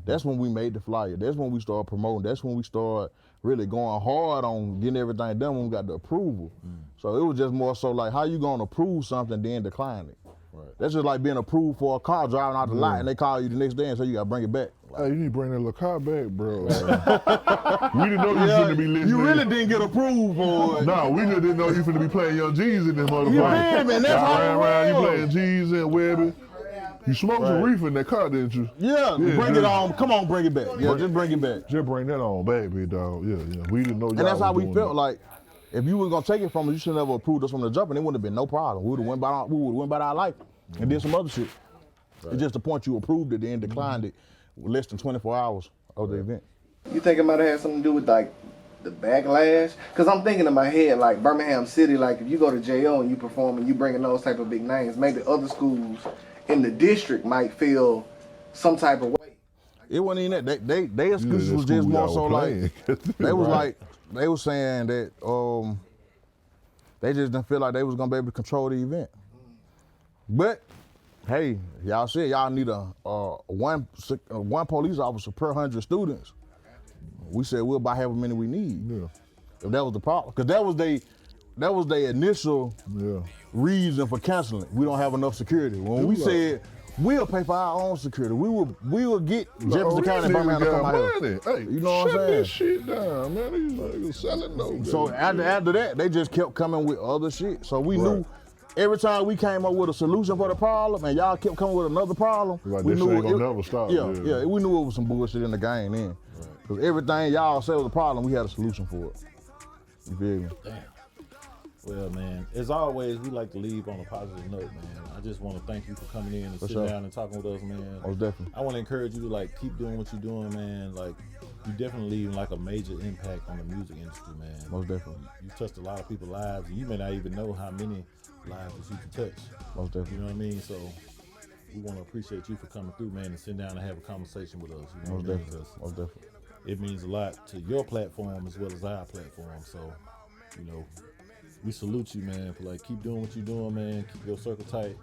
Speaker 1: That's when we made the flyer. That's when we started promoting. That's when we started really going hard on getting everything done when we got the approval. So it was just more so like, how you gonna approve something then decline it?
Speaker 3: Right.
Speaker 1: That's just like being approved for a car driving out the lot and they call you the next day and say you gotta bring it back. Like,
Speaker 2: Hey, you need to bring that little car back, bro. We didn't know you shouldn't be listening.
Speaker 1: you really didn't get approved for it.
Speaker 2: No, we just didn't know you finna be playing Young G's in this motherfucker.
Speaker 1: You feel me? And that's
Speaker 2: Y'all
Speaker 1: how
Speaker 2: ran
Speaker 1: it
Speaker 2: around, you
Speaker 1: was.
Speaker 2: playing G's and Webby. You smoked some reefer in that car, didn't you?
Speaker 1: Yeah, bring
Speaker 2: just-
Speaker 1: it on. Come on, bring it back. Yeah, just bring it back.
Speaker 2: Just bring that on back, big dog. Yeah. We didn't know y'all
Speaker 1: And that's how
Speaker 2: was
Speaker 1: we
Speaker 2: doing
Speaker 1: felt.
Speaker 2: that.
Speaker 1: Like, if you was gonna take it from us, you should never approved us from the jump, and it wouldn't have been no problem. We would have went about our life and did some other shit. It's just the point you approved it, then declined it with less than 24 hours of the event.
Speaker 5: You think it might have had something to do with like the backlash? Cause I'm thinking in my head like Birmingham City, like if you go to JO and you perform and you bring in those type of big names, maybe other schools in the district might feel some type of way.
Speaker 1: It wasn't even that. They excuses
Speaker 2: that
Speaker 1: was just
Speaker 2: school
Speaker 1: more
Speaker 2: y'all
Speaker 1: so
Speaker 2: were
Speaker 1: like
Speaker 2: playing.
Speaker 1: they was
Speaker 2: Right.
Speaker 1: like they was saying that they just didn't feel like they was gonna be able to control the event. But hey, y'all said y'all need a one police officer per 100 students. We said we'll buy however many we need.
Speaker 2: Yeah.
Speaker 1: If that was the problem, because that was their initial
Speaker 2: Yeah.
Speaker 1: reason for canceling. We don't have enough security. When we said We'll pay for our own security. We will get Jefferson County and Birmingham to come out here.
Speaker 2: Hey,
Speaker 1: you know what I'm saying?
Speaker 2: This shit down, man. These niggas selling those.
Speaker 1: So after that, they just kept coming with other shit. So we knew every time we came up with a solution for the problem, and y'all kept coming with another problem, we
Speaker 2: this
Speaker 1: knew
Speaker 2: ain't gonna never stop.
Speaker 1: Yeah, we knew it was some bullshit in the game then. Because everything y'all said was a problem, we had a solution for it. You feel me?
Speaker 3: Damn. Well, man, as always, we like to leave on a positive note, man. I just want to thank you for coming in and sitting down and talking with us, man.
Speaker 1: Most definitely.
Speaker 3: I want to encourage you to like keep doing what you're doing, man. Like you definitely leaving like a major impact on the music industry, man.
Speaker 1: Most definitely.
Speaker 3: You touched a lot of people's lives, and you may not even know how many lives that you can touch.
Speaker 1: Most definitely.
Speaker 3: You know what I mean? So we want to appreciate you for coming through, man, and sitting down and have a conversation with us. You know
Speaker 1: Most definitely. Most definitely.
Speaker 3: It means a lot to your platform as well as our platform. So, you know, we salute you, man, for like keep doing what you're doing, man. Keep your circle tight,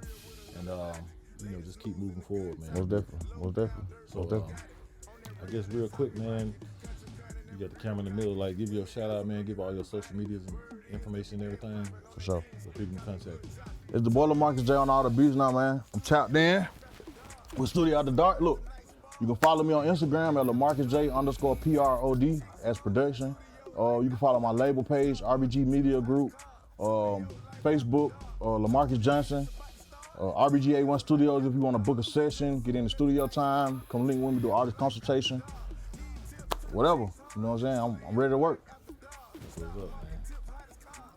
Speaker 3: and you know, just keep moving forward, man.
Speaker 1: Most definitely. Most definitely.
Speaker 3: So,
Speaker 1: Most definitely.
Speaker 3: I guess real quick, man, you got the camera in the middle. Like, give you a shout out, man. Give all your social medias and information and everything.
Speaker 1: For sure.
Speaker 3: So people can contact you.
Speaker 1: It's the boy LaMarcus J on all the beats now, man. I'm tapped in with Studio After Dark. Look, you can follow me on Instagram at LaMarcus J _PROD as production. You can follow my label page, RBG Media Group, Facebook, LaMarcus Johnson, RBG A1 Studios if you want to book a session, get in the studio time, come link with me, do artist consultation, whatever. You know what I'm saying? I'm ready to work.
Speaker 3: What's up, man?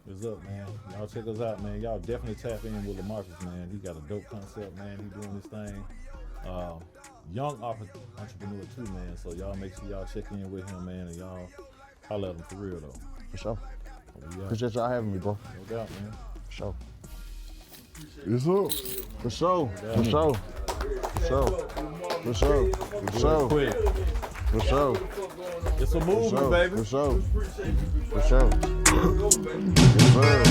Speaker 3: What's up, man? Y'all check us out, man. Y'all definitely tap in with LaMarcus, man. He got a dope concept, man. He doing his thing. Young entrepreneur too, man. So y'all make sure y'all check in with him, man, and y'all holler at him for real though.
Speaker 1: For sure.
Speaker 3: Yeah.
Speaker 1: Appreciate y'all having me, bro.
Speaker 3: No doubt, man.
Speaker 1: For sure.
Speaker 2: It's up.
Speaker 1: For sure. For sure. For sure. For sure. For sure.
Speaker 3: Quick.
Speaker 1: For sure.
Speaker 3: It's a movement, baby.
Speaker 1: For sure. For sure. Yes, sir.